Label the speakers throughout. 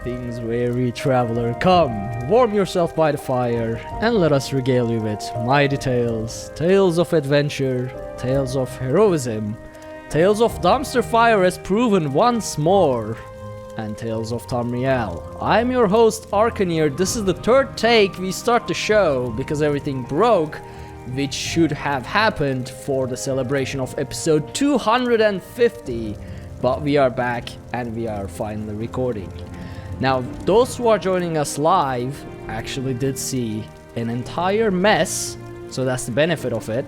Speaker 1: Greetings, weary traveler. Come, warm yourself by the fire, and let us regale you with mighty tales. Tales of adventure, tales of heroism, tales of dumpster fire as proven once more, and Tales of Tamriel. I'm your host, Arkhaniir. This is the third take we start the show because everything broke, which should have happened for the celebration of episode 250. But we are back and we are finally recording. Now, those who are joining us live actually did see an entire mess, so that's the benefit of it.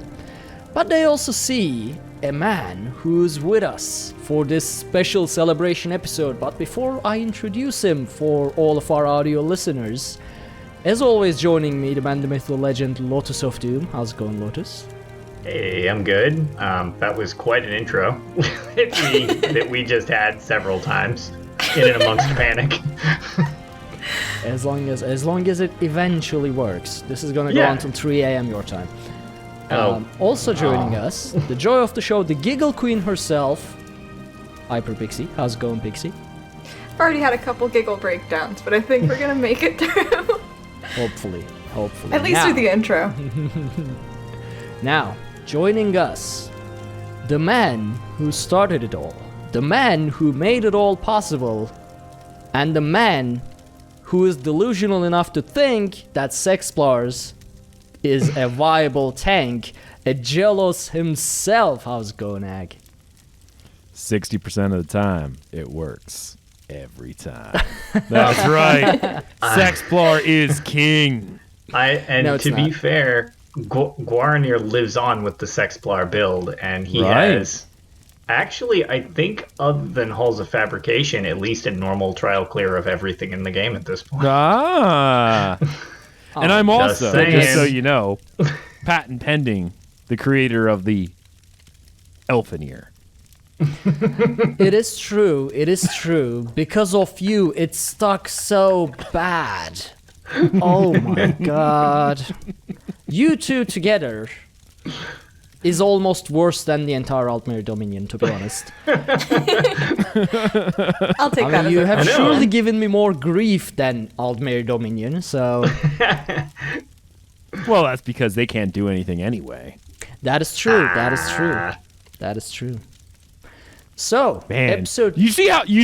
Speaker 1: But they also see a man who's with us for this special celebration episode. But before I introduce him for all of our audio listeners, as always joining me, the man, the myth, the legend, LotusOfDoom. How's it going, Lotus?
Speaker 2: Hey, I'm good. That was quite an intro that we just had several times in and amongst panic.
Speaker 1: As long as it eventually works. This is gonna go until 3 a.m. your time. Also joining us, the joy of the show, the giggle queen herself, HyperPixie. How's it going, Pixie?
Speaker 3: I've already had a couple giggle breakdowns, but I think we're gonna make it through.
Speaker 1: Hopefully.
Speaker 3: At least through the intro.
Speaker 1: Now, joining us, the man who started it all, the man who made it all possible, and the man who is delusional enough to think that Sexplars is a viable tank, Aggelos himself. How's it going, Ag?
Speaker 4: 60% of the time, it works. Every time. That's right. Sexplar is king.
Speaker 2: To be fair, Arkhaniir lives on with the Sexplar build, and he has actually, I think, other than Halls of Fabrication, at least a normal trial clear of everything in the game at this point.
Speaker 4: And I'm also, just so you know, patent pending, the creator of the Elfaniir.
Speaker 1: It is true. Because of you, it stuck so bad. Oh my god. You two together is almost worse than the entire Altmere Dominion, to be honest.
Speaker 3: I'll take that.
Speaker 1: You have surely given me more grief than Altmere Dominion, so...
Speaker 4: Well, that's because they can't do anything anyway.
Speaker 1: That is true. So,
Speaker 4: man,
Speaker 1: episode...
Speaker 4: You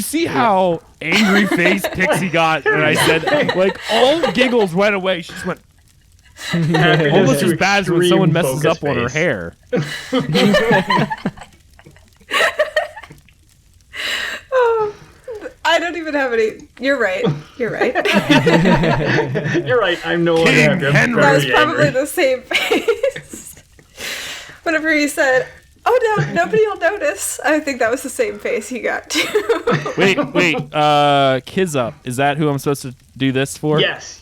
Speaker 4: see how angry face Pixie got when I said, like, all the giggles went away. She just went... Almost as bad as when someone messes up on her hair.
Speaker 3: I don't even have any. You're right.
Speaker 2: You're right. I'm no longer
Speaker 3: That was probably the same face. Whenever he said, "Oh no, nobody will notice," I think that was the same face he got too.
Speaker 4: Wait. Kiz up. Is that who I'm supposed to do this for?
Speaker 2: Yes.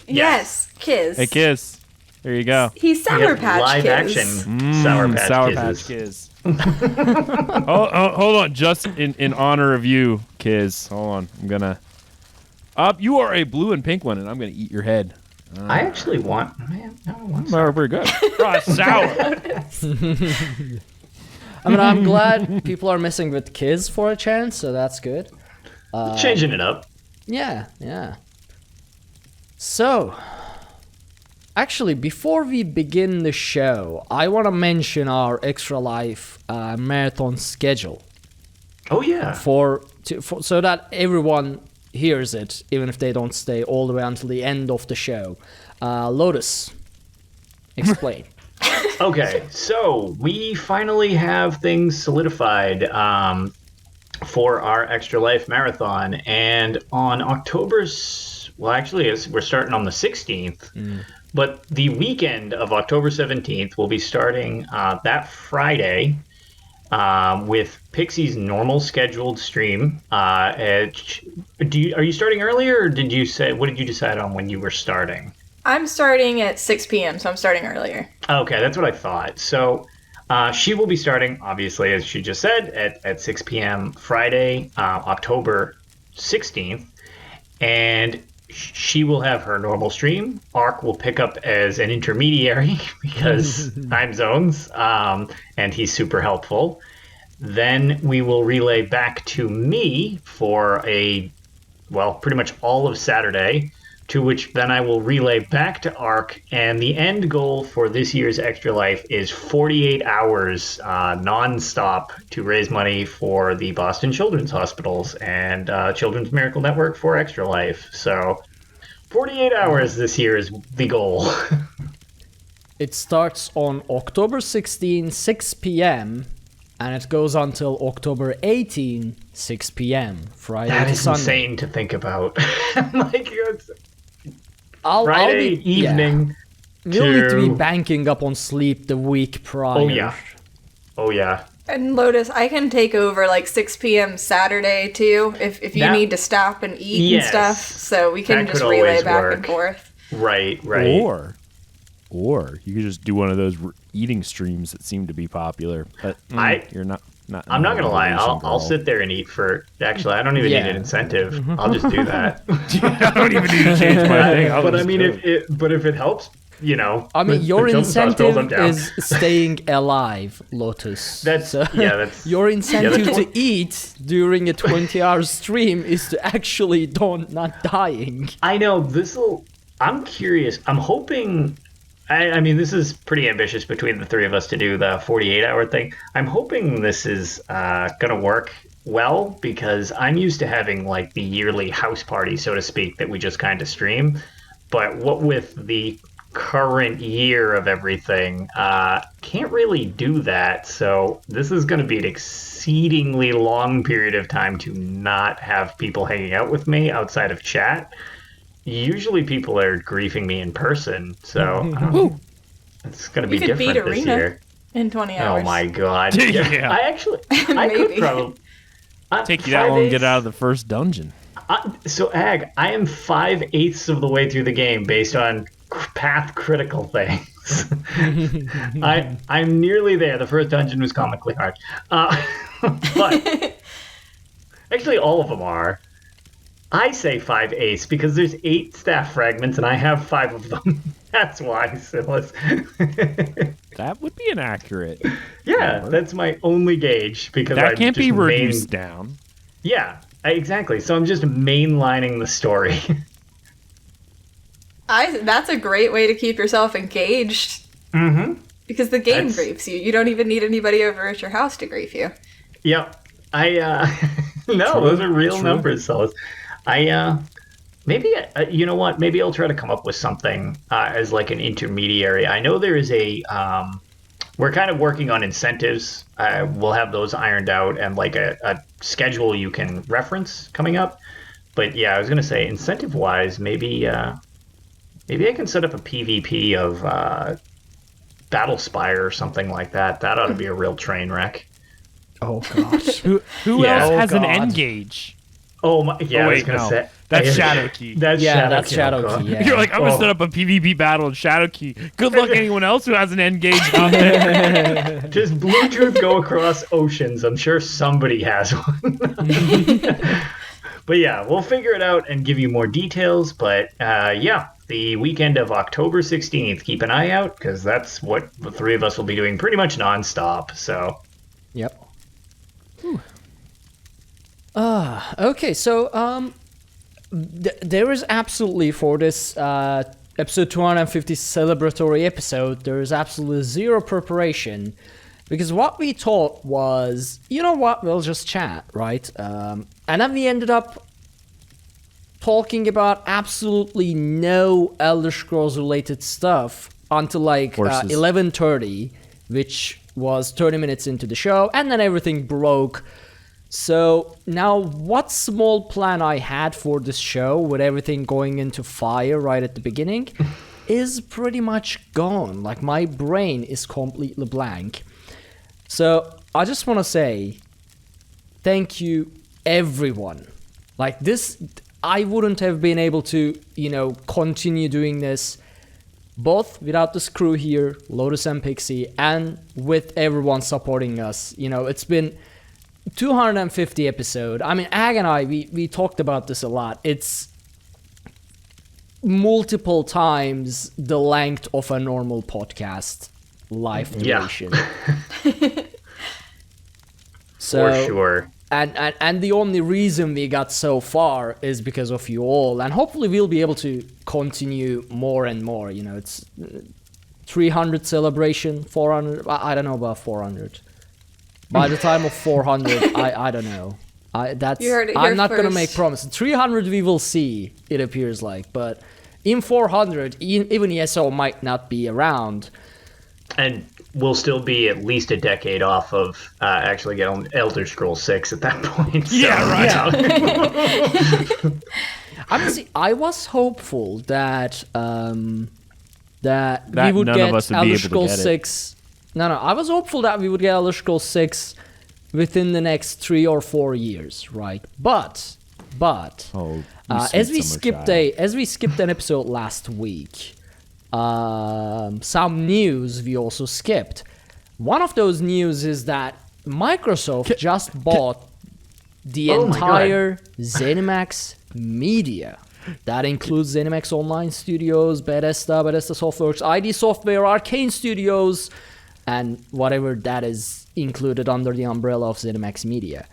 Speaker 3: Kiz.
Speaker 4: Hey, Kiz. There you go.
Speaker 3: He's Sour Patch
Speaker 2: live
Speaker 3: Kiz.
Speaker 2: action Sour Patch
Speaker 4: Kiz. Hold on, just in honor of you, Kiz. Hold on, I'm gonna. You are a blue and pink one, and I'm gonna eat your head.
Speaker 2: I actually want. Man, I don't want.
Speaker 4: We're good. Sour.
Speaker 1: I mean, I'm glad people are messing with Kiz for a chance, so that's good.
Speaker 2: Changing it up.
Speaker 1: Yeah. So, actually, before we begin the show, I want to mention our Extra Life marathon schedule.
Speaker 2: Oh yeah.
Speaker 1: So that everyone hears it, even if they don't stay all the way until the end of the show. Lotus, explain.
Speaker 2: Okay, so we finally have things solidified for our Extra Life Marathon, and on we're starting on the 16th, but the weekend of October 17th, we'll be starting that Friday with Pixie's normal scheduled stream. Are you starting earlier, or what did you decide on when you were starting?
Speaker 3: I'm starting at 6 p.m., so I'm starting earlier.
Speaker 2: Okay, that's what I thought. So she will be starting, obviously, as she just said, at 6 p.m. Friday, October 16th. And she will have her normal stream. Ark will pick up as an intermediary because time zones, and he's super helpful. Then we will relay back to me for a pretty much all of Saturday, to which then I will relay back to Ark. And the end goal for this year's Extra Life is 48 hours non-stop to raise money for the Boston Children's Hospitals and Children's Miracle Network for Extra Life. So 48 hours this year is the goal.
Speaker 1: It starts on October 16, 6 p.m., and it goes until October 18, 6 p.m., Friday
Speaker 2: That
Speaker 1: to
Speaker 2: is
Speaker 1: Sunday.
Speaker 2: insane to think about. Like, it's
Speaker 1: I'll
Speaker 2: Friday
Speaker 1: be,
Speaker 2: evening.
Speaker 1: You'll need to be banking up on sleep the week prior.
Speaker 2: Oh, yeah.
Speaker 3: And Lotus, I can take over like 6 p.m. Saturday too, if you need to stop and eat and stuff. So we can just relay back and forth.
Speaker 2: Right.
Speaker 4: Or you could just do one of those eating streams that seem to be popular. But you're not.
Speaker 2: I'm not gonna lie. I'll sit there and eat for. Actually, I don't even need an incentive. I'll just do that.
Speaker 4: I don't even need to change my thing.
Speaker 2: But I mean, if it helps, you know.
Speaker 1: I mean, your incentive is staying alive, Lotus.
Speaker 2: That's
Speaker 1: your incentive to eat during a 20-hour stream is to actually not dying.
Speaker 2: I know I'm curious. I'm hoping. I mean, this is pretty ambitious between the three of us to do the 48-hour thing. I'm hoping this is going to work well, because I'm used to having like the yearly house party, so to speak, that we just kind of stream. But what with the current year of everything, can't really do that. So this is going to be an exceedingly long period of time to not have people hanging out with me outside of chat. Usually people are griefing me in person, so it's going to be different this year.
Speaker 3: In 20 hours.
Speaker 2: Oh my god.
Speaker 4: Yeah.
Speaker 2: I could probably...
Speaker 4: Take you that long to get out of the first dungeon.
Speaker 2: So, Ag, I am 5/8 of the way through the game based on path critical things. I'm nearly there. The first dungeon was comically hard. But actually all of them are. I say 5/8 because there's 8 staff fragments and I have 5 of them. That's why, Silas.
Speaker 4: That would be inaccurate.
Speaker 2: Yeah, that's my only gauge because
Speaker 4: that can't be reduced down.
Speaker 2: Yeah, exactly. So I'm just mainlining the story.
Speaker 3: That's a great way to keep yourself engaged.
Speaker 2: Mm-hmm.
Speaker 3: Because the game griefs you. You don't even need anybody over at your house to grief you.
Speaker 2: Yep. Those are real numbers, Silas. Maybe, you know what? Maybe I'll try to come up with something as like an intermediary. I know there is we're kind of working on incentives. We'll have those ironed out and like a schedule you can reference coming up. But yeah, I was going to say incentive-wise, maybe I can set up a PvP of Battlespire or something like that. That ought to be a real train wreck.
Speaker 1: Oh, gosh.
Speaker 4: Who else has an end gauge?
Speaker 2: Oh, my, yeah, I was going to say.
Speaker 4: That's Shadowkey.
Speaker 2: That's
Speaker 1: Shadowkey. Yeah.
Speaker 4: You're like, I'm going to set up a PvP battle in Shadowkey. Good luck anyone else who has an end gauge out there.
Speaker 2: Just Bluetooth go across oceans. I'm sure somebody has one. But yeah, we'll figure it out and give you more details. But yeah, the weekend of October 16th, keep an eye out because that's what the three of us will be doing pretty much nonstop. So.
Speaker 1: Yep. Okay, so there is absolutely, for this episode 250 celebratory episode, there is absolutely zero preparation, because what we thought was, you know what, we'll just chat, right? And then we ended up talking about absolutely no Elder Scrolls related stuff until like 11:30, which was 30 minutes into the show, and then everything broke. So now what small plan I had for this show, with everything going into fire right at the beginning, is pretty much gone. Like, my brain is completely blank. So I just want to say thank you, everyone. Like, this, I wouldn't have been able to, continue doing this both without this crew here, Lotus and Pixie, and with everyone supporting us. It's been 250 episode. I mean, Ag and I, we talked about this a lot. It's multiple times the length of a normal podcast life duration.
Speaker 2: So, for sure.
Speaker 1: And the only reason we got so far is because of you all, and hopefully we'll be able to continue more and more. You know, it's 300 celebration, 400. I don't know about 400. By the time of 400, I don't know.
Speaker 3: You heard it here
Speaker 1: I'm not gonna
Speaker 3: first.
Speaker 1: make promises. 300 we will see. It appears like, but in 400, even ESO might not be around.
Speaker 2: And we'll still be at least a decade off of actually getting Elder Scrolls 6 at that point. So,
Speaker 4: Yeah, right.
Speaker 1: Honestly, I was hopeful that that we
Speaker 4: That
Speaker 1: would
Speaker 4: none
Speaker 1: get
Speaker 4: of us would be
Speaker 1: Elder
Speaker 4: able to
Speaker 1: Scrolls
Speaker 4: get it.
Speaker 1: 6. No, I was hopeful that we would get Elder Scrolls 6 within the next 3 or 4 years, right? But
Speaker 4: Oh,
Speaker 1: as we skipped an episode last week, some news we also skipped. One of those news is that Microsoft just bought the
Speaker 2: Oh my
Speaker 1: entire Zenimax media. That includes Zenimax Online Studios, Bethesda Softworks, ID Software, Arcane Studios, and whatever that is included under the umbrella of Zenimax Media.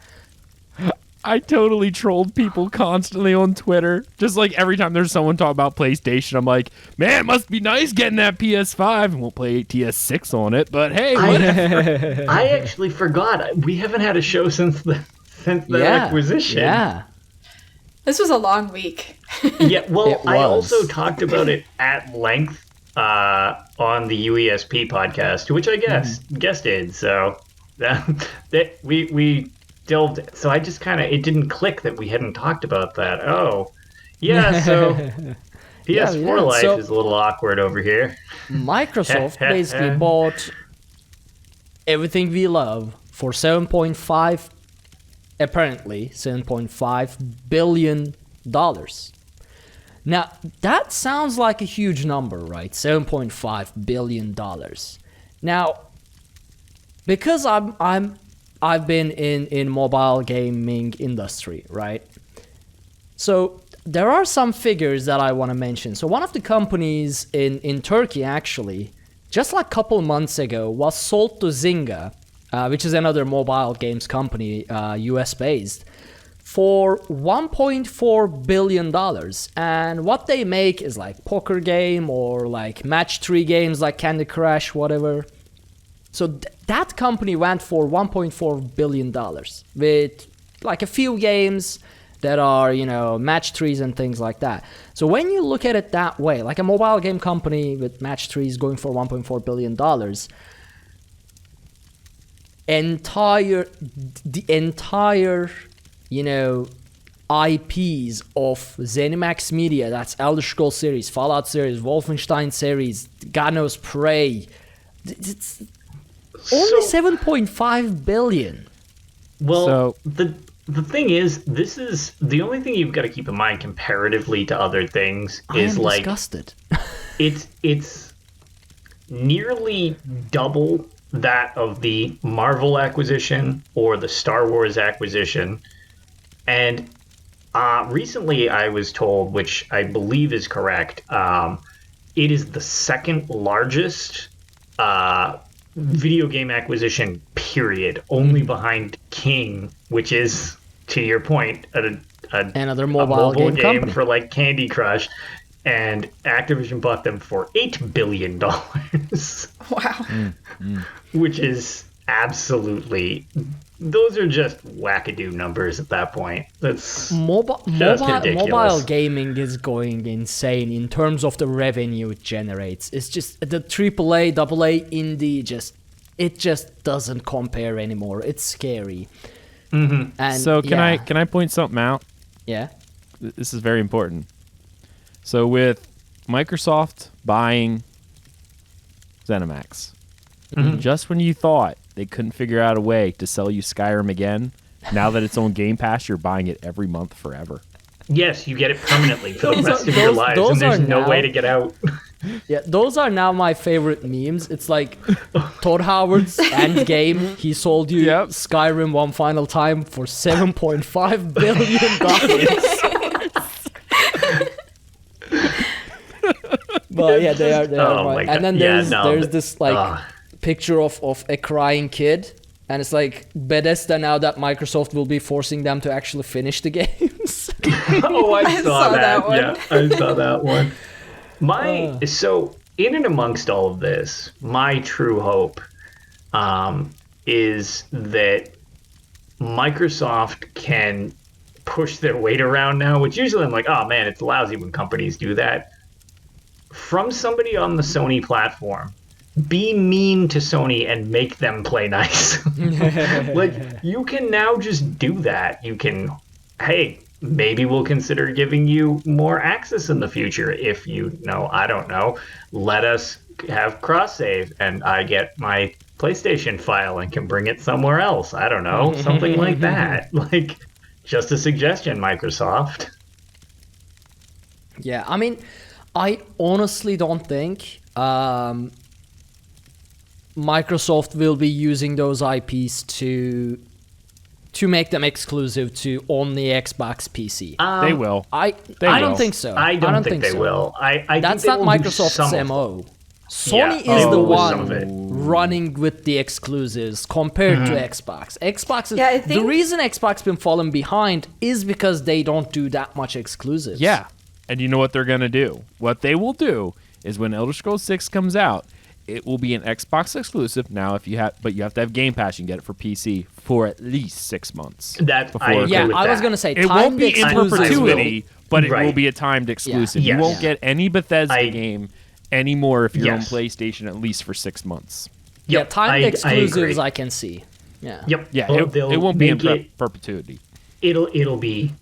Speaker 4: I totally trolled people constantly on Twitter. Just like every time there's someone talking about PlayStation, I'm like, man, it must be nice getting that PS5. And we'll play TS6 on it, but hey, whatever.
Speaker 2: I actually forgot. We haven't had a show since the acquisition.
Speaker 1: Yeah.
Speaker 3: This was a long week.
Speaker 2: Yeah, well,
Speaker 1: It
Speaker 2: I
Speaker 1: was.
Speaker 2: also talked about it at length on the UESP podcast, which I guest did. So that we delved. So I just it didn't click that we hadn't talked about that. Oh, yeah. So PS4 life
Speaker 1: So-
Speaker 2: is a little awkward over here.
Speaker 1: Microsoft basically bought everything we love for apparently $7.5 billion. Now, that sounds like a huge number, right? $7.5 billion. Now, because I've been in mobile gaming industry, right? So there are some figures that I want to mention. So one of the companies in Turkey, actually, just like a couple months ago, was sold to Zynga, which is another mobile games company, US based, for $1.4 billion. And what they make is like poker game or like match 3 games like Candy Crush, whatever. So that company went for $1.4 billion with like a few games that are, match 3s and things like that. So when you look at it that way, like a mobile game company with match 3s going for $1.4 billion, the entire, IPs of Zenimax Media, that's Elder Scrolls series, Fallout series, Wolfenstein series, God knows, Prey, it's only 7.5 billion.
Speaker 2: Well,
Speaker 4: So-
Speaker 2: the thing is, this is the only thing you've got to keep in mind comparatively to other things
Speaker 1: I
Speaker 2: is
Speaker 1: am
Speaker 2: like
Speaker 1: disgusted.
Speaker 2: it's nearly double that of the Marvel acquisition or the Star Wars acquisition. And recently I was told, which I believe is correct, it is the second largest video game acquisition, period, only behind King, which is, to your point,
Speaker 1: Another
Speaker 2: a
Speaker 1: mobile game company.
Speaker 2: for like Candy Crush, and Activision bought them for $8 billion,
Speaker 3: Wow.
Speaker 2: which is absolutely, those are just wackadoo numbers at that point. That's
Speaker 1: Mobile
Speaker 2: ridiculous.
Speaker 1: gaming is going insane in terms of the revenue it generates. It's just the AAA, AA indie, it just doesn't compare anymore. It's scary.
Speaker 2: Mm-hmm.
Speaker 1: And
Speaker 4: So can I point something out?
Speaker 1: Yeah.
Speaker 4: This is very important. So with Microsoft buying ZeniMax, just when you thought they couldn't figure out a way to sell you Skyrim again, now that it's on Game Pass, you're buying it every month forever.
Speaker 2: Yes, you get it permanently for the
Speaker 1: Those
Speaker 2: rest
Speaker 1: are-
Speaker 2: of your
Speaker 1: those-
Speaker 2: lives,
Speaker 1: those
Speaker 2: and there's
Speaker 1: are
Speaker 2: no
Speaker 1: now-
Speaker 2: way to get out.
Speaker 1: Yeah, those are now my favorite memes. It's like Todd Howard's Endgame. He sold you
Speaker 4: Yep.
Speaker 1: Skyrim one final time for $7.5 billion. But yeah, they are
Speaker 2: Oh
Speaker 1: right.
Speaker 2: my
Speaker 1: And then
Speaker 2: God. Yeah,
Speaker 1: there's
Speaker 2: no,
Speaker 1: this like
Speaker 2: ugh.
Speaker 1: picture of a crying kid And it's like Bethesda now that Microsoft will be forcing them to actually finish the games.
Speaker 2: Oh, I saw that.
Speaker 3: one.
Speaker 2: Yeah, I saw that one. So in and amongst all of this, my true hope is that Microsoft can push their weight around now, which usually I'm like, oh man, it's lousy when companies do that. From somebody on the Sony platform, be mean to Sony and make them play nice. Like, you can now just do that. You can, hey, maybe we'll consider giving you more access in the future if I don't know, let us have cross save and I get my PlayStation file and can bring it somewhere else. I don't know, something like that. Like, just a suggestion, Microsoft.
Speaker 1: Yeah, I mean, I honestly don't think Microsoft will be using those IPs to make them exclusive to only Xbox PC.
Speaker 4: They will.
Speaker 1: I
Speaker 4: will.
Speaker 1: don't think so.
Speaker 2: I don't think they
Speaker 1: so.
Speaker 2: will. I
Speaker 1: That's
Speaker 2: think
Speaker 1: not
Speaker 2: they will do
Speaker 1: Microsoft's
Speaker 2: some of
Speaker 1: MO.
Speaker 2: them.
Speaker 1: Sony
Speaker 2: Yeah,
Speaker 1: is the
Speaker 2: with some of it.
Speaker 1: one running with the exclusives compared to Xbox. Xbox is
Speaker 3: Yeah, I
Speaker 1: the
Speaker 3: think-
Speaker 1: reason Xbox been falling behind is because they don't do that much exclusives.
Speaker 4: Yeah. And you know what they're going to do? What they will do is when Elder Scrolls 6 comes out, it will be an Xbox exclusive. Now, but you have to have Game Pass. You can get it for PC for at least 6 months.
Speaker 2: I agree
Speaker 1: Yeah,
Speaker 2: with
Speaker 1: I was
Speaker 2: that.
Speaker 1: gonna say
Speaker 4: It won't be in
Speaker 1: exclusives
Speaker 4: perpetuity, but it will
Speaker 2: Right.
Speaker 4: be a timed exclusive.
Speaker 2: Yeah.
Speaker 4: You won't
Speaker 2: Yes.
Speaker 4: get any Bethesda game anymore if you're
Speaker 2: Yes.
Speaker 4: on PlayStation at least for 6 months.
Speaker 1: Yeah,
Speaker 2: Yep,
Speaker 1: timed
Speaker 2: I
Speaker 1: exclusives
Speaker 2: agree.
Speaker 1: I can see. Yeah.
Speaker 2: Yep.
Speaker 4: Yeah,
Speaker 2: They'll
Speaker 4: it won't be in
Speaker 2: make
Speaker 4: perpetuity.
Speaker 2: It'll be,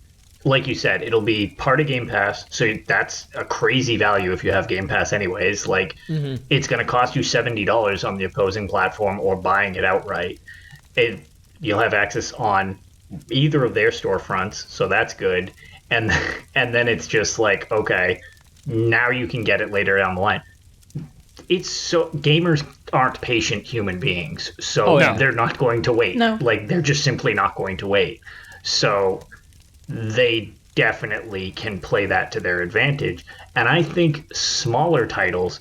Speaker 2: like you said, it'll be part of Game Pass. So that's a crazy value if you have Game Pass anyways. Like, it's going to cost you $70 on the opposing platform or buying it outright. You'll have access on either of their storefronts, so that's good. And then it's just like, okay, now you can get it later down the line. It's so gamers aren't patient human beings, so they're not going to wait.
Speaker 3: No.
Speaker 2: Like, they're just simply not going to wait. So they definitely can play that to their advantage. And I think smaller titles,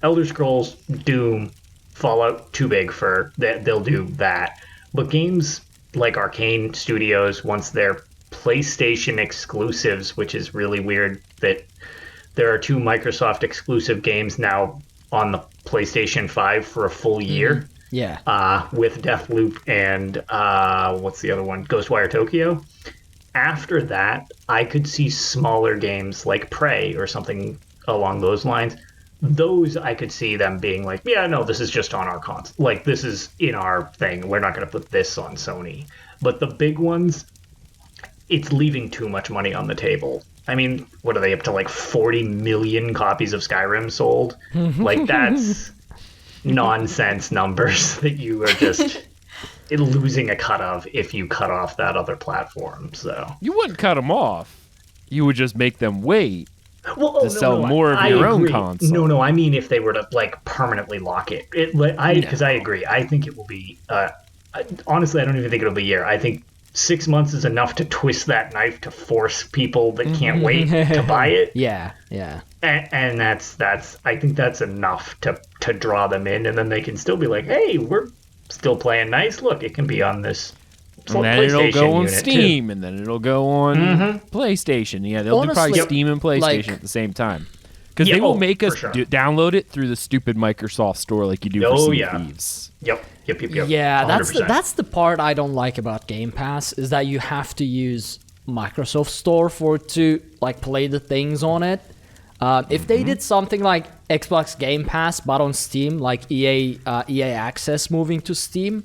Speaker 2: Elder Scrolls, Doom, Fallout, too big for that. They'll do that. But games like Arcane Studios, once they're PlayStation exclusives, which is really weird that there are 2 Microsoft exclusive games now on the PlayStation 5 for a full year.
Speaker 1: Yeah.
Speaker 2: With Deathloop and what's the other one? Ghostwire Tokyo. After that, I could see smaller games like Prey or something along those lines. Those I could see them being like, yeah, no, this is just on our console. Like, this is in our thing. We're not going to put this on Sony. But the big ones, it's leaving too much money on the table. I mean, what are they up to, like 40 million copies of Skyrim sold? Like, that's nonsense numbers that you are just losing a cut of if you cut off that other platform. So
Speaker 4: You wouldn't cut them off. You would just make them wait
Speaker 2: to
Speaker 4: sell more of your own console.
Speaker 2: No, I mean if they were to like permanently lock it. Because I agree. I think it will be. Honestly, I don't even think it'll be a year. I think 6 months is enough to twist that knife to force people that can't wait to buy it.
Speaker 1: Yeah.
Speaker 2: And that's I think that's enough to draw them in, and then they can still be like, hey, we're still playing nice. Look, it can be on this.
Speaker 4: And then it'll go on Steam, and then it'll go on PlayStation. Yeah, they'll do probably Steam and PlayStation at the same time. Because they will make us download it through the stupid Microsoft store like you do for Sea of Thieves.
Speaker 2: Yep.
Speaker 1: Yeah,
Speaker 2: 100%.
Speaker 1: that's the part I don't like about Game Pass is that you have to use Microsoft Store for it to like play the things on it. If they did something like Xbox Game Pass but on Steam, like EA Access moving to Steam,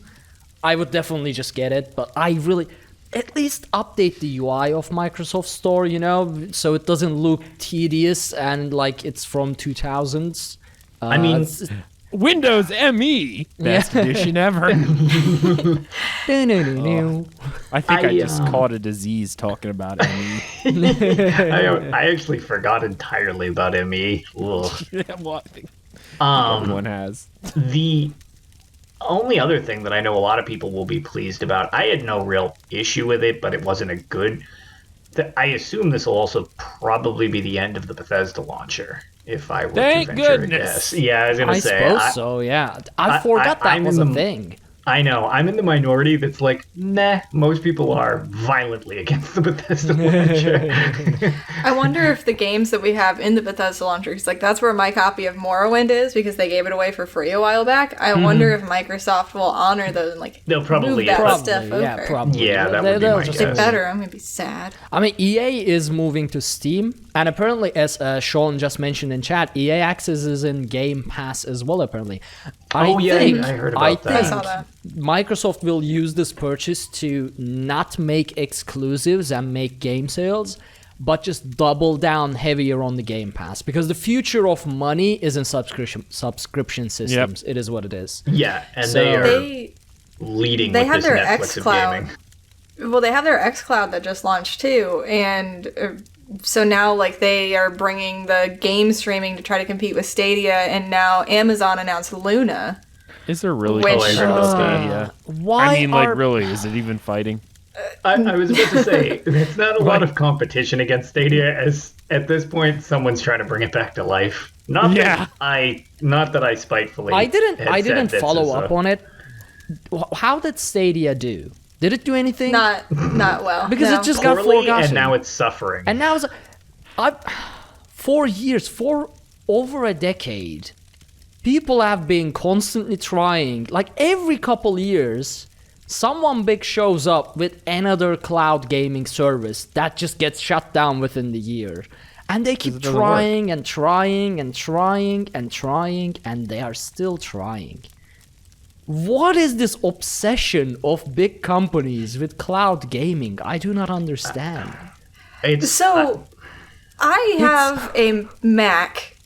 Speaker 1: I would definitely just get it. But I really, at least update the UI of Microsoft Store, you know, so it doesn't look tedious and like it's from 2000s.
Speaker 2: I mean,
Speaker 4: Windows ME, best edition ever. I think I just caught a disease talking about ME.
Speaker 2: I actually forgot entirely about ME.
Speaker 4: Well, I think everyone has.
Speaker 2: The only other thing that I know a lot of people will be pleased about, I had no real issue with it, but it wasn't a good. I assume this will also probably be the end of the Bethesda launcher. If I were to venture to guess. Yeah, I was going to say.
Speaker 1: I suppose so, yeah. I forgot that was a thing.
Speaker 2: I know. I'm in the minority that's like, nah, most people are violently against the Bethesda launcher.
Speaker 3: I wonder if the games that we have in the Bethesda launcher, because like that's where my copy of Morrowind is, because they gave it away for free a while back. I wonder if Microsoft will honor those and like
Speaker 2: They'll probably
Speaker 3: move that
Speaker 2: probably,
Speaker 3: stuff over.
Speaker 1: Yeah, probably.
Speaker 2: Yeah, that would be my
Speaker 1: just-
Speaker 3: They
Speaker 2: guess.
Speaker 3: better. I'm gonna be sad.
Speaker 1: I mean, EA is moving to Steam, and apparently, as Sean just mentioned in chat, EA Access is in Game Pass as well. Apparently, I
Speaker 2: heard about that.
Speaker 3: I saw that.
Speaker 1: Microsoft will use this purchase to not make exclusives and make game sales, but just double down heavier on the Game Pass, because the future of money is in subscription systems. It is what it is.
Speaker 2: Yeah, and
Speaker 1: So-
Speaker 2: they are
Speaker 3: They
Speaker 2: leading
Speaker 3: they
Speaker 2: with
Speaker 3: had
Speaker 2: this
Speaker 3: their
Speaker 2: Netflix of
Speaker 3: xCloud.
Speaker 2: gaming.
Speaker 3: Well, they have their xCloud that just launched too, and so now like they are bringing the game streaming to try to compete with Stadia, and now Amazon announced Luna.
Speaker 4: Is there really
Speaker 3: Which-
Speaker 2: Oh, I heard about that.
Speaker 4: Stadia?
Speaker 1: Why
Speaker 4: I mean, like,
Speaker 1: are
Speaker 4: really, is it even fighting?
Speaker 2: I was about to say, it's not a lot of competition against Stadia, as at this point, someone's trying to bring it back to life. Not that I spitefully.
Speaker 1: I didn't
Speaker 2: had said this
Speaker 1: follow
Speaker 2: is
Speaker 1: up on it. How did Stadia do? Did it do anything?
Speaker 3: Not well.
Speaker 1: Because
Speaker 3: no.
Speaker 1: it just got
Speaker 2: poorly,
Speaker 1: forgotten.
Speaker 2: and now it's suffering.
Speaker 1: And now it's 4 years, for over a decade, people have been constantly trying. Like every couple years, someone big shows up with another cloud gaming service that just gets shut down within the year. And they keep
Speaker 4: it doesn't work.
Speaker 1: trying and trying and trying and trying, and they are still trying. What is this obsession of big companies with cloud gaming? I do not understand.
Speaker 2: It's
Speaker 3: So, I have a Mac.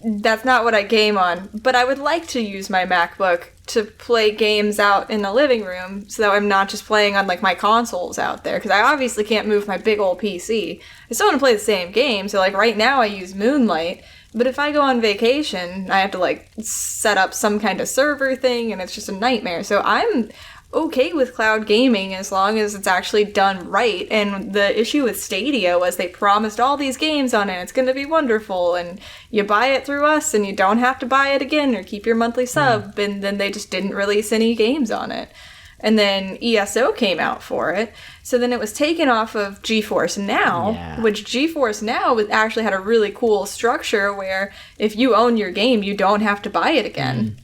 Speaker 3: That's not what I game on, but I would like to use my MacBook to play games out in the living room so that I'm not just playing on like my consoles out there, because I obviously can't move my big old PC. I still want to play the same game, so like right now I use Moonlight, but if I go on vacation, I have to like set up some kind of server thing, and it's just a nightmare. So I'm okay with cloud gaming as long as it's actually done right. And the issue with Stadia was they promised all these games on it. It's going to be wonderful, and you buy it through us and you don't have to buy it again or keep your monthly sub. And then they just didn't release any games on it. And then ESO came out for it. So then it was taken off of GeForce Now,
Speaker 1: Yeah.
Speaker 3: which GeForce Now actually had a really cool structure where if you own your game, you don't have to buy it again.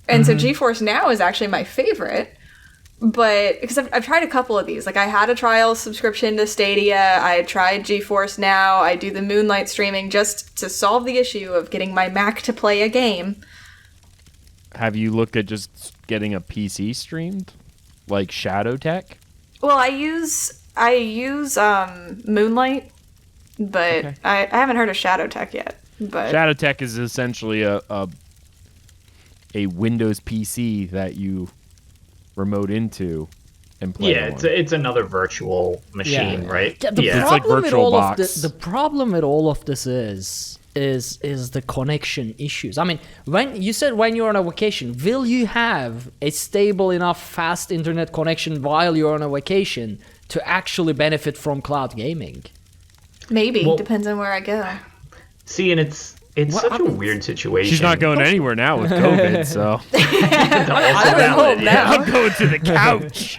Speaker 3: And so GeForce Now is actually my favorite. But because I've tried a couple of these, like I had a trial subscription to Stadia, I tried GeForce Now, I do the Moonlight streaming just to solve the issue of getting my Mac to play a game.
Speaker 4: Have you looked at just getting a PC streamed, like Shadow Tech?
Speaker 3: Well, I use Moonlight, but
Speaker 4: Okay.
Speaker 3: I haven't heard of Shadow Tech yet. But
Speaker 4: Shadow Tech is essentially a Windows PC that you remote into and play
Speaker 2: yeah,
Speaker 4: on.
Speaker 2: it's another virtual machine, right?
Speaker 1: Yeah, the
Speaker 2: yeah.
Speaker 4: It's like
Speaker 1: problem with
Speaker 4: virtual
Speaker 1: all
Speaker 4: box.
Speaker 1: of the problem with all of this is the connection issues. I mean, when you said when you're on a vacation, will you have a stable enough fast internet connection while you're on a vacation to actually benefit from cloud gaming?
Speaker 3: maybe
Speaker 2: Well-
Speaker 3: depends on where I go.
Speaker 2: See, and it's
Speaker 1: What
Speaker 2: such a
Speaker 1: happens?
Speaker 2: weird situation.
Speaker 4: She's not going anywhere now with COVID, so
Speaker 2: Also
Speaker 1: I'm at
Speaker 2: valid,
Speaker 1: home
Speaker 2: yeah.
Speaker 1: now.
Speaker 4: I'm going to the couch.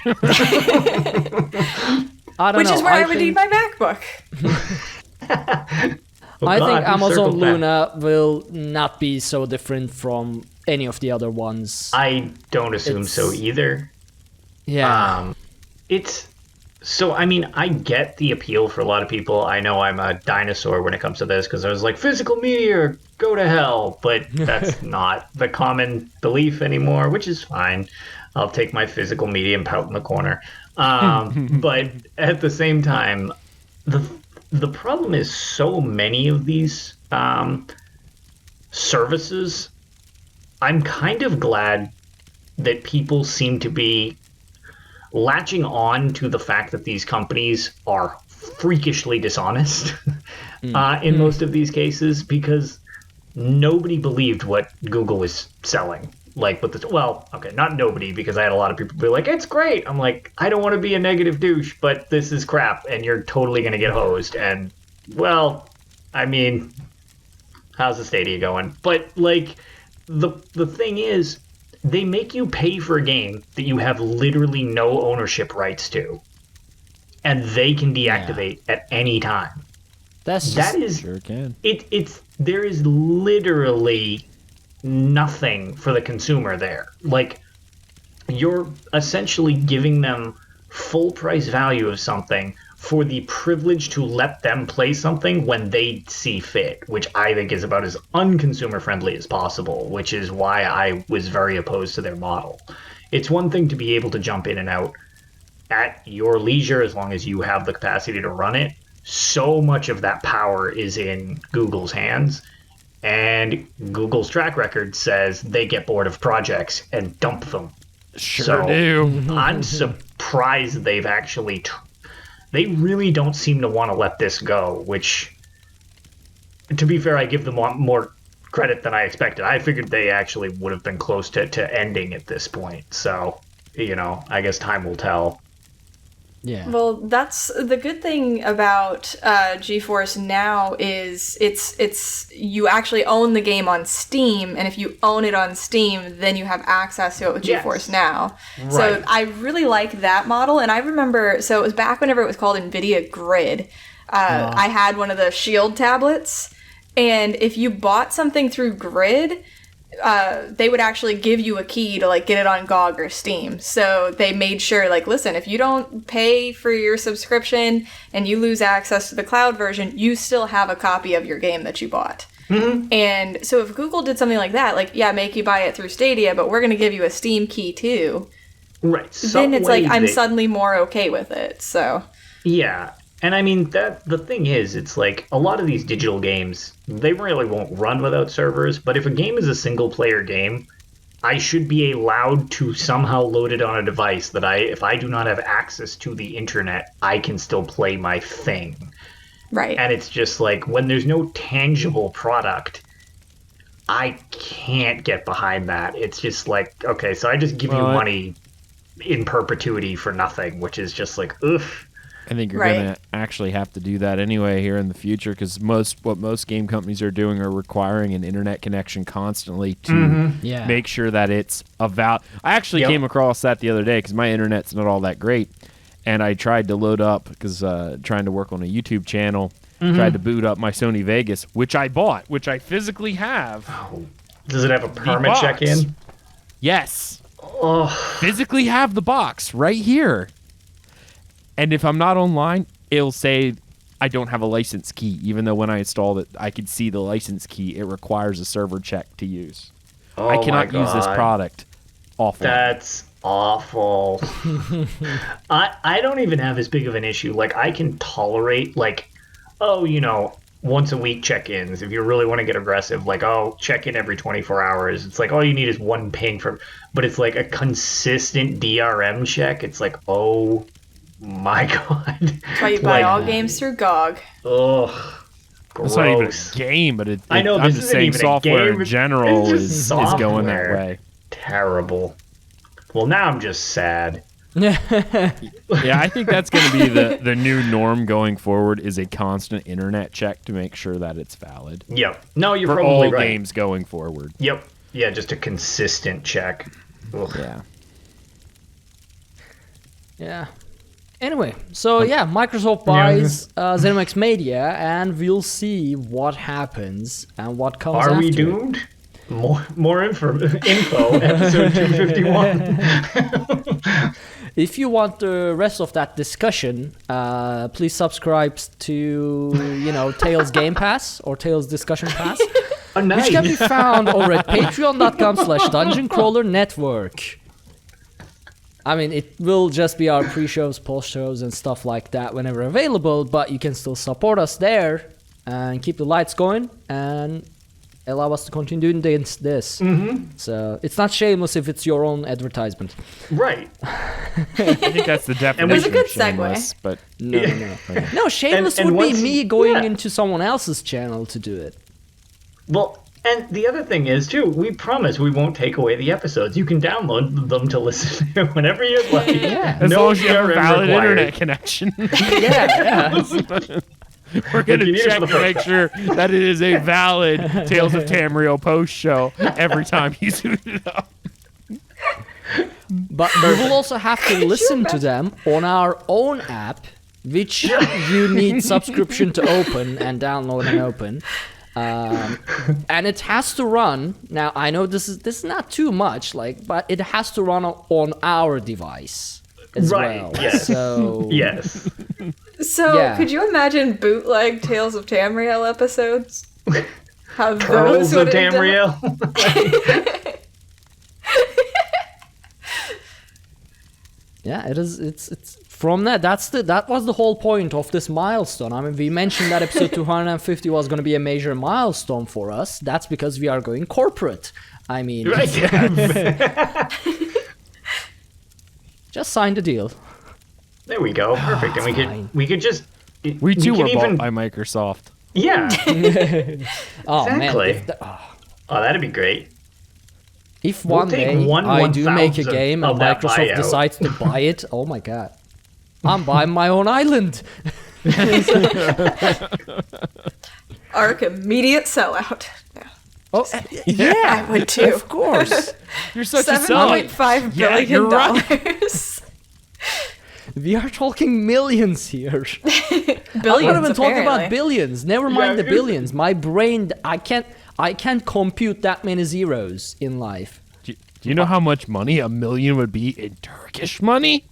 Speaker 1: I don't
Speaker 3: Which
Speaker 1: know.
Speaker 3: is where I would
Speaker 1: think,
Speaker 3: need my MacBook.
Speaker 2: Oh,
Speaker 1: I
Speaker 2: God,
Speaker 1: think
Speaker 2: we
Speaker 1: Amazon
Speaker 2: circled back.
Speaker 1: Luna will not be so different from any of the other ones.
Speaker 2: I don't assume so
Speaker 1: It's-
Speaker 2: either.
Speaker 1: Yeah.
Speaker 2: It's so. I mean, I get the appeal for a lot of people. I know I'm a dinosaur when it comes to this because I was like, physical media, go to hell. But that's not the common belief anymore, which is fine. I'll take my physical media and pout in the corner. But at the same time, the problem is so many of these services. I'm kind of glad that people seem to be latching on to the fact that these companies are freakishly dishonest in most of these cases, because nobody believed what Google was selling. Like with the not nobody, because I had a lot of people be like, it's great. I'm like, I don't want to be a negative douche, but this is crap and you're totally going to get hosed. And well, I mean, how's the Stadia going? But like the thing is, they make you pay for a game that you have literally no ownership rights to, and they can deactivate at any time.
Speaker 4: Sure can.
Speaker 2: There is literally nothing for the consumer there. Like, you're essentially giving them full price value of something for the privilege to let them play something when they see fit, which I think is about as unconsumer friendly as possible, which is why I was very opposed to their model. It's one thing to be able to jump in and out at your leisure as long as you have the capacity to run it. So much of that power is in Google's hands, and Google's track record says they get bored of projects and dump them.
Speaker 4: Sure do.
Speaker 2: I'm surprised they've actually... they really don't seem to want to let this go, which, to be fair, I give them more credit than I expected. I figured they actually would have been close to ending at this point. So, I guess time will tell.
Speaker 1: Yeah.
Speaker 3: Well, that's the good thing about GeForce Now is it's you actually own the game on Steam, and if you own it on Steam, then you have access to it with GeForce Now.
Speaker 2: Right.
Speaker 3: So I really like that model, and I remember, so it was back whenever it was called NVIDIA Grid. I had one of the Shield tablets, and if you bought something through Grid, they would actually give you a key to get it on GOG or Steam. So they made sure, listen, if you don't pay for your subscription and you lose access to the cloud version, you still have a copy of your game that you bought. Mm-hmm. And so if Google did something like that, make you buy it through Stadia, but we're going to give you a Steam key too.
Speaker 2: Right.
Speaker 3: Then it's I'm suddenly more okay with it. So
Speaker 2: yeah. And I mean, the thing is, it's a lot of these digital games, they really won't run without servers, but if a game is a single-player game, I should be allowed to somehow load it on a device that if I do not have access to the internet, I can still play my thing.
Speaker 3: Right.
Speaker 2: And it's just when there's no tangible product, I can't get behind that. It's just okay, so I just give you money in perpetuity for nothing, which is just ugh.
Speaker 4: I think you're going to actually have to do that anyway here in the future, because what most game companies are doing are requiring an internet connection constantly to make sure that it's I actually came across that the other day because my internet's not all that great, and I tried to load up because trying to work on a YouTube channel, tried to boot up my Sony Vegas, which I bought, which I physically have.
Speaker 2: Oh. Does it have a permit check-in?
Speaker 4: Yes.
Speaker 2: Oh.
Speaker 4: Physically have the box right here. And if I'm not online, it'll say I don't have a license key, even though when I installed it, I could see the license key. It requires a server check to use.
Speaker 2: Oh,
Speaker 4: I cannot use this product offline.
Speaker 2: That's awful. I don't even have as big of an issue. I can tolerate, once a week check-ins. If you really want to get aggressive, check in every 24 hours. It's all you need is one ping but it's a consistent DRM check. It's oh my god.
Speaker 3: That's why you buy all games through GOG.
Speaker 2: Ugh. Gross.
Speaker 4: It's not even a game, but
Speaker 2: I know,
Speaker 4: I'm just saying software in general is going that way.
Speaker 2: Terrible. Well, now I'm just sad.
Speaker 4: Yeah, I think that's going to be the new norm going forward, is a constant internet check to make sure that it's valid.
Speaker 2: Yep. No, you're
Speaker 4: for
Speaker 2: probably
Speaker 4: all
Speaker 2: right.
Speaker 4: games going forward.
Speaker 2: Yep. Yeah, just a consistent check. Ugh.
Speaker 4: Yeah.
Speaker 1: Yeah. Anyway, so Microsoft buys Zenimax Media, and we'll see what happens and what comes after.
Speaker 2: Are we doomed? More info, episode 251.
Speaker 1: If you want the rest of that discussion, please subscribe to, Tales Game Pass or Tales Discussion Pass,
Speaker 2: Oh, nice.
Speaker 1: which can be found over at patreon.com/Dungeon Crawler Network. I mean, it will just be our pre-shows, post-shows, and stuff like that whenever available, but you can still support us there and keep the lights going and allow us to continue doing this. Mm-hmm. So it's not shameless if it's your own advertisement.
Speaker 2: Right.
Speaker 4: I think that's the definition.
Speaker 3: It was a good
Speaker 4: of shameless,
Speaker 3: segue.
Speaker 4: But
Speaker 1: No, shameless
Speaker 2: And
Speaker 1: would be
Speaker 2: once-
Speaker 1: me going into someone else's channel to do it.
Speaker 2: Well, and the other thing is, too, we promise we won't take away the episodes. You can download them to listen to whenever you'd like.
Speaker 1: Yeah.
Speaker 4: as
Speaker 2: No
Speaker 4: long as you have a
Speaker 2: DRM
Speaker 4: valid
Speaker 2: required.
Speaker 4: internet connection.
Speaker 1: Yeah.
Speaker 4: We're going
Speaker 2: If you
Speaker 4: to
Speaker 2: need it
Speaker 4: check
Speaker 2: for
Speaker 4: to
Speaker 2: the
Speaker 4: make sure that it is a valid Tales of Tamriel post show every time you suit it up.
Speaker 1: But you will also have to listen to them on our own app, which you need subscription to open and download and open. And it has to run. Now I know this is not too much, but it has to run on our device as well.
Speaker 2: Yes.
Speaker 1: So
Speaker 2: Yes.
Speaker 3: So, could you imagine bootleg Tales of Tamriel episodes? How
Speaker 2: Pearls
Speaker 3: those
Speaker 2: of
Speaker 3: would have done-
Speaker 2: Tamriel.
Speaker 1: yeah, it is. It's from that. That was the whole point of this milestone. I mean, we mentioned that episode 250 was going to be a major milestone for us. That's because we are going corporate. I mean,
Speaker 2: Right.
Speaker 1: just sign the deal.
Speaker 2: There we go. Perfect. And
Speaker 1: fine.
Speaker 2: we could just.
Speaker 4: We too were
Speaker 2: could
Speaker 4: bought
Speaker 2: even.
Speaker 4: by Microsoft.
Speaker 2: Yeah.
Speaker 1: Oh man,
Speaker 2: Exactly. Oh, that'd be great.
Speaker 1: if
Speaker 2: We'll
Speaker 1: one
Speaker 2: take
Speaker 1: day I do make a
Speaker 2: 1/1000
Speaker 1: game and
Speaker 2: of that
Speaker 1: Microsoft
Speaker 2: buyout.
Speaker 1: decides to buy it, oh my god, I'm buying my own island.
Speaker 3: Arc immediate sellout. Yeah.
Speaker 1: Oh,
Speaker 3: I would too.
Speaker 1: of course.
Speaker 4: You're such a seller.
Speaker 3: $7.5
Speaker 4: Yeah,
Speaker 3: billion
Speaker 4: you're right.
Speaker 3: dollars.
Speaker 1: We are talking millions here.
Speaker 3: Billions,
Speaker 1: I'm not even talking about
Speaker 3: apparently.
Speaker 1: billions. Never mind the
Speaker 2: Yeah.
Speaker 1: billions. My brain, I can't compute that many zeros in life.
Speaker 4: Do you know how much money $1 million would be in Turkish money?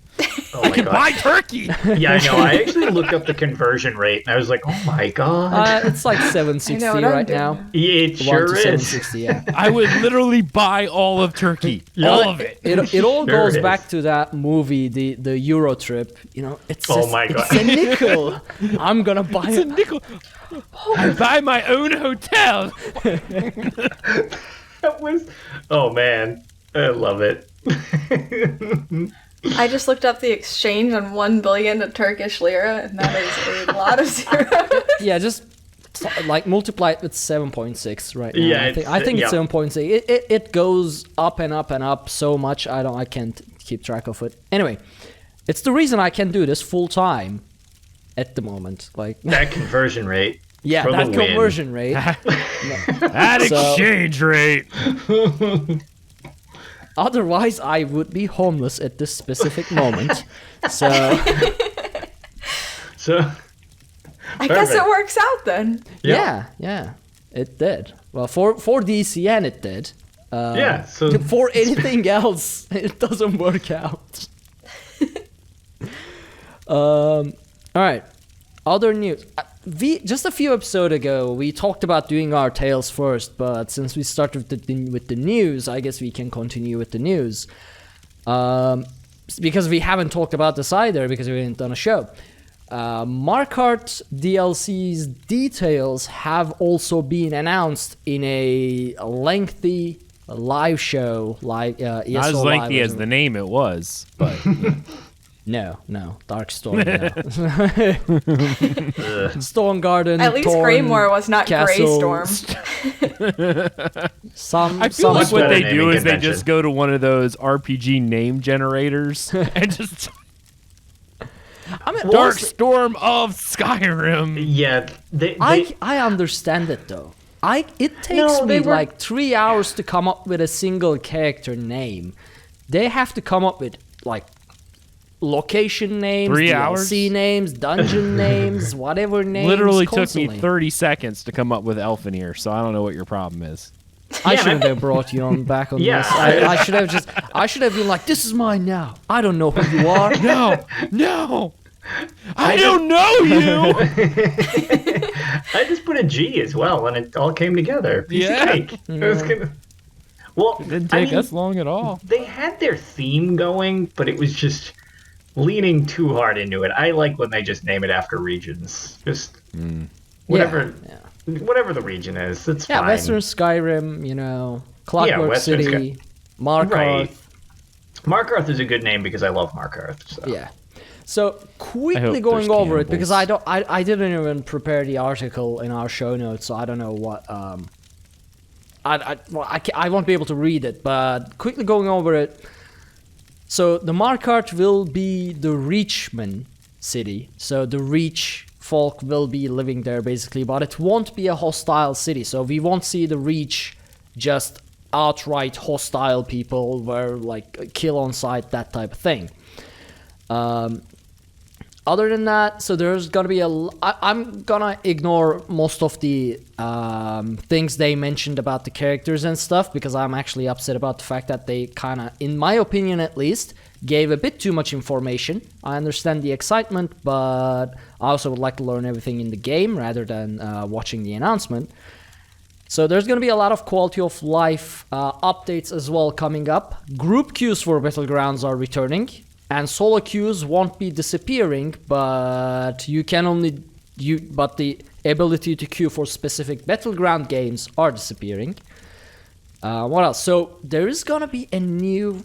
Speaker 2: Oh
Speaker 4: I
Speaker 2: my
Speaker 4: could
Speaker 2: God.
Speaker 4: buy turkey.
Speaker 2: Yeah, I know. I actually looked up the conversion rate, and I was like, "Oh my god!"
Speaker 1: It's like 760
Speaker 3: I know what I'm
Speaker 1: right
Speaker 3: doing
Speaker 1: now.
Speaker 3: now.
Speaker 2: It
Speaker 1: 1
Speaker 2: sure
Speaker 1: to
Speaker 2: is.
Speaker 1: 760, yeah.
Speaker 4: I would literally buy all of Turkey. All of it.
Speaker 1: It all
Speaker 2: Sure
Speaker 1: goes
Speaker 2: is.
Speaker 1: back to that movie, the Euro trip. You know, it's
Speaker 2: Oh
Speaker 1: just,
Speaker 2: my God.
Speaker 1: it's a nickel. I'm gonna buy
Speaker 4: It's a
Speaker 1: it.
Speaker 4: nickel. I buy my own hotel.
Speaker 2: That was. Oh man, I love it.
Speaker 3: I just looked up the exchange on 1 billion to Turkish lira, and that is a lot of zeros.
Speaker 1: Yeah, just multiply it with 7.6 right now.
Speaker 2: Yeah,
Speaker 1: I think it's
Speaker 2: yeah.
Speaker 1: 7.6. It goes up and up and up so much. I can't keep track of it. Anyway, it's the reason I can do this full time at the moment.
Speaker 2: That conversion rate.
Speaker 1: Yeah,
Speaker 2: for
Speaker 1: that
Speaker 2: the win.
Speaker 1: conversion rate.
Speaker 4: That
Speaker 1: So-
Speaker 4: exchange rate.
Speaker 1: Otherwise, I would be homeless at this specific moment. So
Speaker 2: So.
Speaker 3: I guess it
Speaker 2: Perfect.
Speaker 3: works out then.
Speaker 1: yeah, it did. Well, for DCN it did.
Speaker 2: Yeah. So.
Speaker 1: For anything else, it doesn't work out. All right. Other news. Just a few episodes ago, we talked about doing our tales first, but since we started with the news, I guess we can continue with the news. Because we haven't talked about this either, because we haven't done a show. Markarth DLC's details have also been announced in a lengthy live show,
Speaker 4: Not as lengthy as the name it was, but
Speaker 1: No, Darkstorm. No. Storm Garden.
Speaker 3: At least
Speaker 1: Torn
Speaker 3: Greymore was not
Speaker 1: Castle.
Speaker 3: Greystorm.
Speaker 4: I feel like
Speaker 2: much
Speaker 4: what
Speaker 2: better
Speaker 4: they
Speaker 2: naming
Speaker 4: do is they
Speaker 2: convention.
Speaker 4: just go to one of those RPG name generators and just
Speaker 1: I mean,
Speaker 4: Dark
Speaker 1: honestly,
Speaker 4: Storm of Skyrim.
Speaker 2: Yeah. They
Speaker 1: I understand it though. It takes
Speaker 2: No,
Speaker 1: me
Speaker 2: they were-
Speaker 1: like 3 hours to come up with a single character name. They have to come up with like location names,
Speaker 4: 3
Speaker 1: DLC
Speaker 4: hours?
Speaker 1: names, dungeon names, whatever names.
Speaker 4: Literally
Speaker 1: constantly.
Speaker 4: took me 30 seconds to come up with Elfenir, so I don't know what your problem is.
Speaker 1: I
Speaker 2: Yeah,
Speaker 1: should have brought you on back on
Speaker 2: Yeah.
Speaker 1: this. I should have been like, this is mine now. I don't know who you are.
Speaker 4: No, I don't know you.
Speaker 2: I just put a G as well, and it all came together. Piece of
Speaker 4: Yeah.
Speaker 2: cake. I was gonna. Well,
Speaker 4: Didn't
Speaker 2: I
Speaker 4: take
Speaker 2: mean,
Speaker 4: us long at all.
Speaker 2: They had their theme going, but it was just leaning too hard into it. I like when they just name it after regions. Just whatever, whatever the region is. It's
Speaker 1: Yeah,
Speaker 2: fine.
Speaker 1: Western Skyrim, you know, Clockwork
Speaker 2: Western
Speaker 1: City, Markarth.
Speaker 2: Right. Markarth is a good name because I love Markarth. So.
Speaker 1: Yeah. So quickly
Speaker 4: hope
Speaker 1: going
Speaker 4: there's
Speaker 1: over it because
Speaker 4: cannibals.
Speaker 1: I didn't even prepare the article in our show notes, so I don't know what I won't be able to read it, but quickly going over it. So the Markarth will be the Reachmen city. So the Reach folk will be living there basically, but it won't be a hostile city. So we won't see the Reach just outright hostile people, where like kill on sight, that type of thing. Other than that, so there's gonna be I'm gonna ignore most of the things they mentioned about the characters and stuff, because I'm actually upset about the fact that they kind of, in my opinion at least, gave a bit too much information. I understand the excitement, but I also would like to learn everything in the game rather than watching the announcement. So there's going to be a lot of quality of life updates as well coming up. Group queues for Battlegrounds are returning, and solo queues won't be disappearing, but but the ability to queue for specific Battleground games are disappearing. What else? So there is going to be a new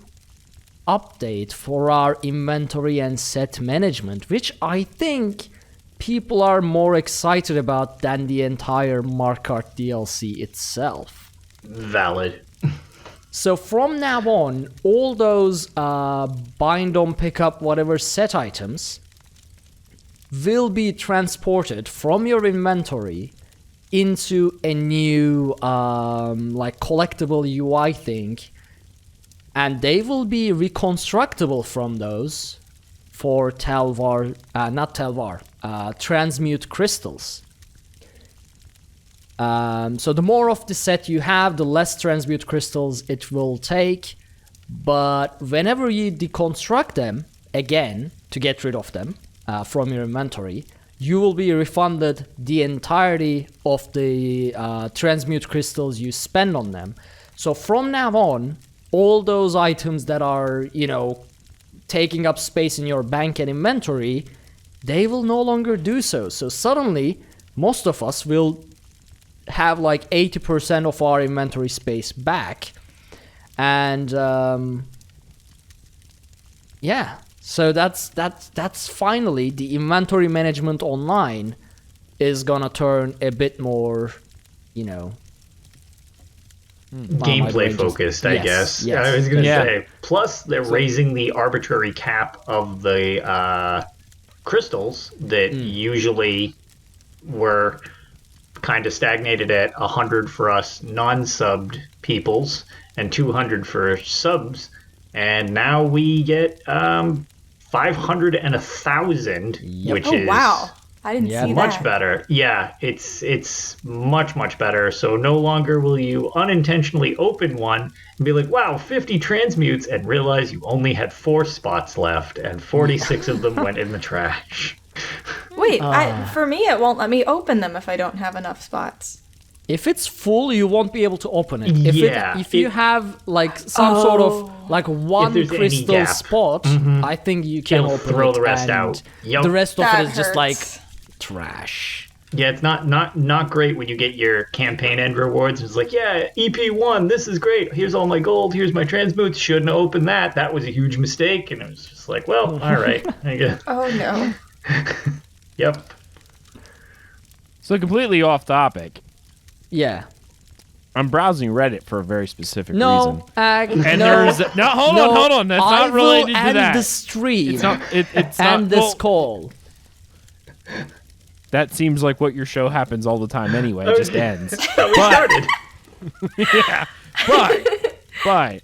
Speaker 1: update for our inventory and set management, which I think people are more excited about than the entire Markarth DLC itself.
Speaker 2: Valid.
Speaker 1: So from now on, all those bind on, pick up, whatever set items will be transported from your inventory into a new like collectible UI thing, and they will be reconstructable from those for transmute crystals. So the more of the set you have, the less transmute crystals it will take. But whenever you deconstruct them again to get rid of them from your inventory, you will be refunded the entirety of the transmute crystals you spend on them. So from now on, all those items that are, taking up space in your bank and inventory, they will no longer do so. So suddenly, most of us will have like 80% of our inventory space back. And so that's finally the inventory management online is gonna turn a bit more,
Speaker 2: gameplay focused, I guess.
Speaker 1: Yes.
Speaker 2: I was gonna say. Plus, they're raising the arbitrary cap of the crystals that usually were kind of stagnated at 100 for us non-subbed peoples and 200 for subs, and now we get 500 and 1,000, which is
Speaker 3: wow. I didn't see that.
Speaker 2: Much better. Yeah, it's much better. So no longer will you unintentionally open one and be like, wow, 50 transmutes, and realize you only had 4 spots left and 46 of them went in the trash.
Speaker 3: Wait, for me it won't let me open them if I don't have enough spots.
Speaker 1: If it's full, you won't be able to open it. If you have like some sort of like one crystal spot, I think you can open
Speaker 2: throw
Speaker 1: it.
Speaker 2: The rest out.
Speaker 1: Yep. The rest of
Speaker 3: that
Speaker 1: it is just like
Speaker 3: hurts.
Speaker 1: Trash.
Speaker 2: Yeah, it's not great when you get your campaign end rewards. It's like, yeah, EP1, this is great. Here's all my gold. Here's my transmutes. Shouldn't have opened that. That was a huge mistake. And it was just like, well, all right, I guess.
Speaker 3: Oh no.
Speaker 2: Yep.
Speaker 4: So completely off topic.
Speaker 1: Yeah.
Speaker 4: I'm browsing Reddit for a very specific reason.
Speaker 1: Hold
Speaker 4: on. That's not related to that.
Speaker 1: I will end the stream.
Speaker 4: It's not. It's
Speaker 1: end
Speaker 4: not.
Speaker 1: this call.
Speaker 4: That seems like what your show happens all the time anyway. It just ends.
Speaker 2: That's how we started.
Speaker 4: Yeah, but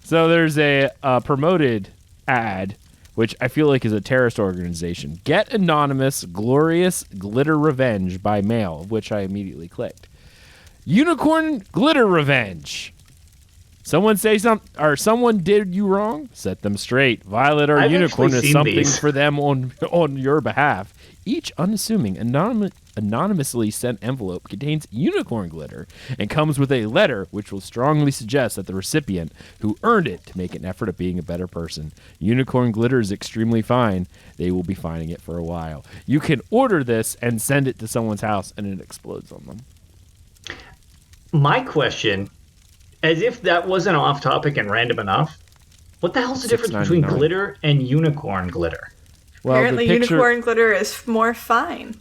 Speaker 4: so there's a promoted ad, which I feel like is a terrorist organization. Get anonymous, glorious glitter revenge by mail, which I immediately clicked. Unicorn glitter revenge. Someone say something, or someone did you wrong? Set them straight. Violet or unicorn is something for them on your behalf. Each unassuming, anonymously sent envelope contains unicorn glitter and comes with a letter which will strongly suggest that the recipient who earned it to make an effort at being a better person. Unicorn glitter is extremely fine. They will be finding it for a while. You can order this and send it to someone's house and it explodes on them.
Speaker 2: My question, as if that wasn't off topic and random enough, what the hell's the difference between glitter and unicorn glitter?
Speaker 4: Well,
Speaker 3: apparently unicorn glitter is more fine.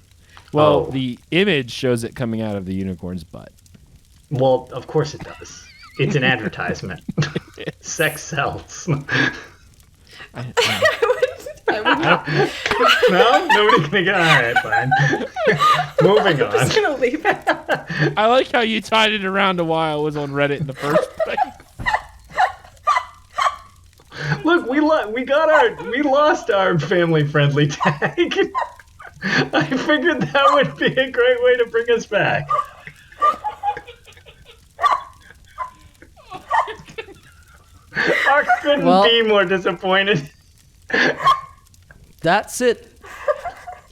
Speaker 4: Well, the image shows it coming out of the unicorn's butt.
Speaker 2: Well, of course it does. It's an advertisement. Sex sells. No, nobody can get. All right, fine. Moving
Speaker 3: I'm just
Speaker 2: on.
Speaker 3: gonna leave it.
Speaker 4: I like how you tied it around to why I was on Reddit in the first place.
Speaker 2: Look, we lost our family friendly tag. I figured that would be a great way to bring us back. Ark couldn't be more disappointed.
Speaker 1: That's it.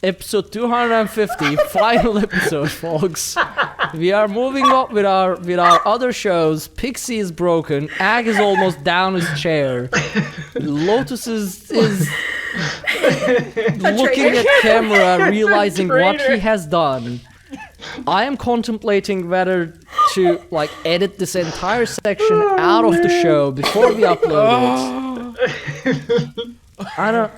Speaker 1: Episode 250, final episode, folks. We are moving up with our other shows. Pixie is broken. Ag is almost down his chair. Lotus is looking at camera, realizing what he has done. I am contemplating whether to edit this entire section out of the show before we upload it. I don't.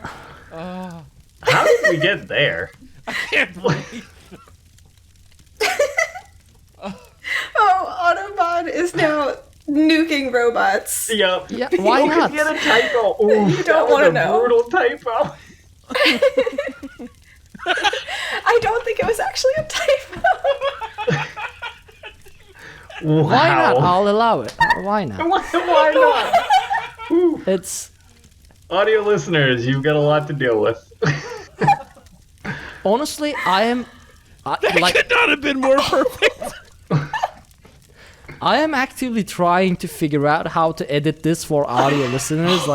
Speaker 2: How did we get there?
Speaker 4: I can't believe.
Speaker 3: Autobot is now nuking robots.
Speaker 2: Yep.
Speaker 1: Yeah, why not?
Speaker 2: Get a typo. Ooh,
Speaker 3: You don't want to know.
Speaker 2: Brutal typo.
Speaker 3: I don't think it was actually a typo.
Speaker 2: Wow.
Speaker 1: Why not? I'll allow it. Why not?
Speaker 2: Why not? Ooh.
Speaker 1: It's
Speaker 2: Audio listeners, you've got a lot to deal with.
Speaker 1: honestly, I am.
Speaker 4: That could not have been more perfect.
Speaker 1: I am actively trying to figure out how to edit this for audio listeners.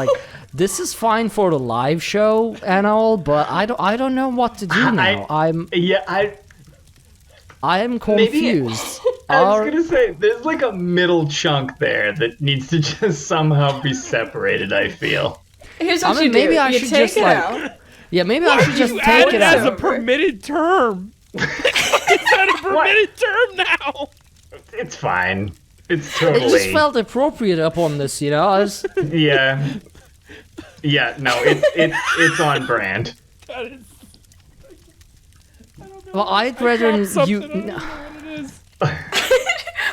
Speaker 1: This is fine for the live show and all, but I don't know what to do now. I am confused.
Speaker 2: I was gonna say there's a middle chunk there that needs to just somehow be separated. I feel.
Speaker 3: Here's what you do.
Speaker 1: maybe I
Speaker 3: you
Speaker 1: should
Speaker 3: take
Speaker 1: just
Speaker 3: it out.
Speaker 1: yeah, maybe I should just
Speaker 4: You
Speaker 1: take
Speaker 4: add
Speaker 1: it
Speaker 4: as
Speaker 1: out.
Speaker 4: a permitted term. Is that a permitted term now?
Speaker 2: It's fine. It's
Speaker 1: It
Speaker 2: totally.
Speaker 1: just felt appropriate upon this, you know.
Speaker 2: Yeah. Yeah. No, it's on brand.
Speaker 4: That is.
Speaker 1: Well, I'd rather
Speaker 4: Something,
Speaker 1: you.
Speaker 4: I don't know what it is.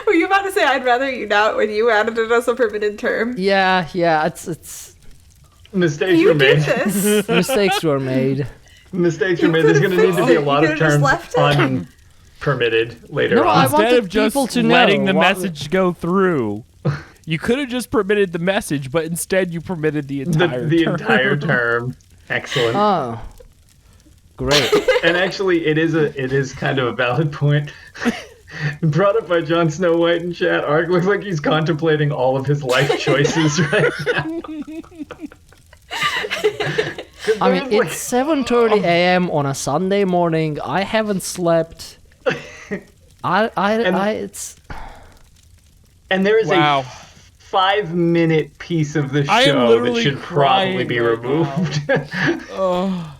Speaker 3: Were you about to say I'd rather you not when you added it as a permitted term?
Speaker 1: Yeah, it's
Speaker 2: Mistakes
Speaker 3: You
Speaker 2: were
Speaker 3: did
Speaker 2: made.
Speaker 3: this.
Speaker 1: mistakes were made.
Speaker 2: Mistakes were
Speaker 3: You
Speaker 2: made. There's
Speaker 3: could've
Speaker 2: going to need to be a
Speaker 3: fixed it.
Speaker 2: lot
Speaker 3: You
Speaker 2: of
Speaker 3: could've just
Speaker 2: terms
Speaker 3: left it.
Speaker 2: unpermitted later
Speaker 1: No, I
Speaker 2: on.
Speaker 1: wanted
Speaker 4: Instead of just
Speaker 1: people to
Speaker 4: letting
Speaker 1: know
Speaker 4: the
Speaker 1: what-
Speaker 4: message go through, you could have just permitted the message, but instead you permitted the entire
Speaker 2: The
Speaker 4: term.
Speaker 2: entire term. Excellent.
Speaker 1: Oh, great.
Speaker 2: And actually, it is kind of a valid point. Brought up by Jon Snow White in chat. Ark looks like he's contemplating all of his life choices right now.
Speaker 1: I mean, it's 7:30 a.m. on a Sunday morning. I haven't slept. It's.
Speaker 2: And there is
Speaker 4: Wow.
Speaker 2: a 5-minute piece of the
Speaker 4: I am
Speaker 2: show that
Speaker 4: literally
Speaker 2: should probably
Speaker 4: crying
Speaker 2: be
Speaker 4: right
Speaker 2: removed.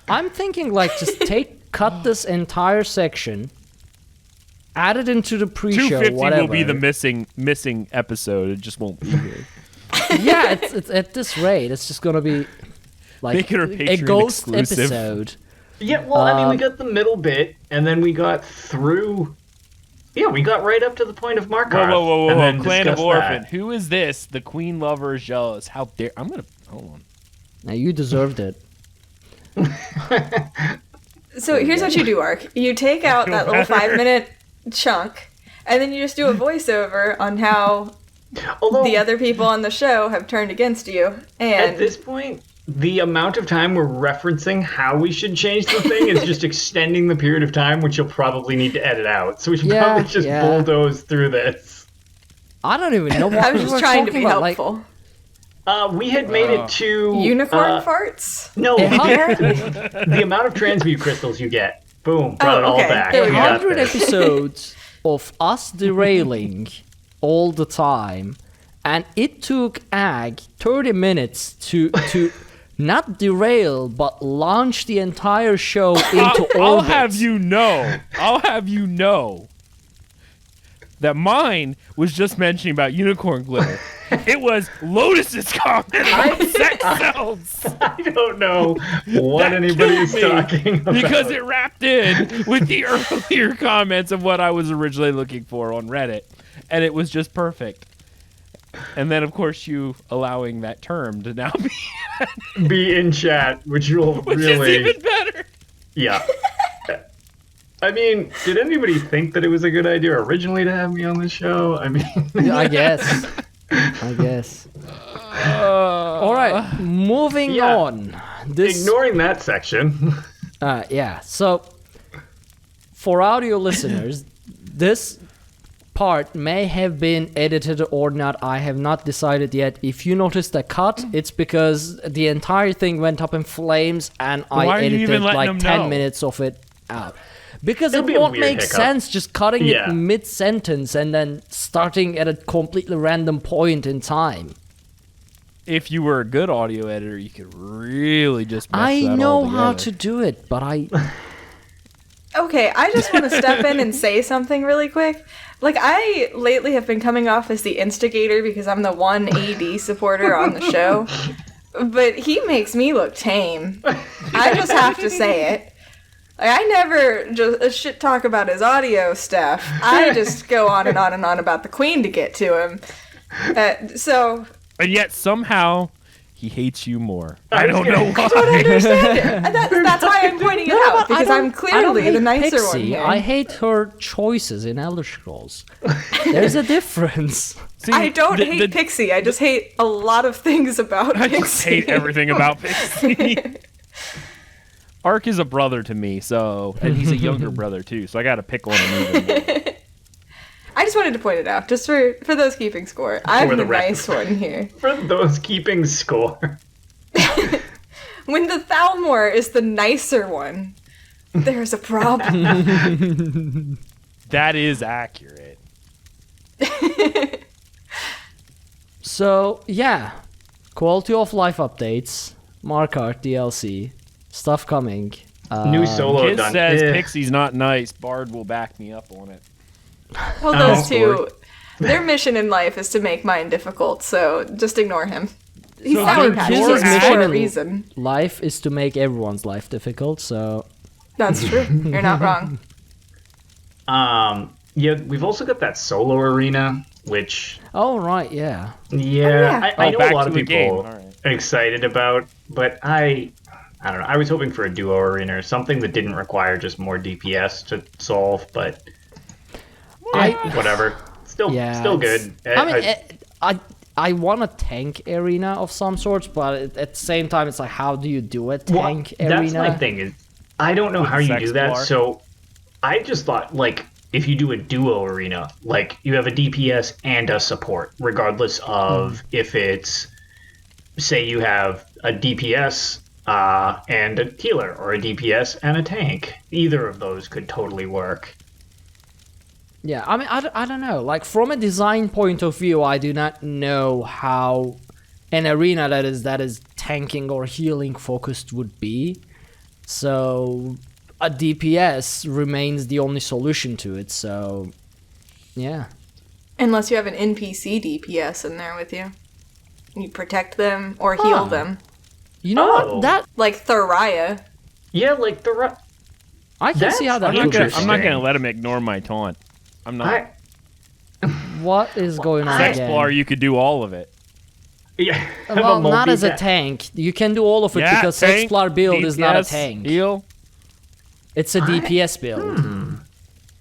Speaker 1: I'm thinking just cut this entire section, add it into the pre-show,
Speaker 4: 250
Speaker 1: whatever.
Speaker 4: will be the missing episode. It just won't be here.
Speaker 1: Yeah, it's at this rate, it's just gonna be
Speaker 4: Make it a
Speaker 1: a
Speaker 4: Patreon
Speaker 1: ghost
Speaker 4: exclusive.
Speaker 1: episode.
Speaker 2: Yeah, well, I mean, we got the middle bit, and then we got through. Yeah, we got right up to the point of Markarth.
Speaker 4: Whoa,
Speaker 2: and then
Speaker 4: Clan of
Speaker 2: discussed
Speaker 4: Orphan.
Speaker 2: that.
Speaker 4: Who is this? The Queen Lover is jealous. How dare... I'm gonna... Hold on.
Speaker 1: Now you deserved it.
Speaker 3: So here's what you do, Ark. You take out that little 5-minute chunk, and then you just do a voiceover on how
Speaker 2: Although,
Speaker 3: the other people on the show have turned against you.
Speaker 2: at
Speaker 3: And
Speaker 2: this point, the amount of time we're referencing how we should change the thing is just extending the period of time, which you'll probably need to edit out. So we should
Speaker 1: Yeah,
Speaker 2: probably just
Speaker 1: yeah.
Speaker 2: bulldoze through this.
Speaker 1: I don't even know what
Speaker 3: I was
Speaker 1: we
Speaker 3: just
Speaker 1: were
Speaker 3: trying to
Speaker 1: talking
Speaker 3: be
Speaker 1: about.
Speaker 3: helpful.
Speaker 2: We had made it to
Speaker 3: Unicorn farts?
Speaker 2: No,
Speaker 1: A
Speaker 2: we
Speaker 1: hundred-
Speaker 2: did the amount of transmute crystals you get. Boom, brought it all
Speaker 3: okay.
Speaker 2: back.
Speaker 3: There we
Speaker 2: We
Speaker 3: go.
Speaker 2: got
Speaker 1: 100
Speaker 2: this.
Speaker 1: episodes of us derailing all the time, and it took Ag 30 minutes to not derail but launch the entire show into orbit.
Speaker 4: I'll have you know that mine was just mentioning about unicorn glitter. It was Lotus's comment about sex cells.
Speaker 2: I don't know what
Speaker 4: That
Speaker 2: anybody is
Speaker 4: killed me
Speaker 2: talking about.
Speaker 4: because it wrapped in with the earlier comments of what I was originally looking for on Reddit, and it was just perfect. And then, of course, you allowing that term to now
Speaker 2: be in chat, which will
Speaker 4: which
Speaker 2: really...
Speaker 4: is even better.
Speaker 2: Yeah. I mean, did anybody think that it was a good idea originally to have me on the show? I mean...
Speaker 1: Yeah, I guess. All right, moving on.
Speaker 2: Ignoring that section.
Speaker 1: Yeah, so for audio listeners, this part may have been edited or not. I have not decided yet. If you noticed a cut, it's because the entire thing went up in flames and I edited like 10 minutes of it out. Because it won't make sense just cutting it mid-sentence and then starting at a completely random point in time.
Speaker 4: If you were a good audio editor, you could really just mess that
Speaker 1: I
Speaker 4: all
Speaker 1: know
Speaker 4: together.
Speaker 1: how to do it, but I...
Speaker 3: Okay, I just want to step in and say something really quick. Like, I lately have been coming off as the instigator because I'm the one AD supporter on the show. But he makes me look tame. I just have to say it. Like, I never just shit talk about his audio stuff. I just go on and on and on about the queen to get to him.
Speaker 4: And yet somehow he hates you more. I don't know why.
Speaker 3: I don't understand it. And that's why I'm pointing it out, because I'm clearly the nicer
Speaker 1: Pixie.
Speaker 3: one here.
Speaker 1: I hate her choices in Elder Scrolls. There's a difference.
Speaker 4: See,
Speaker 3: I don't hate Pixie. I just hate a lot of things about Pixie.
Speaker 4: I just hate everything about Pixie. Ark is a brother to me, and he's a younger brother too, so I gotta pick on him even more.
Speaker 3: I just wanted to point it out, just for those keeping score. I'm the nice one here.
Speaker 2: For those keeping score.
Speaker 3: When the Thalmor is the nicer one, there's a problem.
Speaker 4: That is accurate.
Speaker 1: So, yeah. Quality of life updates. Markarth DLC. Stuff coming.
Speaker 2: New solo
Speaker 4: Kid
Speaker 2: done.
Speaker 4: says Pixie's not nice. Bard will back me up on it.
Speaker 3: Well, those two, their mission in life is to make mine difficult, so just ignore him. He's Sour Patch
Speaker 1: His
Speaker 3: Kids
Speaker 1: mission
Speaker 3: for a
Speaker 1: in
Speaker 3: reason.
Speaker 1: life is to make everyone's life difficult, so...
Speaker 3: That's true. You're not wrong.
Speaker 2: Yeah, we've also got that solo arena, which...
Speaker 1: Oh, right, yeah.
Speaker 2: Yeah, I know a lot of people
Speaker 4: Right.
Speaker 2: are excited about, but I don't know. I was hoping for a duo arena or something that didn't require just more DPS to solve, but whatever. Still good.
Speaker 1: I want a tank arena of some sorts, but at the same time, it's like, how do you do a tank arena?
Speaker 2: That's my thing. Is I don't know how you do that. So I just thought, like, if you do a duo arena, like, you have a DPS and a support, regardless of if it's, say you have a DPS and a healer, or a DPS and a tank. Either of those could totally work.
Speaker 1: Yeah, I mean, I don't know. Like, from a design point of view, I do not know how an arena that is tanking or healing focused would be. So a DPS remains the only solution to it, so yeah.
Speaker 3: Unless you have an NPC DPS in there with you. You protect them or heal them.
Speaker 1: You know what? That...
Speaker 3: Like Thariah.
Speaker 2: Yeah, like the...
Speaker 1: I can see how that
Speaker 4: I'm
Speaker 1: would
Speaker 4: not going to let him ignore my taunt. I'm not.
Speaker 1: What is going on again?
Speaker 4: Sexplar, you could do all of it.
Speaker 2: Yeah.
Speaker 1: Well, not as a tank. You can do all of it because
Speaker 4: tank,
Speaker 1: Sexplar build
Speaker 4: DPS,
Speaker 1: is not a tank.
Speaker 4: Heal.
Speaker 1: It's a DPS build.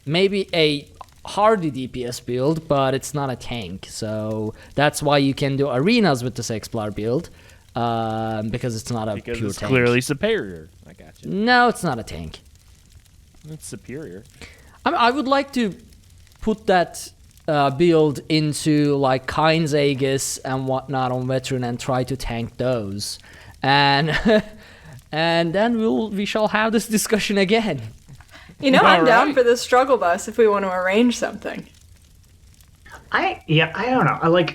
Speaker 1: Maybe a hardy DPS build, but it's not a tank. So that's why you can do arenas with the Sexplar build, because it's not a pure tank.
Speaker 4: Clearly superior. I got you.
Speaker 1: No, it's not a tank.
Speaker 4: It's superior.
Speaker 1: I would like to put that build into like Kynes Aegis and whatnot on veteran and try to tank those, and and then we shall have this discussion again.
Speaker 3: You know, I'm down for the struggle bus if we want to arrange something.
Speaker 2: I don't know.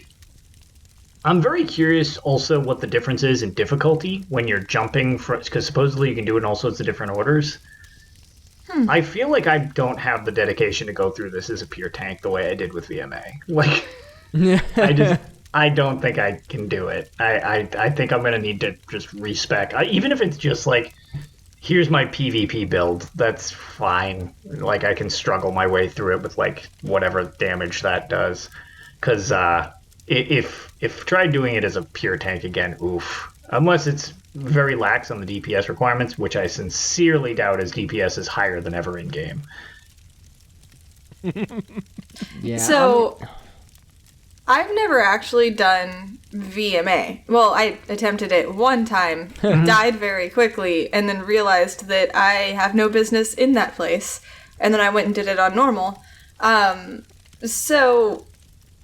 Speaker 2: I'm very curious also what the difference is in difficulty when you're jumping, because supposedly you can do it in all sorts of different orders. I feel like I don't have the dedication to go through this as a pure tank the way I did with VMA. Like, I don't think I can do it. I think I'm going to need to just respec. Even if it's just like, here's my PvP build, that's fine. Like, I can struggle my way through it with, like, whatever damage that does. Because, if tried doing it as a pure tank again, oof. Unless it's very lax on the DPS requirements, which I sincerely doubt as DPS is higher than ever in game.
Speaker 1: Yeah.
Speaker 3: So, I've never actually done VMA. Well, I attempted it one time, died very quickly, and then realized that I have no business in that place. And then I went and did it on normal. So,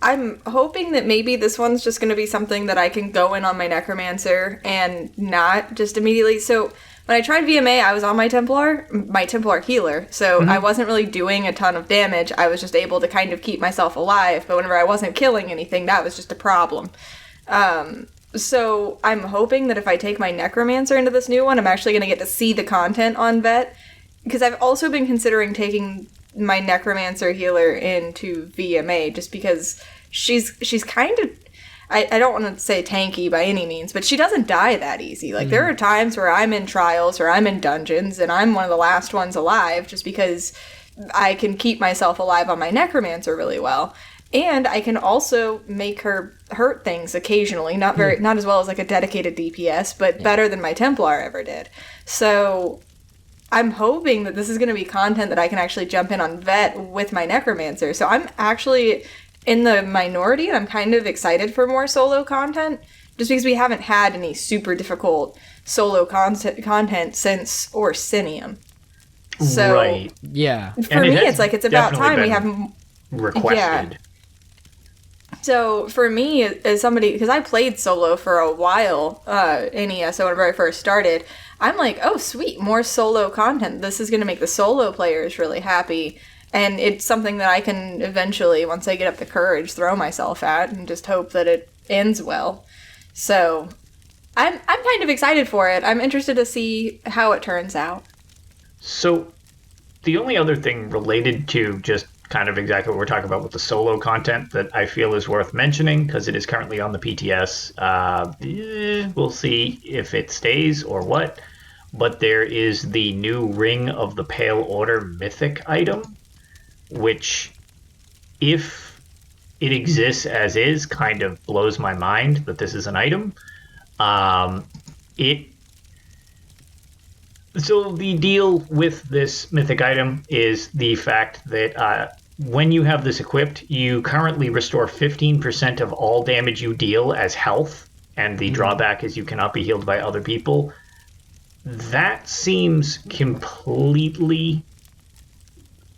Speaker 3: I'm hoping that maybe this one's just going to be something that I can go in on my Necromancer and not just immediately. So, when I tried VMA, I was on my Templar healer, so I wasn't really doing a ton of damage. I was just able to kind of keep myself alive, but whenever I wasn't killing anything, that was just a problem. So I'm hoping that if I take my Necromancer into this new one, I'm actually going to get to see the content on Vet, because I've also been considering taking my Necromancer healer into VMA, just because she's kind of... I don't want to say tanky by any means, but she doesn't die that easy. Like, there are times where I'm in trials or I'm in dungeons and I'm one of the last ones alive just because I can keep myself alive on my Necromancer really well. And I can also make her hurt things occasionally. Not as well as like a dedicated DPS, but better than my Templar ever did. So I'm hoping that this is going to be content that I can actually jump in on Vet with my Necromancer. So I'm actually in the minority, and I'm kind of excited for more solo content, just because we haven't had any super difficult solo content since Orsinium. So,
Speaker 2: right.
Speaker 1: Yeah.
Speaker 3: For me, it's like it's about time we have
Speaker 2: requested.
Speaker 3: Yeah. So for me, as somebody, because I played solo for a while in ESO whenever I first started, I'm like, oh sweet, more solo content. This is going to make the solo players really happy. And it's something that I can eventually, once I get up the courage, throw myself at and just hope that it ends well. So I'm kind of excited for it. I'm interested to see how it turns out.
Speaker 2: So the only other thing related to just kind of exactly what we're talking about with the solo content that I feel is worth mentioning, because it is currently on the PTS. We'll see if it stays or what. But there is the new Ring of the Pale Order Mythic item, which, if it exists as is, kind of blows my mind that this is an item. So the deal with this mythic item is the fact that when you have this equipped, you currently restore 15% of all damage you deal as health, and the drawback is you cannot be healed by other people. That seems completely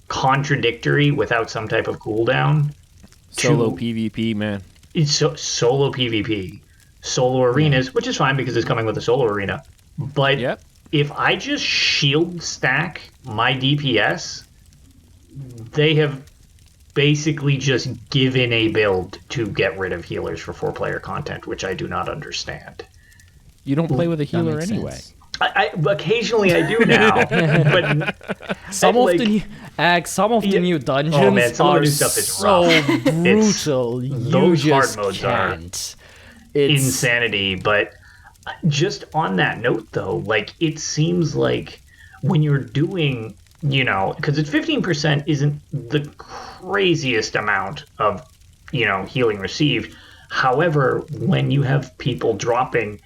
Speaker 2: contradictory without some type of cooldown.
Speaker 4: Solo PvP, man.
Speaker 2: It's solo PvP. Solo arenas, which is fine because it's coming with a solo arena. But if I just shield stack my DPS, they have basically just given a build to get rid of healers for 4-player content, which I do not understand.
Speaker 4: You don't play with a healer anyway.
Speaker 1: Sense.
Speaker 2: I occasionally I do now, but
Speaker 1: some of the new dungeons
Speaker 2: some of the
Speaker 1: are
Speaker 2: new stuff is
Speaker 1: so
Speaker 2: rough.
Speaker 1: brutal.
Speaker 2: Those
Speaker 1: you
Speaker 2: hard
Speaker 1: just
Speaker 2: modes
Speaker 1: can't.
Speaker 2: It's insanity. But just on that note, though, like, it seems like when you're doing, because it's 15% isn't the craziest amount of, healing received. However, when you have people dropping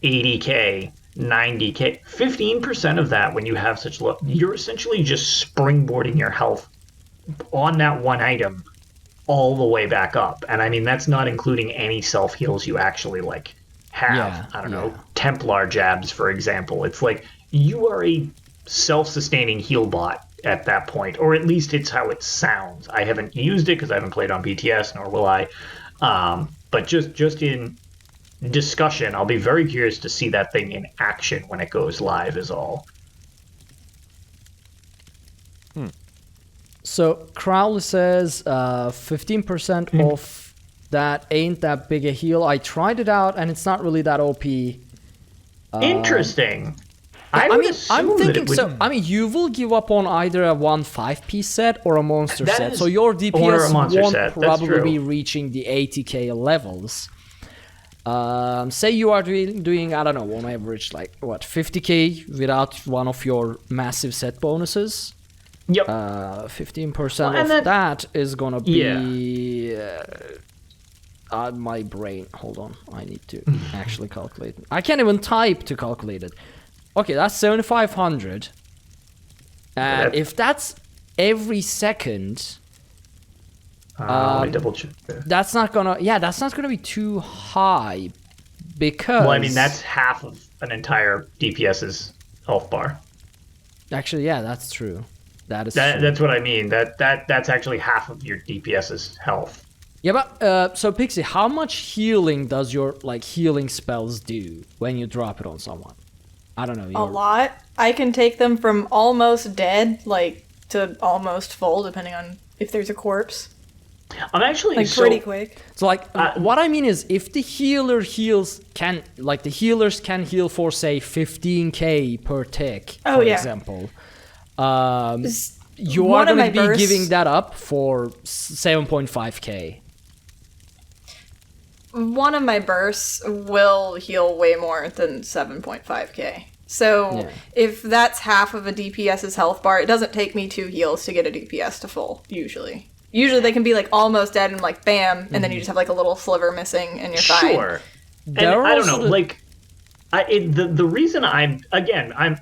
Speaker 2: 80k, 90k, 15% of that, when you have such low, you're essentially just springboarding your health on that one item all the way back up. And I mean, that's not including any self heals you actually have.
Speaker 1: Yeah,
Speaker 2: I don't know, Templar jabs, for example. It's like you are a self-sustaining heal bot at that point, or at least it's how it sounds. I haven't used it because I haven't played on BTS, nor will I. But just in discussion, I'll be very curious to see that thing in action when it goes live is all.
Speaker 1: So Crowley says 15% off that ain't that big a heal. I tried it out and it's not really that OP.
Speaker 2: Interesting.
Speaker 1: I'm thinking so. I mean, you will give up on either a 5-piece set or a monster set. So your DPS won't probably be reaching the 80k levels. Say you are doing, I don't know, on average, 50k without one of your massive set bonuses. my brain. Hold on, I need to actually calculate. I can't even type to calculate it. Okay, that's 7,500. And if that's every second,
Speaker 2: let me double check.
Speaker 1: that's not gonna be too high, because.
Speaker 2: Well, I mean that's half of an entire DPS's health bar.
Speaker 1: Actually, yeah, that's true. True.
Speaker 2: That's what I mean. That's actually half of your DPS's health.
Speaker 1: Yeah, but so Pixie, how much healing does your healing spells do when you drop it on someone? I don't know.
Speaker 3: A lot. I can take them from almost dead, to almost full, depending on if there's a corpse.
Speaker 2: I'm actually
Speaker 3: pretty quick.
Speaker 1: So what I mean is, if the healer the healers can heal for say 15k per tick, for example. You are going to be giving that up for 7.5k.
Speaker 3: One of my bursts will heal way more than 7.5k. So if that's half of a DPS's health bar, it doesn't take me 2 heals to get a DPS to full, usually. Usually they can be almost dead and bam, and then you just have a little sliver missing and you're fine.
Speaker 2: Sure. And I don't know, the reason I'm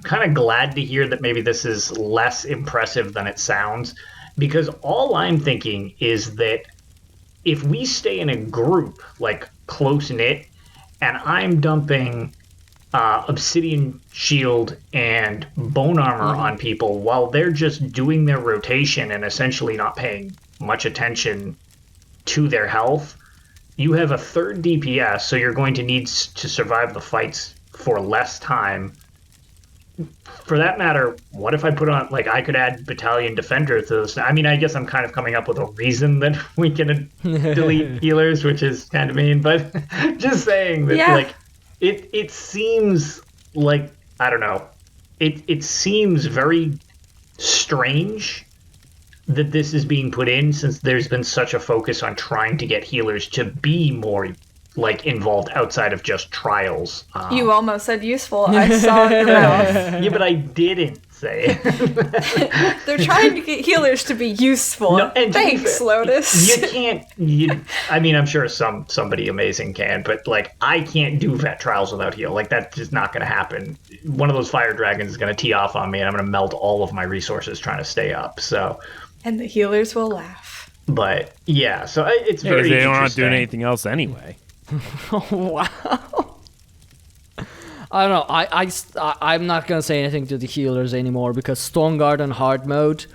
Speaker 2: kind of glad to hear that maybe this is less impressive than it sounds, because all I'm thinking is that if we stay in a group, close knit, and I'm dumping obsidian shield and bone armor on people while they're just doing their rotation and essentially not paying much attention to their health, you have a third DPS, so you're going to need to survive the fights for less time. For that matter, what if I put on, I could add Battalion Defender to this? I mean, I guess I'm kind of coming up with a reason that we can delete healers, which is kind of mean, but just saying that, it seems I don't know, it seems very strange that this is being put in, since there's been such a focus on trying to get healers to be more involved outside of just trials.
Speaker 3: You almost said useful. I saw your mouth.
Speaker 2: Yeah, but I didn't say it.
Speaker 3: They're trying to get healers to be useful. No, and thanks, Lotus.
Speaker 2: You can't. I mean, I'm sure somebody amazing can, but I can't do vet trials without heal. That's just not going to happen. One of those fire dragons is going to tee off on me, and I'm going to melt all of my resources trying to stay up. So.
Speaker 3: And the healers will laugh.
Speaker 2: But yeah, so it's very.
Speaker 4: They're not doing anything else anyway.
Speaker 1: Wow. I don't know. I'm not gonna say anything to the healers anymore, because Stoneguard on hard mode.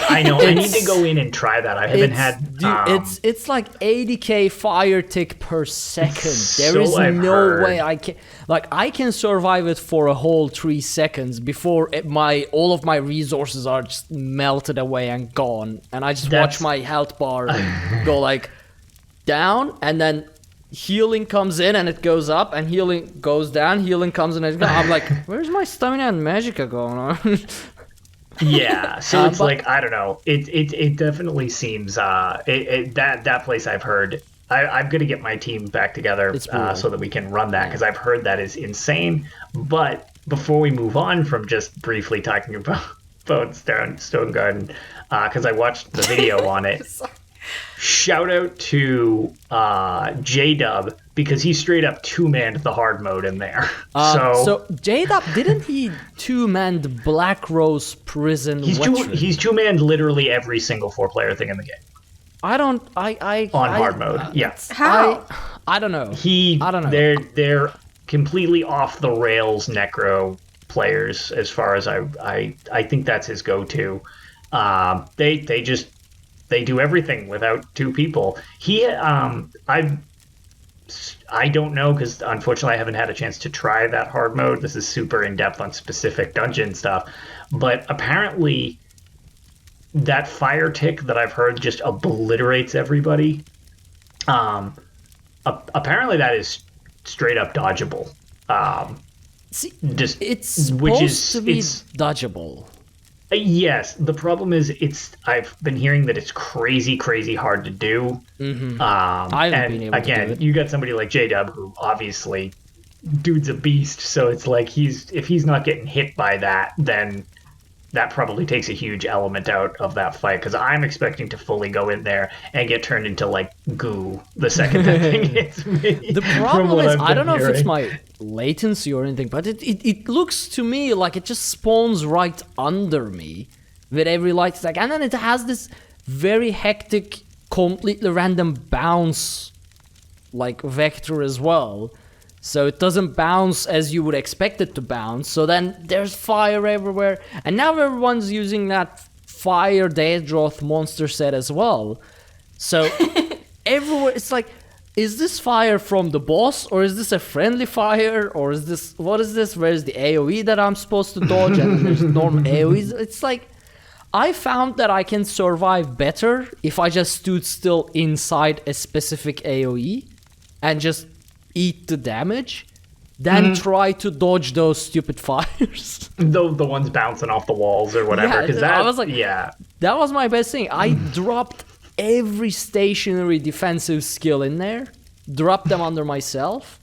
Speaker 2: I know. I need to go in and try that. I haven't had.
Speaker 1: Dude, it's 80k fire tick per second. There is no way I can. I can survive it for a whole 3 seconds before all of my resources are just melted away and gone, and I just watch my health bar go down, and then healing comes in and it goes up, and healing goes down, healing comes in and it goes. I'm where's my stamina and magicka going on?
Speaker 2: Yeah, so it's I don't know. It definitely seems that place I've heard. I'm gonna get my team back together so that we can run that, because I've heard that is insane. But before we move on from just briefly talking about Stone Garden, because I watched the video on it. Shout out to J-Dub, because he straight up two-manned the hard mode in there.
Speaker 1: So J-Dub, didn't he two-man the Black Rose Prison?
Speaker 2: He's two-manned literally every single 4-player thing in the game.
Speaker 1: On hard mode,
Speaker 2: yes.
Speaker 3: How?
Speaker 1: I don't know.
Speaker 2: I don't know. They're completely off the rails necro players, as far as I think that's his go-to. They do everything without 2 people. I don't know, because unfortunately I haven't had a chance to try that hard mode. This is super in-depth on specific dungeon stuff. But apparently that fire tick that I've heard just obliterates everybody. Apparently that is straight up dodgeable.
Speaker 1: It's supposed to be dodgeable.
Speaker 2: Yes, the problem is I've been hearing that it's crazy hard to do.
Speaker 1: Mm-hmm. I haven't been able to do it.
Speaker 2: You got somebody like J-Dub, who obviously, dude's a beast, so it's if he's not getting hit by that, then that probably takes a huge element out of that fight because I'm expecting to fully go in there and get turned into like goo the second that thing hits me.
Speaker 1: The problem is, I don't know if it's my latency or anything, but it looks to me like it just spawns right under me with every light stack, and then it has this very hectic, completely random bounce like vector as well. So it doesn't bounce as you would expect it to bounce. So then there's fire everywhere. And now everyone's using that fire Daedroth monster set as well. So everywhere, it's like, is this fire from the boss? Or is this a friendly fire? Or is this, what is this? Where's the AoE that I'm supposed to dodge? And there's normal AoEs. It's like, I found that I can survive better if I just stood still inside a specific AoE and just eat the damage, then try to dodge those stupid fires.
Speaker 2: The ones bouncing off the walls or whatever. Because
Speaker 1: I was like,
Speaker 2: yeah,
Speaker 1: that was my best thing. I dropped every stationary defensive skill in there, dropped them under myself,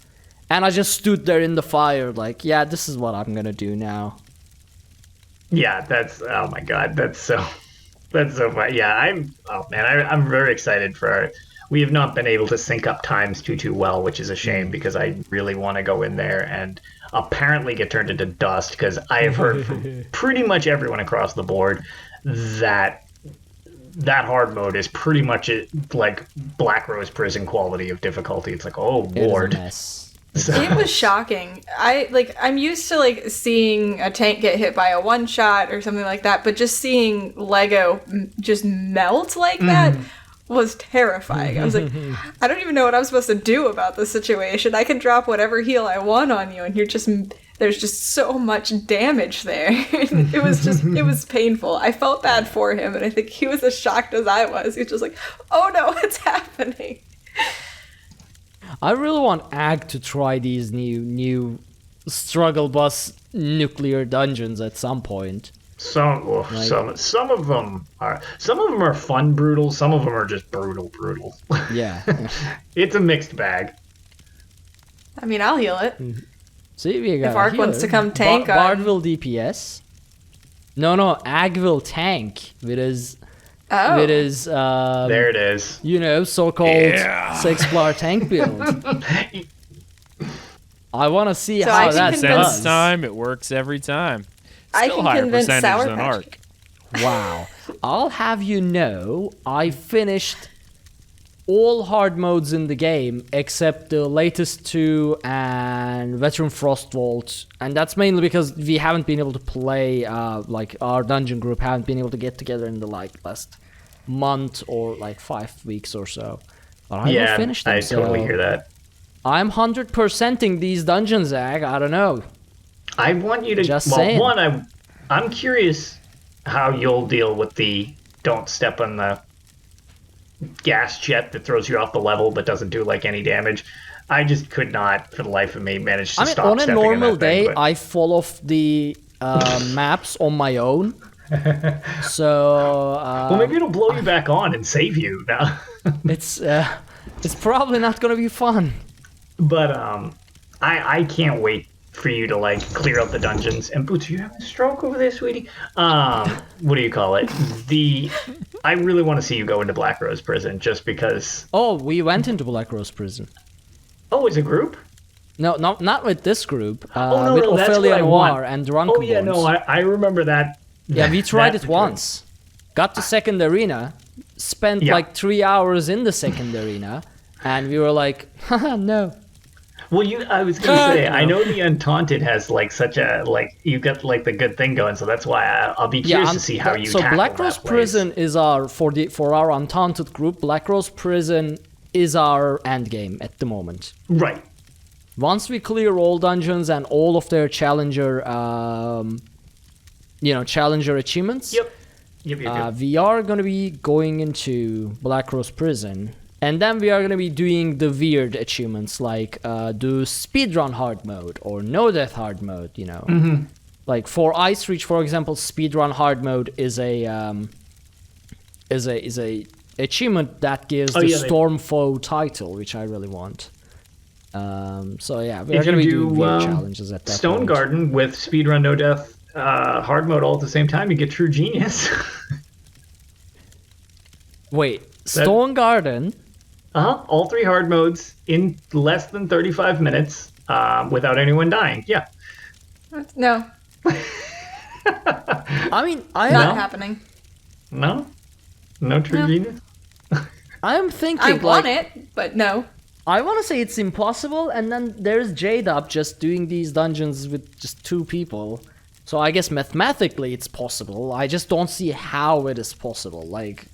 Speaker 1: and I just stood there in the fire like, yeah, this is what I'm gonna do now.
Speaker 2: Yeah, that's, oh my god, that's so fun. Yeah, I'm very excited for we have not been able to sync up times too well, which is a shame because I really want to go in there and apparently get turned into dust because I have heard from pretty much everyone across the board that hard mode is pretty much like Black Rose Prison quality of difficulty. It's like, oh lord.
Speaker 3: It was shocking. I'm used to like seeing a tank get hit by a one shot or something like that, but just seeing Lego just melt like that was terrifying. I was like, I don't even know what I'm supposed to do about this situation. I can drop whatever heal I want on you, and there's just so much damage there. It was painful. I felt bad for him, and I think he was as shocked as I was. He's just like, oh no, what's happening?
Speaker 1: I really want Ag to try these new struggle bus nuclear dungeons at some point.
Speaker 2: Some of them are fun brutal. Some of them are just brutal.
Speaker 1: Yeah.
Speaker 2: It's a mixed bag.
Speaker 3: I mean, I'll heal it.
Speaker 1: See, we got
Speaker 3: if Ark wants to come tank on.
Speaker 1: Bard will DPS. No, Ag will tank with his.
Speaker 3: Oh.
Speaker 1: With his.
Speaker 2: There it is.
Speaker 1: So-called 6-player tank build. I want to see how that does.
Speaker 4: Sense time, it works every time.
Speaker 3: I
Speaker 4: Still
Speaker 3: can
Speaker 4: higher
Speaker 3: convince
Speaker 4: percentage
Speaker 3: Sour
Speaker 4: than
Speaker 3: Patch.
Speaker 4: Ark.
Speaker 1: Wow. I'll have you know, I finished all hard modes in the game except the latest 2 and Veteran Frostvault, and that's mainly because we haven't been able to play, like our dungeon group haven't been able to get together in the last month or 5 weeks or so. But I will finish them.
Speaker 2: I totally hear that.
Speaker 1: I'm 100%ing these dungeons, Zach. I don't know.
Speaker 2: I want you to.
Speaker 1: Just saying.
Speaker 2: I'm curious how you'll deal with the don't step on the gas jet that throws you off the level but doesn't do any damage. I just could not, for the life of me, manage to stop
Speaker 1: on a
Speaker 2: stepping
Speaker 1: normal
Speaker 2: in that thing,
Speaker 1: day, I fall off the maps on my own. So.
Speaker 2: Well, maybe it'll blow you back on and save you. Now.
Speaker 1: It's probably not gonna be fun.
Speaker 2: But I can't wait for you to clear out the dungeons. And Boots, are you having a stroke over there, sweetie? What do you call it? I really want to see you go into Black Rose Prison just because.
Speaker 1: Oh, we went into Black Rose Prison.
Speaker 2: Oh, as a group?
Speaker 1: No, not with this group. With
Speaker 2: that's
Speaker 1: Ophelia
Speaker 2: what I
Speaker 1: Noir
Speaker 2: want.
Speaker 1: and Drunken
Speaker 2: Oh yeah,
Speaker 1: Bones.
Speaker 2: no, I remember that.
Speaker 1: Yeah, we tried it once. Got to second arena, spent 3 hours in the second arena, and we were like, haha, no.
Speaker 2: Well, I was gonna say, I know the Untaunted has such a you got the good thing going, so that's why I'll be curious to see how you.
Speaker 1: So
Speaker 2: tackle
Speaker 1: Black Rose
Speaker 2: that
Speaker 1: Prison is for our Untaunted group. Black Rose Prison is our end game at the moment.
Speaker 2: Right.
Speaker 1: Once we clear all dungeons and all of their challenger, challenger achievements.
Speaker 2: Yep.
Speaker 1: We are gonna be going into Black Rose Prison. And then we are going to be doing the weird achievements like do speedrun hard mode or no death hard mode,
Speaker 2: Mm-hmm.
Speaker 1: Like for Ice Reach, for example, speedrun hard mode is a achievement that gives the Stormfoe title, which I really want. So yeah, we're going to be doing weird challenges at that
Speaker 2: Stone
Speaker 1: point.
Speaker 2: Garden with speedrun no death hard mode all at the same time, you get true genius.
Speaker 1: Wait, Stone Garden?
Speaker 2: All 3 hard modes in less than 35 minutes without anyone dying. Yeah.
Speaker 3: No,
Speaker 1: I mean,
Speaker 3: not happening.
Speaker 2: No true
Speaker 3: No.
Speaker 2: genius.
Speaker 1: I'm thinking
Speaker 3: I want it, but no.
Speaker 1: I want to say it's impossible, and then there's J-Dub just doing these dungeons with just 2 people. So I guess mathematically it's possible. I just don't see how it is possible. Like,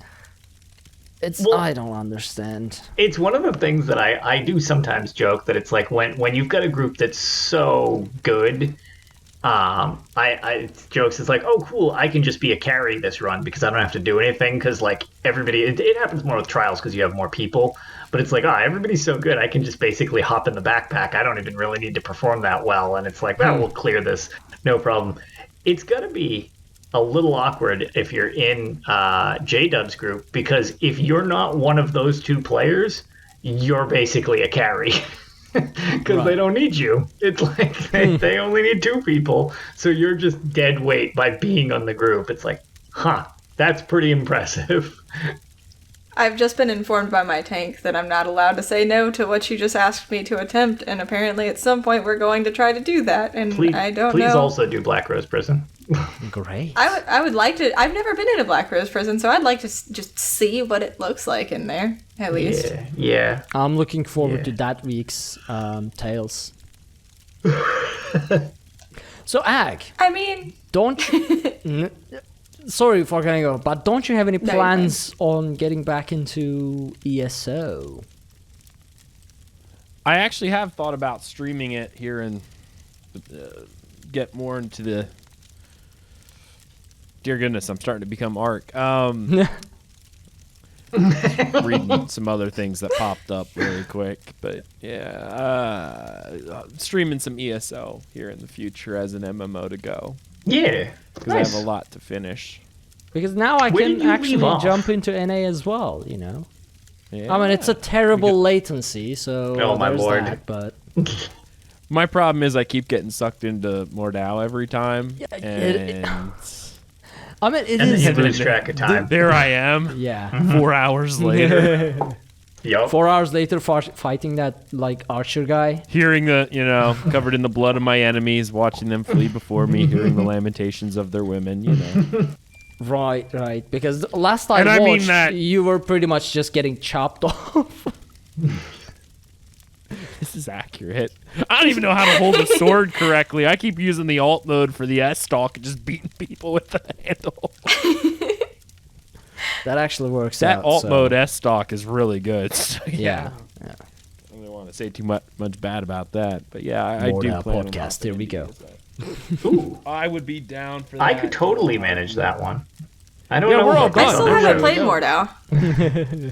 Speaker 1: I don't understand.
Speaker 2: It's one of the things that I do sometimes joke that it's like when you've got a group that's so good, I jokes it's like, oh cool, I can just be a carry this run because I don't have to do anything because like everybody, it happens more with trials because you have more people, but it's like, everybody's so good, I can just basically hop in the backpack, I don't even really need to perform that well, and it's like, we'll clear this, no problem. It's gonna be a little awkward if you're in J-Dub's group, because if you're not one of those 2 players, you're basically a carry. Because they don't need you. It's like they only need 2 people, so you're just dead weight by being on the group. It's like, that's pretty impressive.
Speaker 3: I've just been informed by my tank that I'm not allowed to say no to what you just asked me to attempt, and apparently at some point we're going to try to do that, and I don't know.
Speaker 2: Please also do Black Rose Prison.
Speaker 1: Great.
Speaker 3: I would like to. I've never been in a Black Rose prison, so I'd like to just see what it looks like in there, at least.
Speaker 2: Yeah.
Speaker 1: I'm looking forward to that week's Tales. So, Ag,
Speaker 3: I mean,
Speaker 1: don't sorry for cutting off, but don't you have any
Speaker 3: No, you're
Speaker 1: plans on getting back into ESO?
Speaker 4: I actually have thought about streaming it here and get more into the... Dear goodness, I'm starting to become Ark. Reading some other things that popped up really quick. But yeah, streaming some ESO here in the future as an MMO to go.
Speaker 2: Yeah.
Speaker 4: Because I have a lot to finish.
Speaker 1: Because now I
Speaker 2: Where
Speaker 1: can
Speaker 2: did you
Speaker 1: actually
Speaker 2: leave off?
Speaker 1: jump into NA as well, you know?
Speaker 4: Yeah.
Speaker 1: I mean, it's a terrible latency, so
Speaker 2: Oh, my
Speaker 1: there's
Speaker 2: lord.
Speaker 1: that, but...
Speaker 4: My problem is I keep getting sucked into Mordau every time.
Speaker 1: Yeah,
Speaker 4: and
Speaker 1: I mean, it
Speaker 2: And then
Speaker 1: is...
Speaker 2: you lose track of time.
Speaker 4: there I am.
Speaker 1: Yeah.
Speaker 4: 4 hours later.
Speaker 2: Yup.
Speaker 1: 4 hours later, fighting that, like, archer guy.
Speaker 4: Hearing the, covered in the blood of my enemies, watching them flee before me, hearing the lamentations of their women,
Speaker 1: Right. Because last time
Speaker 4: And
Speaker 1: I
Speaker 4: I mean
Speaker 1: watched,
Speaker 4: that-
Speaker 1: you were pretty much just getting chopped off.
Speaker 4: This is accurate. I don't even know how to hold a sword correctly. I keep using the alt mode for the S-Stalk and just beating people with the handle.
Speaker 1: That actually works
Speaker 4: That
Speaker 1: out.
Speaker 4: alt
Speaker 1: so-
Speaker 4: mode S-Stock is really good. So,
Speaker 1: Yeah.
Speaker 4: I don't really want to say too much bad about that. But yeah, I do
Speaker 1: Mordau
Speaker 4: plan on
Speaker 1: podcast,
Speaker 4: hopping
Speaker 1: here we
Speaker 4: into
Speaker 1: go.
Speaker 4: this.
Speaker 2: Ooh,
Speaker 4: I would be down for that.
Speaker 2: I could totally manage that one. I don't
Speaker 4: Yeah,
Speaker 2: know.
Speaker 4: we're all
Speaker 2: about
Speaker 4: done.
Speaker 3: I still
Speaker 4: there
Speaker 3: haven't
Speaker 4: we
Speaker 3: played
Speaker 4: go.
Speaker 3: Mordau.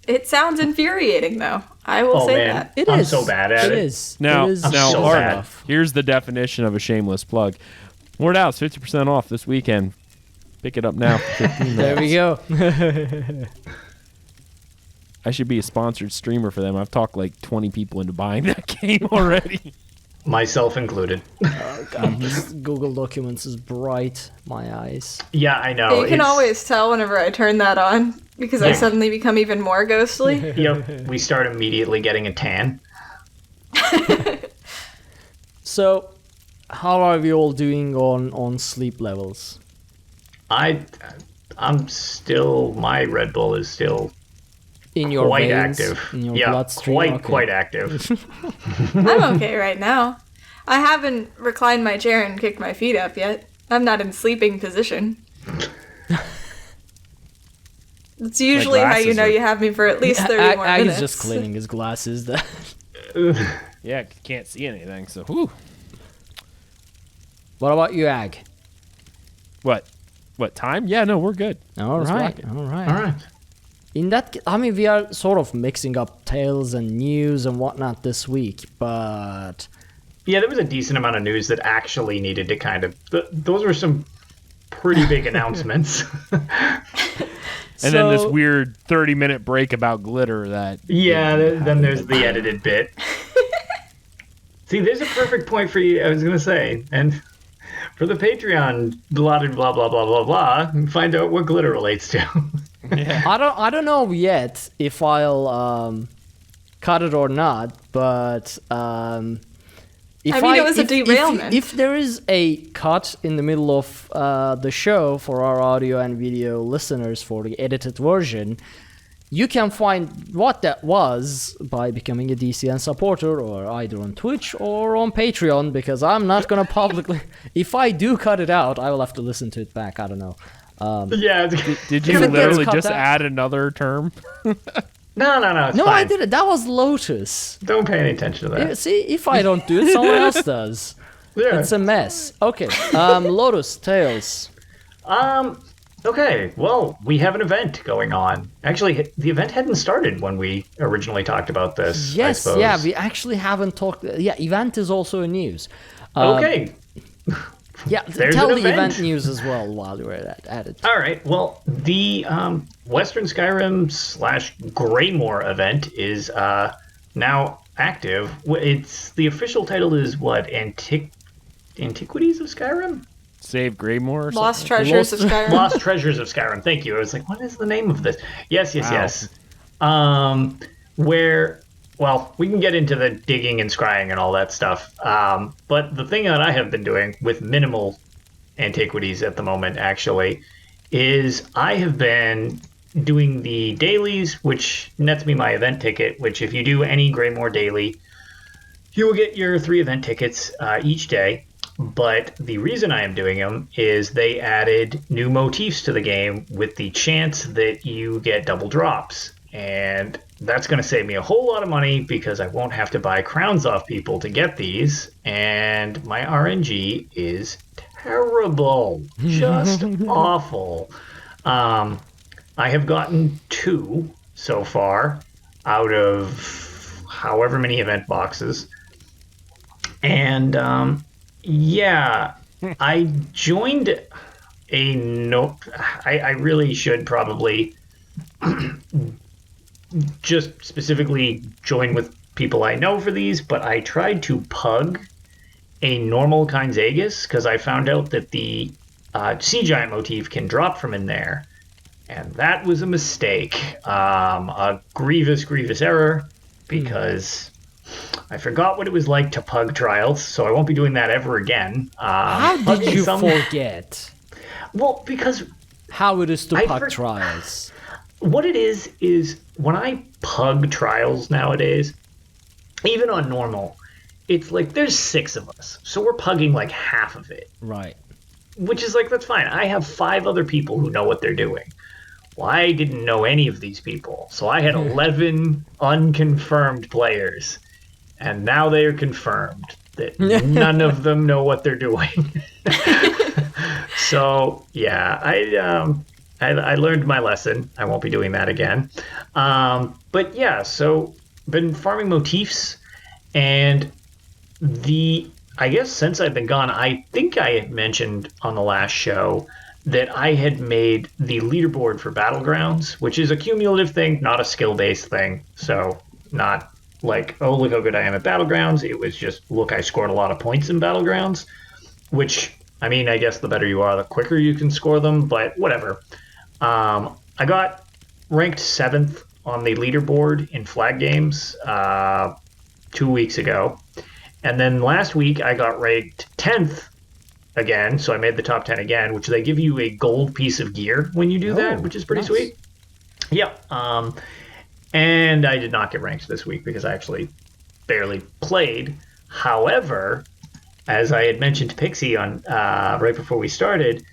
Speaker 3: It sounds infuriating, though. I will
Speaker 2: Oh
Speaker 3: say
Speaker 2: man,
Speaker 3: that.
Speaker 1: It
Speaker 2: I'm
Speaker 1: is.
Speaker 2: so bad at it.
Speaker 1: It is.
Speaker 4: Now,
Speaker 1: it is
Speaker 2: I'm so
Speaker 1: hard
Speaker 2: bad.
Speaker 1: enough.
Speaker 4: Here's the definition of a shameless plug. Mordau's 50% off this weekend. Pick it up now for 15
Speaker 1: There we go.
Speaker 4: I should be a sponsored streamer for them. I've talked like 20 people into buying that game already.
Speaker 2: Myself included.
Speaker 1: Oh, God, this Google Documents is bright. My eyes.
Speaker 2: Yeah, I know.
Speaker 3: You can always tell whenever I turn that on because I
Speaker 2: Yeah.
Speaker 3: suddenly become even more ghostly.
Speaker 2: Yep. We start immediately getting a tan.
Speaker 1: So, how are we all doing on sleep levels?
Speaker 2: I'm still, my Red Bull is still
Speaker 1: In your
Speaker 2: quite
Speaker 1: veins?
Speaker 2: active.
Speaker 1: In your
Speaker 2: Yeah,
Speaker 1: bloodstream?
Speaker 2: quite
Speaker 1: Okay.
Speaker 2: quite active.
Speaker 3: I'm okay right now. I haven't reclined my chair and kicked my feet up yet. I'm not in sleeping position. That's usually how you
Speaker 4: glasses
Speaker 3: know
Speaker 4: are-
Speaker 3: you have me for at least 30 more
Speaker 1: Ag is
Speaker 3: minutes.
Speaker 1: just cleaning his glasses.
Speaker 4: Yeah, can't see anything. So, whew.
Speaker 1: What about you, Ag?
Speaker 4: What time? Yeah, no, we're good.
Speaker 1: All
Speaker 4: Let's
Speaker 1: right,
Speaker 4: rock it.
Speaker 1: all right.
Speaker 2: All right.
Speaker 1: In that, I mean, we are sort of mixing up tales and news and whatnot this week, but
Speaker 2: Yeah, there was a decent amount of news that actually needed to kind of. Those were some pretty big announcements.
Speaker 4: And then this weird 30-minute break about glitter that...
Speaker 2: Yeah, then there's the edited bit. See, there's a perfect point for you. I was gonna say, and for the Patreon, blah, blah, blah, blah, blah, blah, and find out what glitter relates to.
Speaker 4: Yeah.
Speaker 1: I don't know yet if I'll cut it or not, but if
Speaker 3: it was a derailment.
Speaker 1: If there is a cut in the middle of the show for our audio and video listeners for the edited version, you can find what that was by becoming a DCN supporter, or either on Twitch or on Patreon, because I'm not gonna publicly. If I do cut it out, I will have to listen to it back. I don't know.
Speaker 2: Yeah.
Speaker 4: Did you literally just add another term?
Speaker 2: No, it's
Speaker 1: No,
Speaker 2: fine.
Speaker 1: I didn't. That was Lotus.
Speaker 2: Don't pay any attention to that.
Speaker 1: Yeah, see, if I don't do it, someone else does.
Speaker 2: Yeah.
Speaker 1: It's a mess. Okay, Lotus, Tales.
Speaker 2: Okay, well, we have an event going on. Actually, the event hadn't started when we originally talked about this, I
Speaker 1: Yes,
Speaker 2: suppose.
Speaker 1: yeah, we actually haven't talked. Yeah, event is also in news.
Speaker 2: Okay.
Speaker 1: Yeah,
Speaker 2: There's
Speaker 1: tell
Speaker 2: an
Speaker 1: the
Speaker 2: event.
Speaker 1: event news as well while you're at it.
Speaker 2: All right. Well, the Western Skyrim / Greymore event is now active. It's the official title is what? Antiquities of Skyrim?
Speaker 4: Save Greymore or
Speaker 3: Lost
Speaker 4: something?
Speaker 3: Treasures of Skyrim.
Speaker 2: Lost Treasures of Skyrim. Thank you. I was like, what is the name of this? Yes. Where, well, we can get into the digging and scrying and all that stuff. But the thing that I have been doing with minimal antiquities at the moment, actually, is I have been doing the dailies, which nets me my event ticket, which if you do any Greymore daily, you will get your 3 event tickets each day. But the reason I am doing them is they added new motifs to the game with the chance that you get double drops. And that's going to save me a whole lot of money because I won't have to buy crowns off people to get these. And my RNG is terrible. Just awful. I have gotten 2 so far out of however many event boxes. And yeah, I joined I really should probably just specifically join with people I know for these, but I tried to pug a normal Kind's Aegis because I found out that the Sea Giant motif can drop from in there, and that was a mistake. A grievous error, because I forgot what it was like to pug trials, so I won't be doing that ever again.
Speaker 1: How did you forget?
Speaker 2: Well, because
Speaker 1: how it is to pug trials.
Speaker 2: What it is when I pug trials nowadays, even on normal, it's like there's 6 of us, so we're pugging like half of it.
Speaker 1: Right.
Speaker 2: Which is like, that's fine. I have 5 other people who know what they're doing. Well, I didn't know any of these people, so I had 11 unconfirmed players. And now they are confirmed that none of them know what they're doing. So yeah, I learned my lesson. I won't be doing that again. But yeah, so been farming motifs, and I guess since I've been gone, I think I had mentioned on the last show that I had made the leaderboard for Battlegrounds, which is a cumulative thing, not a skill-based thing. So not like, oh, look how good I am at Battlegrounds. It was just, look, I scored a lot of points in Battlegrounds, which, I mean, I guess the better you are, the quicker you can score them, but whatever. I got ranked 7th on the leaderboard in flag games 2 weeks ago. And then last week I got ranked 10th again, so I made the top 10 again, which they give you a gold piece of gear when you do that, which is pretty sweet. Yep. And I did not get ranked this week because I actually barely played. However, as I had mentioned to Pixie on right before we started,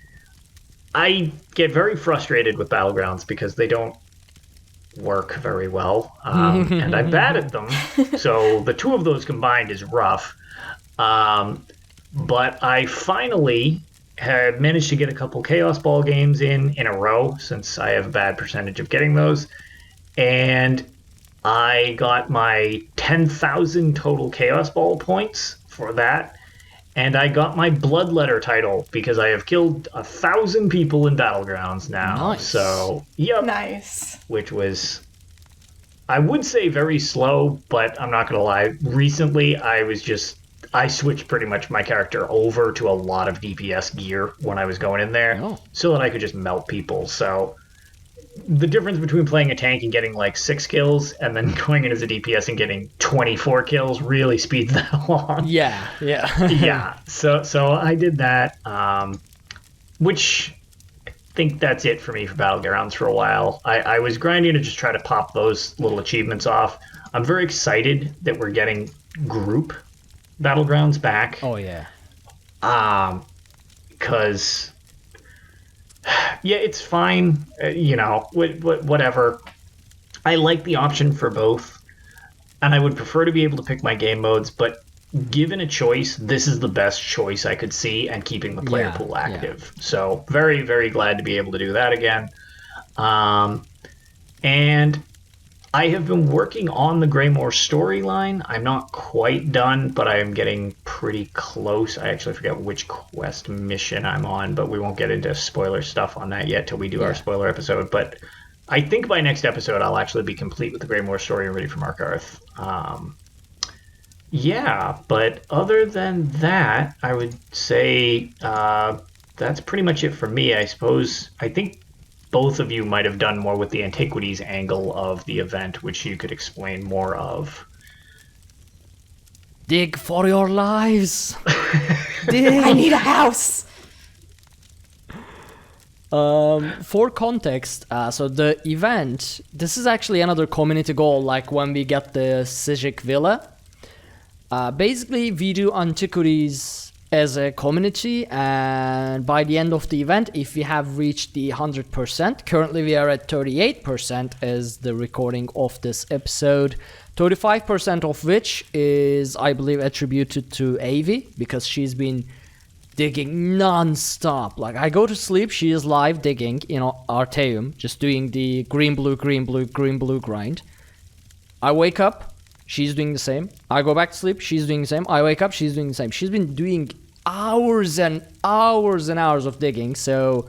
Speaker 2: I get very frustrated with Battlegrounds because they don't work very well, and I'm bad at them. So the 2 of those combined is rough. But I finally had managed to get a couple Chaos Ball games in a row, since I have a bad percentage of getting those. And I got my 10,000 total Chaos Ball points for that. And I got my Bloodletter title because I have killed 1,000 people in Battlegrounds now.
Speaker 1: Nice.
Speaker 2: So, yep.
Speaker 3: Nice.
Speaker 2: Which was, I would say, very slow, but I'm not going to lie. Recently, I was just I switched pretty much my character over to a lot of DPS gear when I was going in there, so that I could just melt people. So the difference between playing a tank and getting like 6 kills and then going in as a DPS and getting 24 kills really speeds that along.
Speaker 1: Yeah.
Speaker 2: Yeah. So I did that, which I think that's it for me for Battlegrounds for a while. I was grinding to just try to pop those little achievements off. I'm very excited that we're getting group Battlegrounds back.
Speaker 1: Oh, yeah.
Speaker 2: Because... yeah, it's fine. Whatever. I like the option for both, and I would prefer to be able to pick my game modes, but given a choice, this is the best choice I could see, and keeping the player pool active. Yeah. So very, very glad to be able to do that again. And I have been working on the Greymoor storyline. I'm not quite done, but I am getting pretty close. I actually forget which quest mission I'm on, but we won't get into spoiler stuff on that yet till we do our spoiler episode. But I think by next episode, I'll actually be complete with the Greymoor story and ready for Markarth. But other than that, I would say that's pretty much it for me, I suppose. I think both of you might have done more with the antiquities angle of the event, which you could explain more of.
Speaker 1: Dig for your lives.
Speaker 3: Dig. I need a house.
Speaker 1: For context, so the event, this is actually another community goal, like when we get the Sijik Villa. Basically, we do antiquities as a community, and by the end of the event, if we have reached the 100%, currently we are at 38% as the recording of this episode, 35% of which is, I believe, attributed to Avi, because she's been digging non-stop. Like, I go to sleep, she is live digging in Arteum, just doing the green blue grind. I wake up, she's doing the same. I go back to sleep, she's doing the same. I wake up, she's doing the same. She's been doing hours and hours and hours of digging, so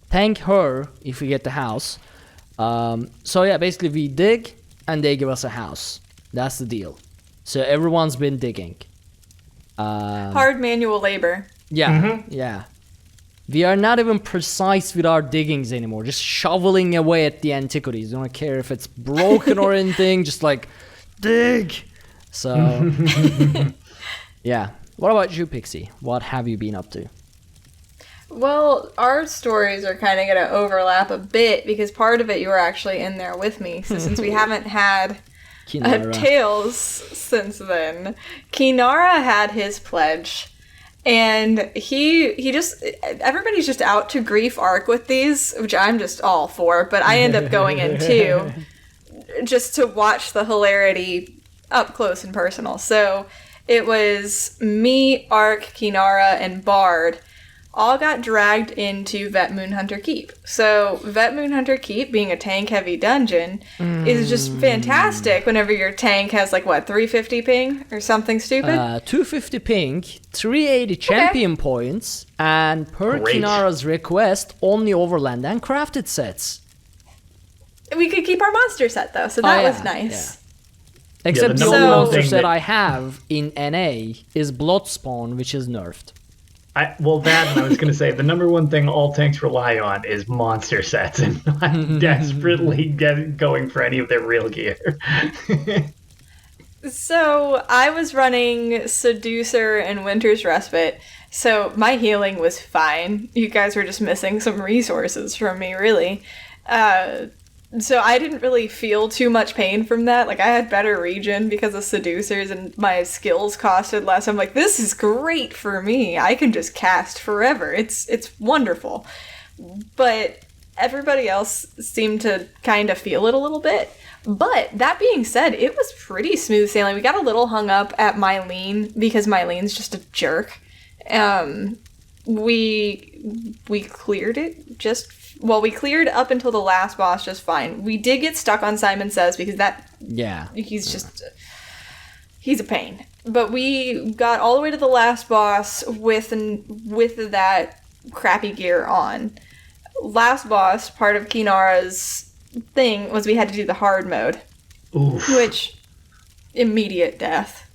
Speaker 1: thank her if we get the house. So yeah, basically we dig and they give us a house. That's the deal. So everyone's been digging.
Speaker 3: Hard manual labor.
Speaker 1: Yeah. We are not even precise with our diggings anymore. Just shoveling away at the antiquities. Don't care if it's broken or anything. Just like, dig. So, yeah. What about you, Pixie? What have you been up to?
Speaker 3: Well, our stories are kind of going to overlap a bit because part of it you were actually in there with me. So since we haven't had Tales since then, Kinara had his pledge. And he just, everybody's just out to grief arc with these, which I'm just all for, but I end up going in too, just to watch the hilarity up close and personal. So it was me, Ark, Kinara, and Bard all got dragged into Vet Moonhunter Keep. So Vet Moonhunter Keep, being a tank-heavy dungeon, is just fantastic whenever your tank has, like, what, 350 ping or something stupid?
Speaker 1: 250 ping, 380 champion points, and per Kinara's request, only overland and crafted sets.
Speaker 3: We could keep our monster set, though, so that was nice.
Speaker 1: Yeah. Except the only monster set I have in NA is Bloodspawn, which is nerfed.
Speaker 2: I was going to say, the number one thing all tanks rely on is monster sets, and not desperately going for any of their real gear.
Speaker 3: So, I was running Seducer and Winter's Respite, so my healing was fine. You guys were just missing some resources from me, really. So I didn't really feel too much pain from that. Like, I had better regen because of Seducers and my skills costed less. I'm like, this is great for me. I can just cast forever. It's wonderful. But everybody else seemed to kind of feel it a little bit. But that being said, it was pretty smooth sailing. We got a little hung up at Mylene because Mylene's just a jerk. We cleared it we cleared up until the last boss just fine. We did get stuck on Simon Says because he's a pain. But we got all the way to the last boss with that crappy gear on. Last boss, part of Kinara's thing was we had to do the hard mode. Oof. Which, immediate death.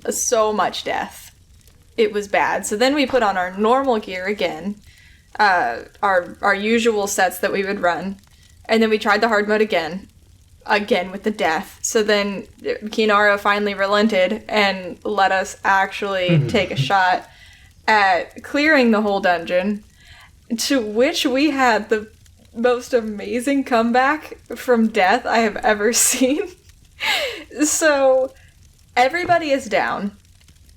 Speaker 3: so much death. It was bad. So then we put on our normal gear again, our usual sets that we would run, and then we tried the hard mode again with the death. So then Kinara finally relented and let us actually take a shot at clearing the whole dungeon, to which we had the most amazing comeback from death I have ever seen. So everybody is down.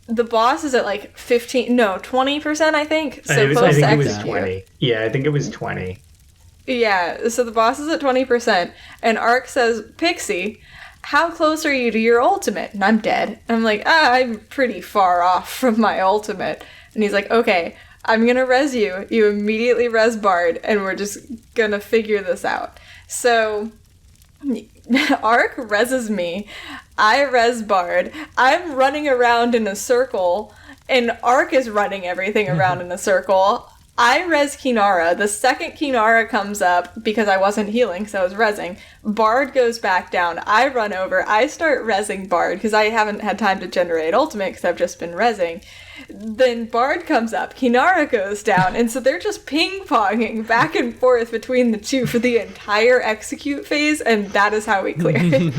Speaker 3: The boss is at like 20%, I think. So
Speaker 2: I think it was 20. Yeah, I think it was 20.
Speaker 3: Yeah, so the boss is at 20%, and Ark says, Pixie, how close are you to your ultimate? And I'm dead. I'm like, I'm pretty far off from my ultimate. And he's like, okay, I'm gonna res you. You immediately res Bard, and we're just gonna figure this out. So Ark reses me. I res Bard. I'm running around in a circle, and Ark is running everything around in a circle. I res Kinara. The second Kinara comes up, because I wasn't healing, so I was resing, Bard goes back down. I run over. I start resing Bard, because I haven't had time to generate ultimate, because I've just been resing. Then Bard comes up. Kinara goes down. And so they're just ping-ponging back and forth between the two for the entire execute phase, and that is how we clear it.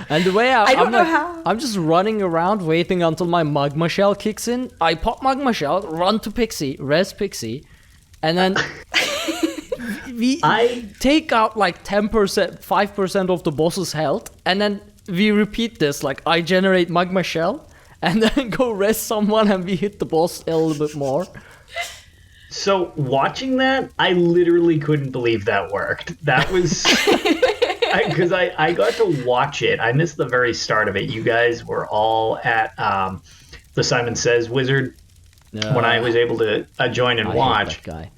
Speaker 1: And the way
Speaker 3: I don't know how.
Speaker 1: I'm just running around waiting until my magma shell kicks in. I pop magma shell, run to Pixie, res Pixie, and then I take out like 10%, 5% of the boss's health, and then we repeat this. Like I generate magma shell, and then go res someone, and we hit the boss a little bit more.
Speaker 2: So watching that, I literally couldn't believe that worked. That was... Because I got to watch it. I missed the very start of it. You guys were all at the Simon Says Wizard when I was able to join and watch.
Speaker 1: Hate that guy.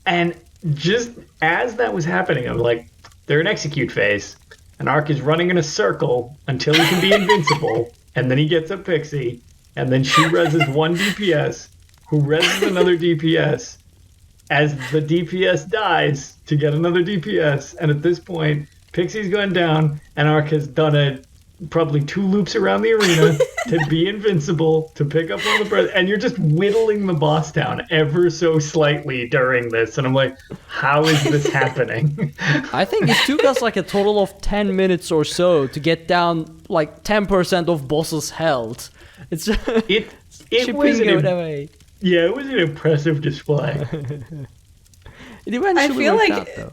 Speaker 2: And just as that was happening, I'm like, they're in execute phase. And Ark is running in a circle until he can be invincible. And then he gets a Pixie. And then she reses one DPS, who reses another DPS, as the DPS dies to get another DPS. And at this point... Pixie's gone down, and Ark has done probably 2 loops around the arena to be invincible, to pick up one of the breath, and you're just whittling the boss down ever so slightly during this, and I'm like, how is this happening?
Speaker 1: I think it took us like a total of 10 minutes or so to get down like 10% of boss's health. It's
Speaker 2: it was
Speaker 1: away.
Speaker 2: Yeah, it was an impressive display.
Speaker 1: It eventually worked out, though.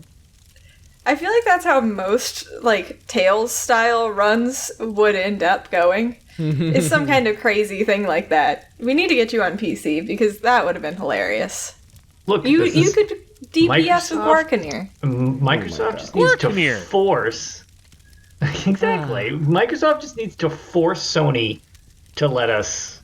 Speaker 3: I feel like that's how most, like, Tales style runs would end up going. It's some kind of crazy thing like that. We need to get you on PC, because that would have been hilarious.
Speaker 2: Look,
Speaker 3: you could DPS with Arkhaniir.
Speaker 2: Microsoft just needs to force... Exactly. Microsoft just needs to force Sony to let us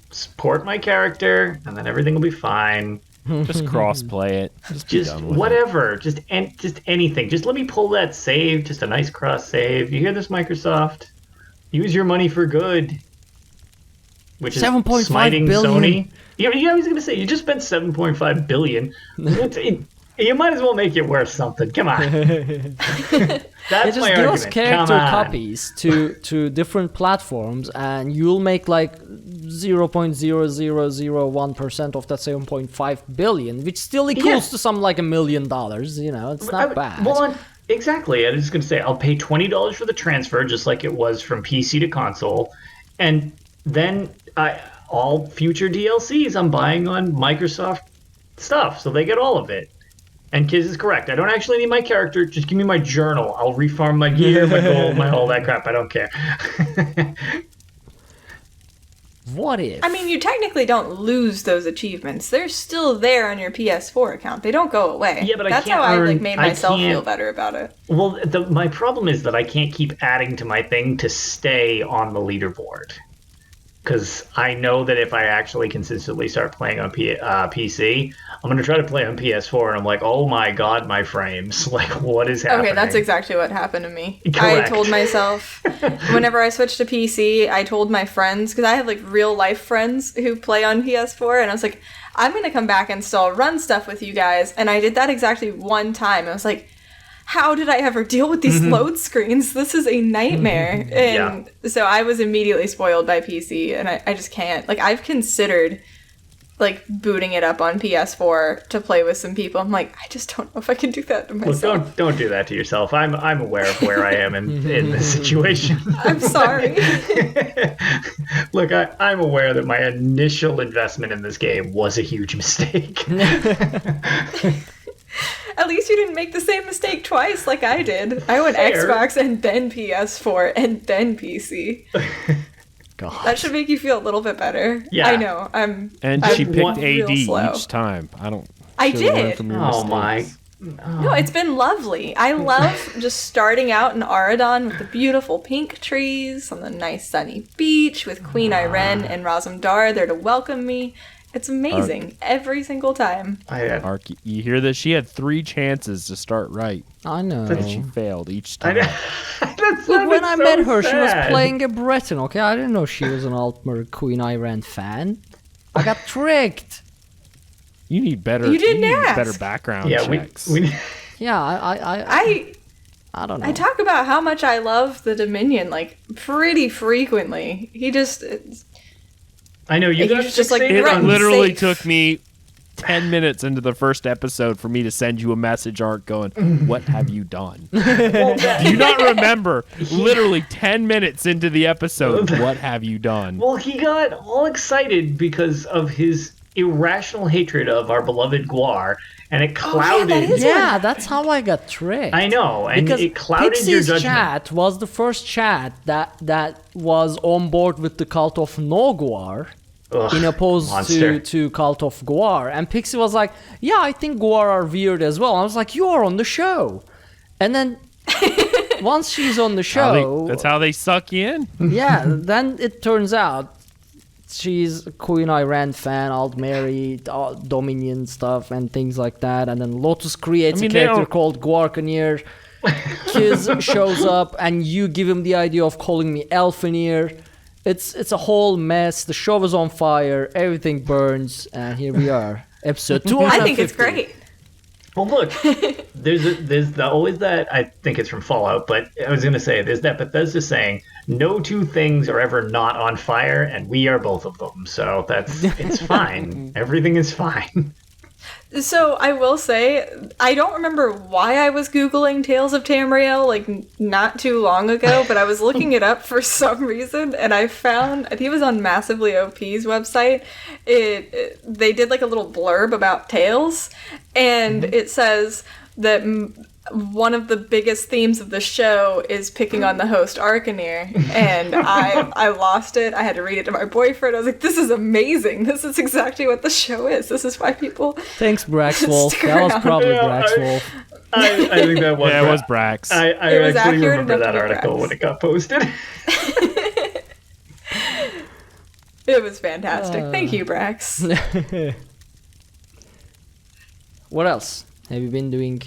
Speaker 2: support my character, and then everything will be fine.
Speaker 4: Just cross-play it.
Speaker 2: Just whatever. Just anything. Just let me pull that save. Just a nice cross-save. You hear this, Microsoft? Use your money for good. Which is smiting Sony. Yeah, I was going to say, you just spent $7.5 billion. You might as well make it worth something. Come on. That's my argument.
Speaker 1: Give us character copies to different platforms, and you'll make like 0.0001% of that 7.5 billion, which still equals to some like $1 million. You know, it's not bad.
Speaker 2: Well, exactly. I was going to say, I'll pay $20 for the transfer, just like it was from PC to console, and then all future DLCs I'm buying on Microsoft stuff, so they get all of it. And Kiz is correct. I don't actually need my character. Just give me my journal. I'll refarm my gear, my gold, all that crap. I don't care.
Speaker 1: What if?
Speaker 3: I mean, you technically don't lose those achievements. They're still there on your PS4 account. They don't go away.
Speaker 2: Yeah, but
Speaker 3: that's how I made myself feel better about it.
Speaker 2: Well, my problem is that I can't keep adding to my thing to stay on the leaderboard. Because I know that if I actually consistently start playing on PC, I'm going to try to play on PS4, and I'm like, oh my god, my frames. Like, what is happening?
Speaker 3: Okay, that's exactly what happened to me.
Speaker 2: Correct.
Speaker 3: I told myself, whenever I switched to PC, I told my friends, because I have, like, real-life friends who play on PS4, and I was like, I'm going to come back and still run stuff with you guys. And I did that exactly one time. I was like, how did I ever deal with these load screens? This is a nightmare. And so I was immediately spoiled by PC, and I just can't. Like, I've considered, like, booting it up on PS4 to play with some people. I'm like, I just don't know if I can do that to myself.
Speaker 2: Well, don't do that to yourself. I'm aware of where I am in this situation.
Speaker 3: I'm sorry.
Speaker 2: Look, I'm aware that my initial investment in this game was a huge mistake.
Speaker 3: At least you didn't make the same mistake twice like I did. I went
Speaker 2: Fair.
Speaker 3: Xbox and then PS4 and then PC.
Speaker 1: God.
Speaker 3: That should make you feel a little bit better.
Speaker 2: Yeah.
Speaker 3: I know.
Speaker 4: And
Speaker 3: I'm
Speaker 4: she picked
Speaker 3: real
Speaker 4: AD
Speaker 3: slow.
Speaker 4: each time.
Speaker 3: I
Speaker 4: should've learned
Speaker 3: did.
Speaker 4: from your
Speaker 2: Oh my.
Speaker 4: mistakes.
Speaker 3: No, it's been lovely. I love just starting out in Aradon with the beautiful pink trees on the nice sunny beach with Queen Iren and Razumdar there to welcome me. It's amazing every single time.
Speaker 4: Ark, you hear this? She had 3 chances to start right,
Speaker 1: I know.
Speaker 4: but she failed each
Speaker 2: I
Speaker 4: time.
Speaker 2: know.
Speaker 1: Look, when I met her, she was playing a Breton, okay? I didn't know she was an Altmer Queen Iran fan. I got tricked.
Speaker 4: You need better.
Speaker 3: You didn't
Speaker 4: need
Speaker 3: ask.
Speaker 4: better background
Speaker 2: Yeah,
Speaker 4: checks.
Speaker 2: we
Speaker 1: Yeah, I don't know.
Speaker 3: I talk about how much I love the Dominion, like, pretty frequently.
Speaker 2: I know you
Speaker 3: He
Speaker 2: got
Speaker 3: was just like,
Speaker 2: fixated
Speaker 4: It
Speaker 3: Right,
Speaker 2: on
Speaker 4: literally
Speaker 3: safe.
Speaker 4: took me 10 minutes into the first episode for me to send you a message, Art, going, "What have you done?" Do you not remember? Literally 10 minutes into the episode, what have you done?
Speaker 2: Well, he got all excited because of his irrational hatred of our beloved Guar, and it clouded.
Speaker 3: that is
Speaker 1: Yeah, that's how I got tricked.
Speaker 2: I know, and
Speaker 1: Because
Speaker 2: it clouded
Speaker 1: Pixie's
Speaker 2: your judgment.
Speaker 1: chat was the first chat that was on board with the cult of Noguar,
Speaker 2: Ugh,
Speaker 1: in opposed
Speaker 2: monster.
Speaker 1: to cult of Guar. And Pixie was like, yeah, I think Guar are weird as well. I was like, you are on the show. And then once she's on the show,
Speaker 4: That's how they suck you in.
Speaker 1: yeah, then it turns out she's a Queen Iran fan, Altmary, Dominion stuff, and things like that. And then Lotus creates
Speaker 4: I mean,
Speaker 1: a
Speaker 4: they
Speaker 1: character
Speaker 4: don't-
Speaker 1: called Guarkhaniir. Kiz shows up, and you give him the idea of calling me Elfenir. It's a whole mess. The show is on fire. Everything burns, and here we are, episode 250.
Speaker 3: I think it's great.
Speaker 2: Well, look, there's always that. I think it's from Fallout, but I was gonna say there's that Bethesda saying no two things are ever not on fire, and we are both of them. So it's fine. Everything is fine.
Speaker 3: So I will say, I don't remember why I was Googling Tales of Tamriel, like, not too long ago, but I was looking it up for some reason, and I found, I think it was on Massively OP's website, they did, like, a little blurb about Tales, and it says that one of the biggest themes of the show is picking on the host Arkhaniir, and I lost it. I had to read it to my boyfriend. I was like, this is amazing. This is exactly what the show is. This is why people...
Speaker 1: Thanks, Braxwolf.
Speaker 3: Stick
Speaker 1: That was
Speaker 3: around.
Speaker 1: probably
Speaker 2: Yeah,
Speaker 1: Braxwolf.
Speaker 2: I think that was.
Speaker 4: Yeah, it was Brax.
Speaker 2: I
Speaker 3: It was
Speaker 2: actually
Speaker 3: accurate
Speaker 2: remember
Speaker 3: enough
Speaker 2: that
Speaker 3: to be
Speaker 2: article
Speaker 3: Brax.
Speaker 2: when it got posted.
Speaker 3: It was fantastic. Thank you, Brax.
Speaker 1: What else have you been doing?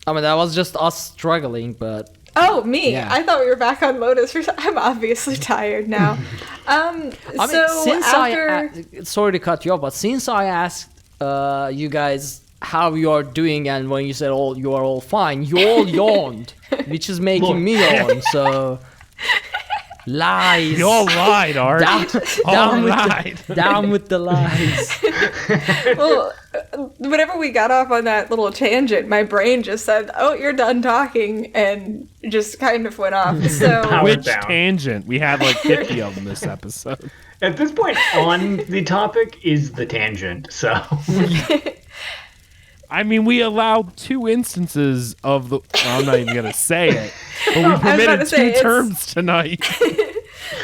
Speaker 1: I mean, that was just us struggling, but
Speaker 3: Oh, me.
Speaker 1: Yeah.
Speaker 3: I thought we were back on Lotus. I'm obviously tired now.
Speaker 1: I mean,
Speaker 3: So
Speaker 1: since
Speaker 3: after...
Speaker 1: sorry to cut you off, but since I asked you guys how you are doing, and when you said you are all fine, you all yawned, which is making me yawn. So lies.
Speaker 4: You all lied, Art.
Speaker 1: down with the lies.
Speaker 3: Well, whenever we got off on that little tangent, my brain just said, "Oh, you're done talking," and just kind of went off. So
Speaker 2: Power
Speaker 4: Which
Speaker 2: down.
Speaker 4: tangent? We had like 50 of them this episode.
Speaker 2: At this point, on the topic is the tangent. So
Speaker 4: I mean, we allowed 2 instances of the. I'm not even gonna say it, but we
Speaker 3: I was about
Speaker 4: permitted
Speaker 3: to
Speaker 4: 2
Speaker 3: say, it's-
Speaker 4: terms tonight.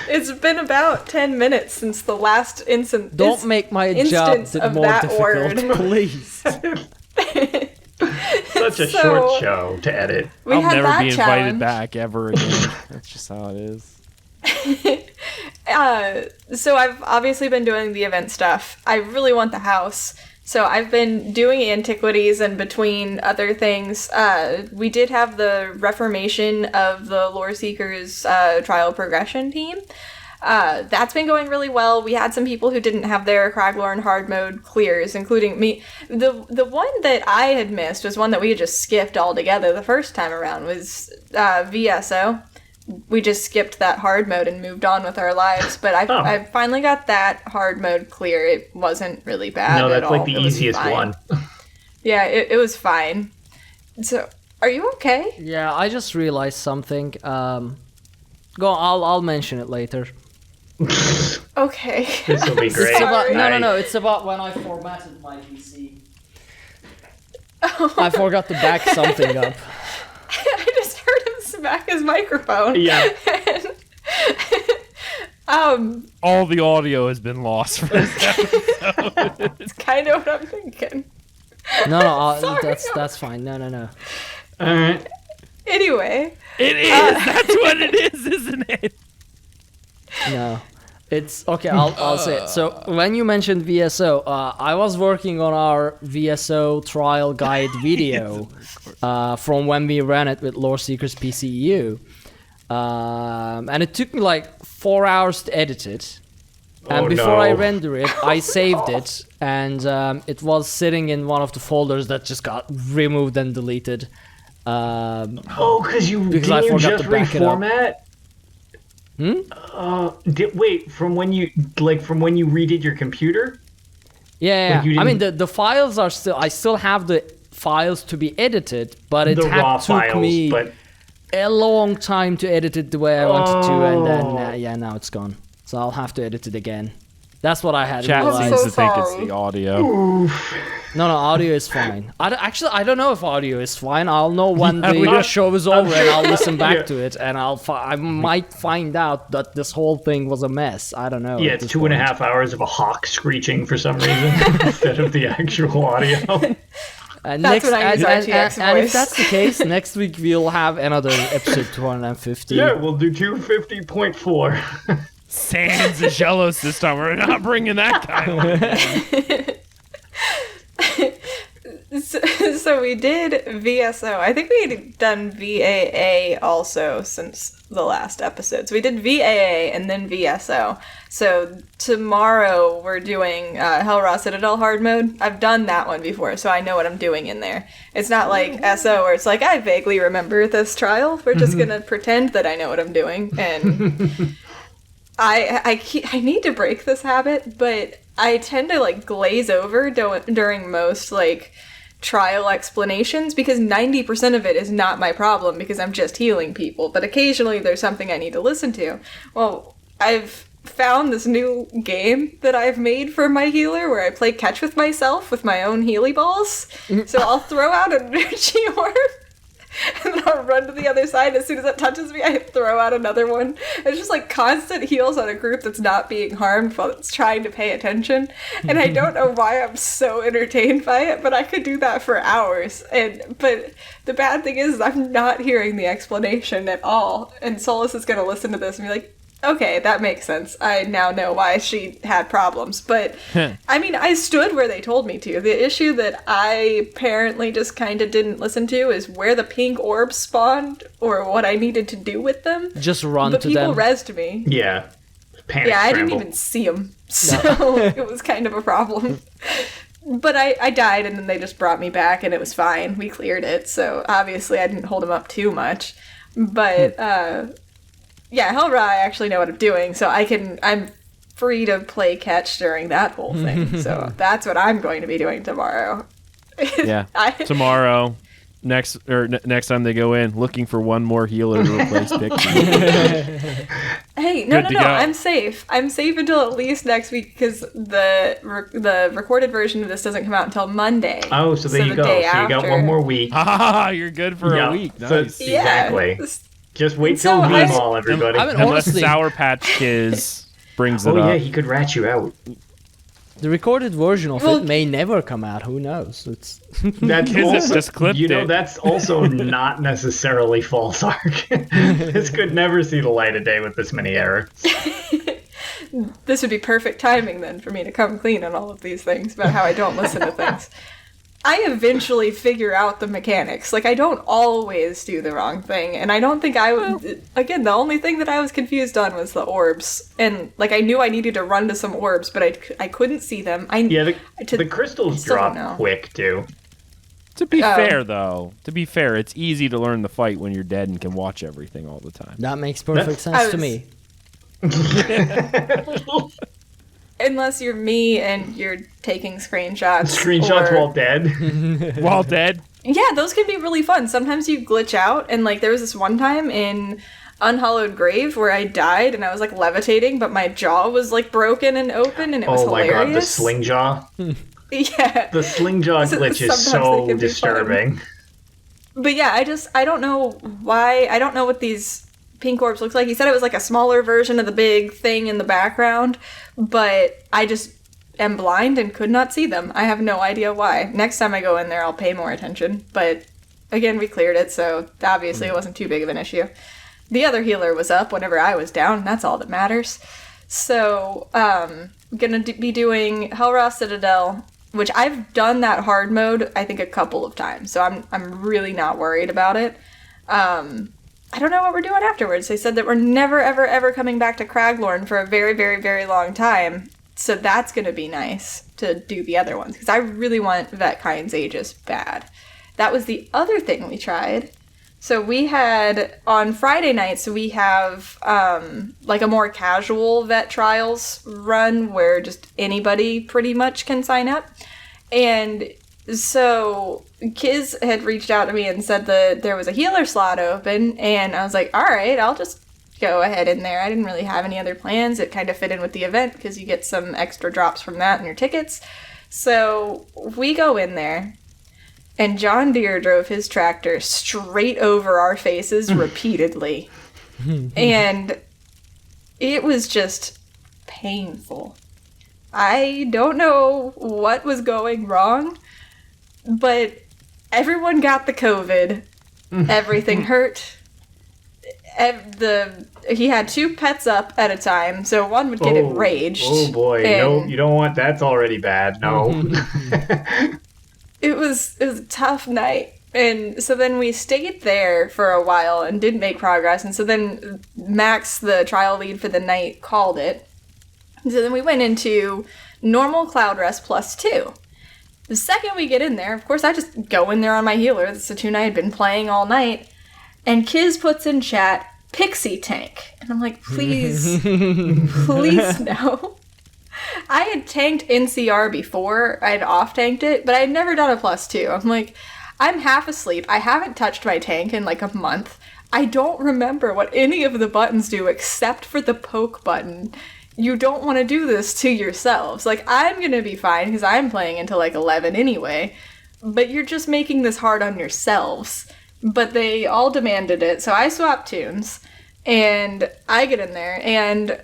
Speaker 3: it's been about 10 minutes since the last instant.
Speaker 1: Don't make my job
Speaker 3: instance of
Speaker 1: more
Speaker 3: that
Speaker 1: difficult,
Speaker 3: word.
Speaker 1: please.
Speaker 2: such a
Speaker 3: So-
Speaker 2: short show to edit.
Speaker 3: We
Speaker 4: I'll
Speaker 3: had
Speaker 4: never
Speaker 3: that
Speaker 4: be invited
Speaker 3: challenge.
Speaker 4: back ever again. That's just how it is.
Speaker 3: So I've obviously been doing the event stuff. I really want the house. So I've been doing antiquities, and between other things, we did have the reformation of the Lore Seekers trial progression team. That's been going really well. We had some people who didn't have their Craglorn hard mode clears, including me. The one that I had missed was one that we had just skipped altogether the first time around was VSO. We just skipped that hard mode and moved on with our lives. But I finally got that hard mode clear. It wasn't really bad.
Speaker 2: No, that's
Speaker 3: at
Speaker 2: like
Speaker 3: all.
Speaker 2: the
Speaker 3: It was
Speaker 2: easiest
Speaker 3: fine.
Speaker 2: one.
Speaker 3: Yeah, it was fine. So, are you okay?
Speaker 1: Yeah, I just realized something. Go on, I'll mention it later.
Speaker 3: Okay.
Speaker 2: This will be
Speaker 1: It's
Speaker 2: great.
Speaker 1: about,
Speaker 3: Sorry.
Speaker 1: no. It's about when I formatted my PC. I forgot to back something up.
Speaker 3: I just heard him smack his microphone.
Speaker 2: Yeah.
Speaker 4: All the audio has been lost for this episode.
Speaker 3: That's kind of what I'm thinking.
Speaker 1: No,
Speaker 3: Sorry,
Speaker 1: that's fine. No.
Speaker 2: All right.
Speaker 3: Anyway,
Speaker 4: It is. That's what it is, isn't it?
Speaker 1: No. It's okay, I'll say it. So when you mentioned VSO, I was working on our VSO trial guide video from when we ran it with Lore Seekers PCU. And it took me like 4 hours to edit it. And before I render it, I saved it, and it was sitting in one of the folders that just got removed and deleted.
Speaker 2: Because you
Speaker 1: Because I
Speaker 2: didn't you
Speaker 1: forgot
Speaker 2: just
Speaker 1: to back it up.
Speaker 2: reformat? Wait, from when you redid your computer?
Speaker 1: Yeah,
Speaker 2: Like you
Speaker 1: I mean
Speaker 2: didn't-
Speaker 1: the files are still. I still have the files to be edited, but it
Speaker 2: The raw
Speaker 1: took
Speaker 2: files,
Speaker 1: me
Speaker 2: but
Speaker 1: a long time to edit it the way I wanted to, and then now it's gone. So I'll have to edit it again. That's what I had
Speaker 4: Chat
Speaker 1: realized.
Speaker 4: seems
Speaker 3: so
Speaker 4: to think it's
Speaker 3: sorry.
Speaker 4: the audio.
Speaker 1: No, audio is fine. I don't know if audio is fine. I'll know when
Speaker 4: Yeah,
Speaker 1: the
Speaker 4: we-
Speaker 1: show is over, and I'll listen back
Speaker 2: Yeah.
Speaker 1: to it, and I might find out that this whole thing was a mess. I don't know.
Speaker 2: yeah,
Speaker 1: at
Speaker 2: it's
Speaker 1: this
Speaker 2: 2.5
Speaker 1: point.
Speaker 2: hours of a hawk screeching for some reason instead of the actual audio.
Speaker 1: And
Speaker 3: That's when I use RTX
Speaker 1: and if
Speaker 3: voice.
Speaker 1: that's the case, next week we'll have another episode 250.
Speaker 2: Yeah, we'll do 250.4.
Speaker 4: Sans Aggelos this time. We're not bringing that guy on.
Speaker 3: so we did VSO. I think we had done VAA also since the last episode. So we did VAA and then VSO. So tomorrow we're doing Helra Citadel hard mode. I've done that one before, so I know what I'm doing in there. It's not like SO where it's like, I vaguely remember this trial. We're just going to pretend that I know what I'm doing. And I need to break this habit, but I tend to like glaze over during most like trial explanations because 90% of it is not my problem because I'm just healing people, but occasionally there's something I need to listen to. Well, I've found this new game that I've made for my healer where I play catch with myself with my own Healy balls. So I'll throw out an energy orb and then I'll run to the other side. As soon as it touches me, I throw out another one. It's just like constant heals on a group that's not being harmed while it's trying to pay attention. And I don't know why I'm so entertained by it, but I could do that for hours. But the bad thing is I'm not hearing the explanation at all. And Solus is going to listen to this and be like, okay, that makes sense. I now know why she had problems. But, I mean, I stood where they told me to. The issue that I apparently just kind of didn't listen to is where the pink orbs spawned or what I needed to do with them.
Speaker 1: Just run
Speaker 3: But
Speaker 1: to
Speaker 3: people
Speaker 1: them.
Speaker 3: rezzed me.
Speaker 2: Yeah. Panic
Speaker 3: Yeah, I didn't
Speaker 2: scramble.
Speaker 3: even see them. So it was kind of a problem. But I died and then they just brought me back and it was fine. We cleared it. So obviously I didn't hold them up too much. But, yeah, Helra, I actually know what I'm doing, so I'm free to play catch during that whole thing. So that's what I'm going to be doing tomorrow.
Speaker 4: Yeah. Tomorrow, next time they go in, looking for one more healer to replace Pixie.
Speaker 3: Hey, no,
Speaker 4: Good to
Speaker 3: no.
Speaker 4: go.
Speaker 3: I'm safe. I'm safe until at least next week because the recorded version of this doesn't come out until Monday.
Speaker 2: Oh, so there you
Speaker 3: the
Speaker 2: go. So
Speaker 3: day
Speaker 2: you got
Speaker 3: after.
Speaker 2: one more week.
Speaker 4: Ah, you're good for
Speaker 2: Yeah.
Speaker 4: a week.
Speaker 2: So-
Speaker 4: Nice.
Speaker 3: Yeah.
Speaker 2: Exactly.
Speaker 3: this-
Speaker 2: Just wait
Speaker 3: So
Speaker 2: till
Speaker 3: I-
Speaker 2: Meemaw, everybody.
Speaker 1: I mean,
Speaker 4: Unless
Speaker 1: honestly,
Speaker 4: Sour Patch Kids brings it
Speaker 2: Oh,
Speaker 4: up.
Speaker 2: yeah, he could rat you out.
Speaker 1: the recorded version of
Speaker 3: Well-
Speaker 1: it may never come out. Who knows? It's
Speaker 2: That's
Speaker 4: Is it
Speaker 2: also,
Speaker 4: just clipped
Speaker 2: you know,
Speaker 4: it?
Speaker 2: that's also not necessarily false, Ark. This could never see the light of day with this many errors.
Speaker 3: This would be perfect timing then for me to come clean on all of these things about how I don't listen to things. I eventually figure out the mechanics. Like, I don't always do the wrong thing, and I don't think I would... Again, the only thing that I was confused on was the orbs. And, like, I knew I needed to run to some orbs, but I couldn't see them.
Speaker 2: The crystals drop quick, too.
Speaker 4: To be fair, though, it's easy to learn the fight when you're dead and can watch everything all the time.
Speaker 1: That makes perfect sense to me.
Speaker 3: Unless you're me and you're taking screenshots.
Speaker 2: While dead.
Speaker 4: While dead?
Speaker 3: Yeah, those can be really fun. Sometimes you glitch out, and like there was this one time in Unhallowed Grave where I died and I was like levitating, but my jaw was like broken and open, and it was hilarious.
Speaker 2: Oh my god, the sling jaw.
Speaker 3: Yeah.
Speaker 2: The sling jaw glitch is so disturbing.
Speaker 3: But yeah, I don't know why. I don't know what these pink orbs look like. He said it was like a smaller version of the big thing in the background, but I just am blind and could not see them. I have no idea why. Next time I go in there, I'll pay more attention. But again, we cleared it, so obviously it wasn't too big of an issue. The other healer was up whenever I was down. That's all that matters. So, gonna be doing Helra Citadel, which I've done that hard mode, I think, a couple of times. So I'm really not worried about it. I don't know what we're doing afterwards. They said that we're never, ever, ever coming back to Craglorn for a very, very, very long time. So that's going to be nice to do the other ones. Because I really want Vetkind's Aegis bad. That was the other thing we tried. So we had, on Friday nights, we have like a more casual vet trials run where just anybody pretty much can sign up. And so Kiz had reached out to me and said that there was a healer slot open, and I was like, all right, I'll just go ahead in there. I didn't really have any other plans. It kind of fit in with the event because you get some extra drops from that in your tickets. So we go in there, and John Deere drove his tractor straight over our faces repeatedly. And it was just painful. I don't know what was going wrong, but everyone got the COVID. Everything hurt. He had 2 pets up at a time, so one would get enraged.
Speaker 2: Oh boy, no, you don't want that's already bad. No.
Speaker 3: It was a tough night. And so then we stayed there for a while and didn't make progress. And so then Max, the trial lead for the night, called it. So then we went into normal Cloud Rest plus 2. The second we get in there, of course, I just go in there on my healer. That's the tune I had been playing all night. And Kiz puts in chat, Pixie Tank. And I'm like, please, please no. I had tanked NCR before. I had off-tanked it, but I had never done a plus 2. I'm like, I'm half asleep. I haven't touched my tank in like a month. I don't remember what any of the buttons do except for the poke button. You don't want to do this to yourselves. Like, I'm going to be fine because I'm playing until like 11 anyway, but you're just making this hard on yourselves. But they all demanded it, so I swapped tunes, and I get in there, and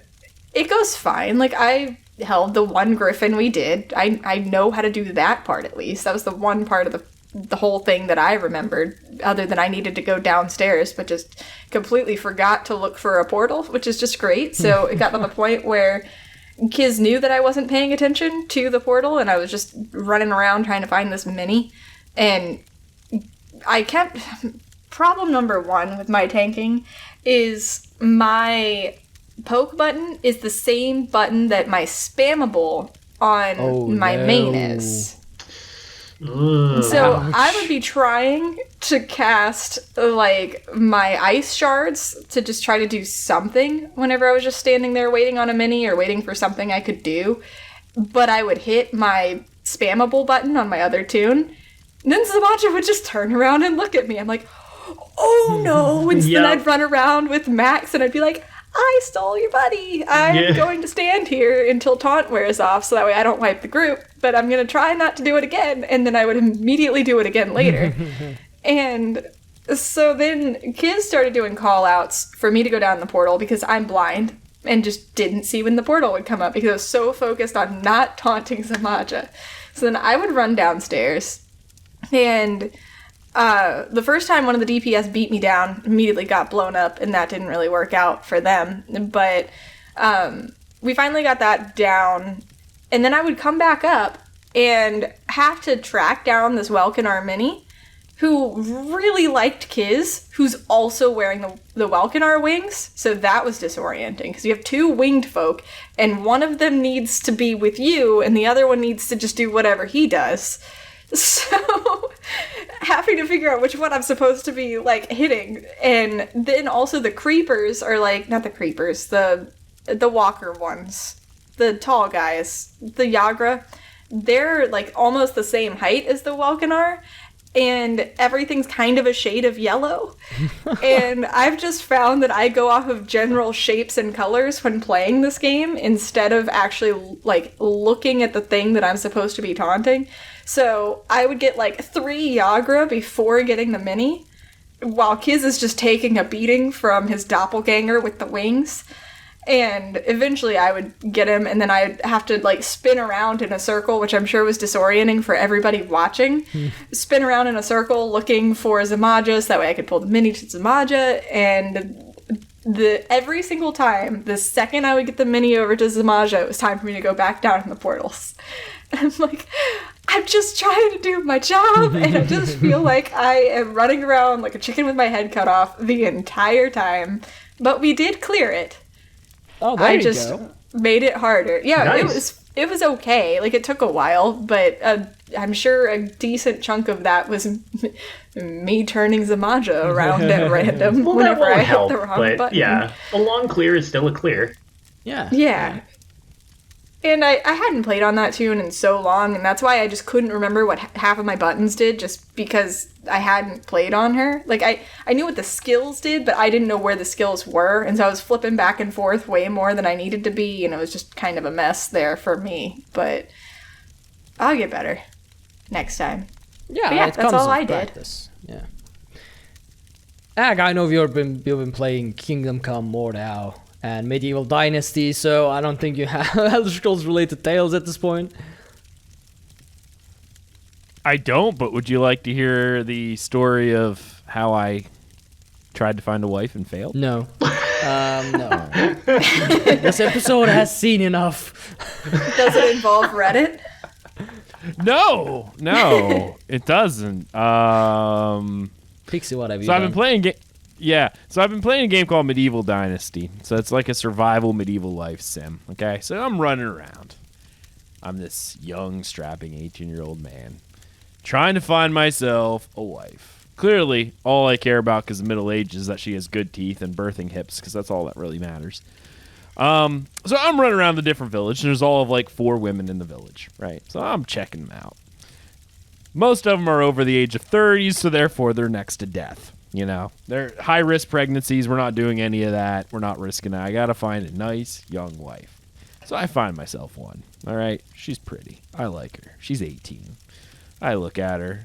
Speaker 3: it goes fine. Like, I held the one griffin we did. I know how to do that part at least. That was the one part of the whole thing that I remembered, other than I needed to go downstairs, but just completely forgot to look for a portal, which is just great. So it got to the point where Kiz knew that I wasn't paying attention to the portal, and I was just running around trying to find this mini. And I kept... Problem number 1 with my tanking is my poke button is the same button that my spammable on my main is. So
Speaker 2: Ouch.
Speaker 3: I would be trying to cast like my ice shards to just try to do something whenever I was just standing there waiting on a mini or waiting for something I could do, but I would hit my spammable button on my other tune, and then Zabacha would just turn around and look at me. I'm like, oh no, and then I'd run around with Max and I'd be like, I stole your buddy. I'm going to stand here until taunt wears off so that way I don't wipe the group, but I'm going to try not to do it again, and then I would immediately do it again later. And so then Kiz started doing call-outs for me to go down the portal because I'm blind and just didn't see when the portal would come up because I was so focused on not taunting Zamaja. So then I would run downstairs, and the first time one of the DPS beat me down, immediately got blown up, and that didn't really work out for them. But we finally got that down, and then I would come back up, and have to track down this Welkinar mini who really liked Kiz, who's also wearing the Welkinar wings, so that was disorienting, because you have two winged folk, and one of them needs to be with you, and the other one needs to just do whatever he does. So, having to figure out which one I'm supposed to be, like, hitting, and then also the creepers are, like, not the creepers, the walker ones, the tall guys, the Yagra, they're, like, almost the same height as the Welkinar, and everything's kind of a shade of yellow. And I've just found that I go off of general shapes and colors when playing this game instead of actually, like, looking at the thing that I'm supposed to be taunting. So I would get, like, 3 Yagra before getting the mini, while Kiz is just taking a beating from his doppelganger with the wings. And eventually I would get him, and then I'd have to, like, spin around in a circle, which I'm sure was disorienting for everybody watching. Spin around in a circle looking for Zamaja, so that way I could pull the mini to Zamaja, and every single time, the second I would get the mini over to Zamaja, it was time for me to go back down in the portals. And I'm like, I'm just trying to do my job, and I just feel like I am running around like a chicken with my head cut off the entire time. But we did clear it.
Speaker 1: Oh, there
Speaker 3: I
Speaker 1: you
Speaker 3: just
Speaker 1: go.
Speaker 3: made it harder. Yeah,
Speaker 2: Nice.
Speaker 3: it was okay. Like, it took a while, but I'm sure a decent chunk of that was me turning Zamaja around at random
Speaker 2: Well, that
Speaker 3: whenever I
Speaker 2: won't
Speaker 3: hit
Speaker 2: help,
Speaker 3: the wrong
Speaker 2: but
Speaker 3: button.
Speaker 2: yeah, a long clear is still a clear.
Speaker 1: Yeah.
Speaker 3: Yeah. And I hadn't played on that tune in so long, and that's why I just couldn't remember what half of my buttons did, just because I hadn't played on her. Like, I knew what the skills did, but I didn't know where the skills were, and so I was flipping back and forth way more than I needed to be, and it was just kind of a mess there for me. But I'll get better next time.
Speaker 1: Yeah,
Speaker 3: But yeah,
Speaker 1: it
Speaker 3: that's
Speaker 1: comes
Speaker 3: all
Speaker 1: with
Speaker 3: I did.
Speaker 1: practice. Yeah. Ag, I know you've been playing Kingdom Come more now and Medieval Dynasty, so I don't think you have Elder Scrolls related tales at this point.
Speaker 4: I don't, but would you like to hear the story of how I tried to find a wife and failed?
Speaker 1: No. No. This episode has seen enough.
Speaker 3: Does it involve Reddit?
Speaker 4: No, it doesn't.
Speaker 1: Pixie, what have you
Speaker 4: So
Speaker 1: done?
Speaker 4: I've been playing so I've been playing a game called Medieval Dynasty. So it's like a survival medieval life sim. Okay, so I'm running around. I'm this young, strapping 18-year-old man trying to find myself a wife. Clearly, all I care about because of middle age is that she has good teeth and birthing hips, because that's all that really matters. So I'm running around the different village, and there's all of like 4 women in the village, right? So I'm checking them out. Most of them are over the age of 30, so therefore they're next to death. You know, they're high-risk pregnancies. We're not doing any of that. We're not risking that. I got to find a nice young wife. So I find myself one. All right, she's pretty. I like her. She's 18. I look at her,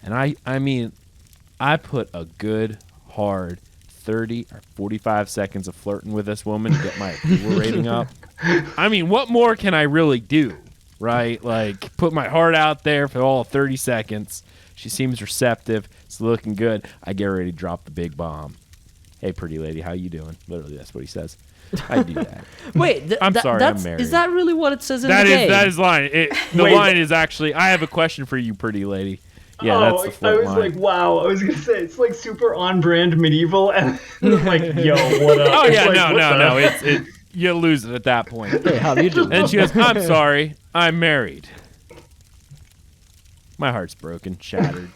Speaker 4: and I mean, I put a good, hard 30 or 45 seconds of flirting with this woman to get my approval rating up. I mean, what more can I really do, right? Like, put my heart out there for all 30 seconds. She seems receptive. It's looking good. I get ready to drop the big bomb. Hey, pretty lady, how you doing? Literally, that's what he says. I do that.
Speaker 1: Wait,
Speaker 4: I'm sorry, I'm married.
Speaker 1: Is that really what it says in
Speaker 4: That
Speaker 1: the
Speaker 4: is
Speaker 1: game?
Speaker 4: that is line. The
Speaker 2: Wait.
Speaker 4: line is actually, I have a question for you, pretty lady. Yeah, that's the
Speaker 2: I
Speaker 4: flip
Speaker 2: was
Speaker 4: line.
Speaker 2: like, wow. I was gonna say it's like super on-brand medieval, and I'm like, yo, what up?
Speaker 4: Oh
Speaker 2: It's
Speaker 4: yeah,
Speaker 2: like,
Speaker 4: no.
Speaker 2: what the-
Speaker 4: It's you lose it at that point.
Speaker 1: Hey, how you doing?
Speaker 4: And she goes, I'm sorry, I'm married. My heart's broken, shattered.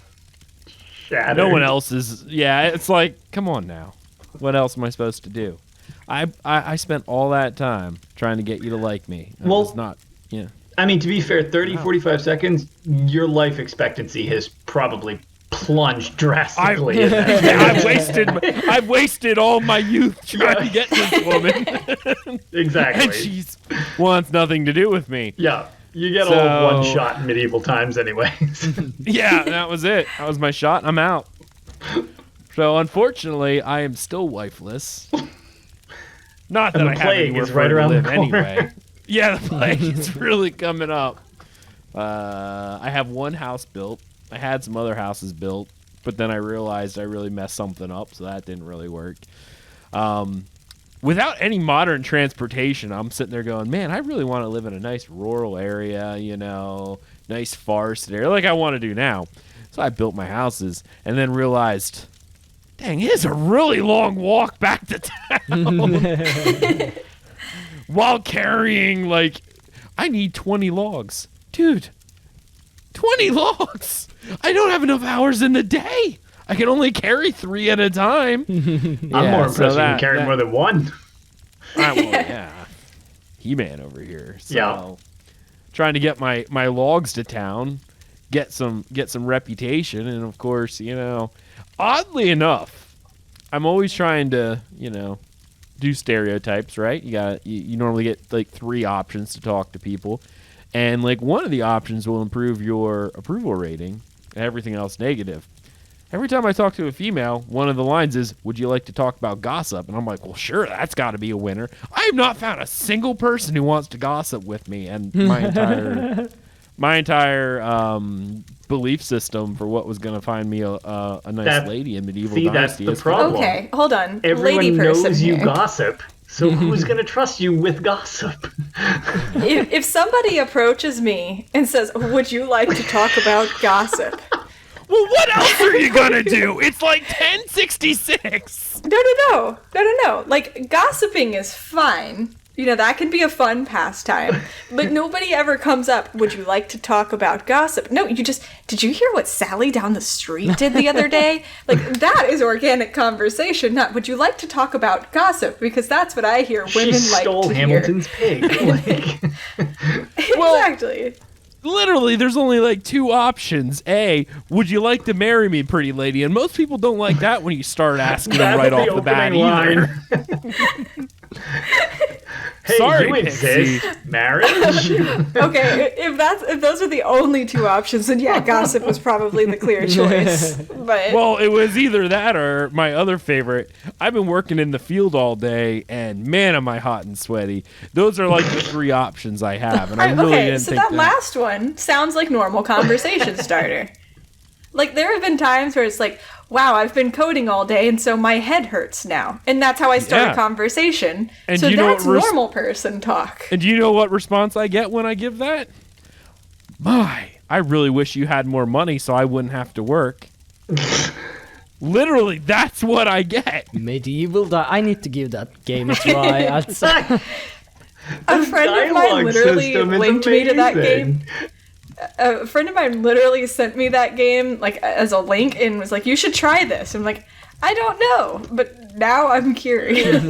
Speaker 2: Shattered.
Speaker 4: No one else is. Yeah, it's like, come on now. What else am I supposed to do? I spent all that time trying to get you to like me. It
Speaker 2: Well-
Speaker 4: was not. Yeah.
Speaker 2: I mean, to be fair, 30, 45 seconds, your life expectancy has probably plunged drastically. in that.
Speaker 4: I've wasted all my youth trying to get this woman,
Speaker 2: Exactly.
Speaker 4: and she wants nothing to do with me.
Speaker 2: Yeah, you get
Speaker 4: So-
Speaker 2: all one shot in medieval times, anyways.
Speaker 4: Yeah, that was it. That was my shot. I'm out. So unfortunately, I am still wifeless. Not that
Speaker 2: And the
Speaker 4: I have
Speaker 2: plague
Speaker 4: anywhere
Speaker 2: is
Speaker 4: for
Speaker 2: right
Speaker 4: her to
Speaker 2: around the
Speaker 4: live
Speaker 2: corner.
Speaker 4: anyway. Yeah, the plague is really coming up. I have one house built. I had some other houses built, but then I realized I really messed something up, so that didn't really work. Without any modern transportation, I'm sitting there going, man, I really want to live in a nice rural area, you know, nice forest area like I want to do now. So I built my houses and then realized, dang, it's a really long walk back to town. While carrying, like, I need 20 logs. Dude, 20 logs! I don't have enough hours in the day. I can only carry 3 at a time.
Speaker 2: I'm more impressed you can carry more than one. He-Man over here. So, trying to get my logs to town, get some reputation, and of course, oddly enough, I'm always trying to, do stereotypes, right? You normally get like 3 options to talk to people, and like one of the options will improve your approval rating, and everything else negative. Every time I talk to a female, one of the lines is, "Would you like to talk about gossip?" And I'm like, well, sure, that's got to be a winner. I have not found a single person who wants to gossip with me, and my entire belief system for what was going to find me a nice lady in medieval dynasty. That's the problem.
Speaker 3: Okay, hold on.
Speaker 2: Everyone
Speaker 3: lady person
Speaker 2: knows you
Speaker 3: here.
Speaker 2: gossip, so who's going to trust you with gossip?
Speaker 3: If somebody approaches me and says, "Would you like to talk about gossip?"
Speaker 4: Well, what else are you gonna do? It's like 1066.
Speaker 3: No. Like, gossiping is fine. That can be a fun pastime. But nobody ever comes up, "Would you like to talk about gossip?" No, did you hear what Sally down the street did the other day? Like, that is organic conversation, not, "Would you like to talk about gossip?" Because that's what I hear women
Speaker 2: she
Speaker 3: like
Speaker 2: stole
Speaker 3: to
Speaker 2: Hamilton's pig.
Speaker 3: Exactly.
Speaker 4: Literally, there's only like 2 options. A, would you like to marry me, pretty lady? And most people don't like that when you start asking them right off the bat either.
Speaker 2: Hey,
Speaker 4: Sorry,
Speaker 2: you
Speaker 4: Pixie.
Speaker 2: exist. Marriage?
Speaker 3: Okay, if those are the only 2 options, then yeah, gossip was probably the clear choice. But
Speaker 4: Well, it was either that or my other favorite. I've been working in the field all day, and man, am I hot and sweaty. Those are like the 3 options I have, and I really didn't
Speaker 3: so
Speaker 4: think
Speaker 3: that last one sounds like normal conversation starter. Like, there have been times where it's like, wow, I've been coding all day, and so my head hurts now. And that's how I start a conversation.
Speaker 4: And
Speaker 3: so
Speaker 4: you know
Speaker 3: that's
Speaker 4: what
Speaker 3: normal person talk.
Speaker 4: And do you know what response I get when I give that? I really wish you had more money so I wouldn't have to work. Literally, that's what I get.
Speaker 1: Medieval I need to give that game a try.
Speaker 3: A friend of mine literally linked me to that game. A friend of mine literally sent me that game like as a link and was like, "You should try this." I'm like, "I don't know," but now I'm curious.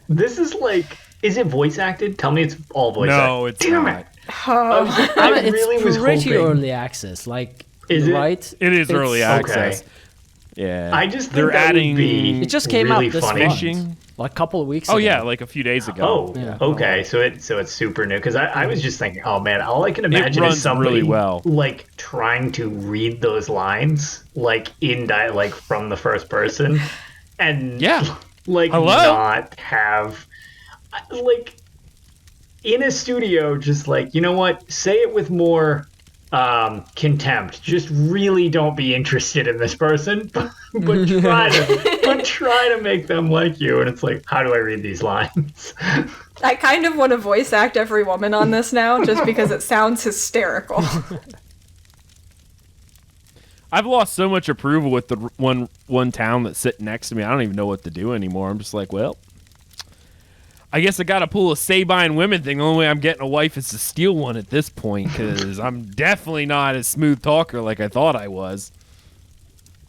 Speaker 2: This is like, is it voice acted? Tell me it's all voice acted.
Speaker 4: No, it's not.
Speaker 1: It's
Speaker 2: really was
Speaker 1: pretty
Speaker 2: hoping.
Speaker 1: early access. Like,
Speaker 2: Is it?
Speaker 1: right?
Speaker 4: It is
Speaker 1: It's-
Speaker 4: early access. Yeah.
Speaker 2: I just think
Speaker 4: they're
Speaker 2: that
Speaker 4: adding
Speaker 2: would be
Speaker 1: It just came
Speaker 2: really
Speaker 1: out this
Speaker 2: funny.
Speaker 1: month. Like a couple of weeks ago.
Speaker 4: Oh yeah, like a few days ago.
Speaker 2: Oh,
Speaker 1: Yeah.
Speaker 2: okay. So it's super new because I was just thinking, oh man, all I can imagine
Speaker 4: runs
Speaker 2: is somebody
Speaker 4: really well.
Speaker 2: like trying to read those lines like like from the first person, and like
Speaker 4: Hello?
Speaker 2: not have like in a studio just like, you know what? Say it with more contempt. Just really don't be interested in this person, but try to make them like you. And it's like, how do I read these lines?
Speaker 3: I kind of want to voice act every woman on this now just because it sounds hysterical.
Speaker 4: I've lost so much approval with the one town that's sitting next to me. I don't even know what to do anymore. I'm just like, well, I guess I got to pull a Sabine women thing. The only way I'm getting a wife is to steal one at this point, because I'm definitely not a smooth talker like I thought I was.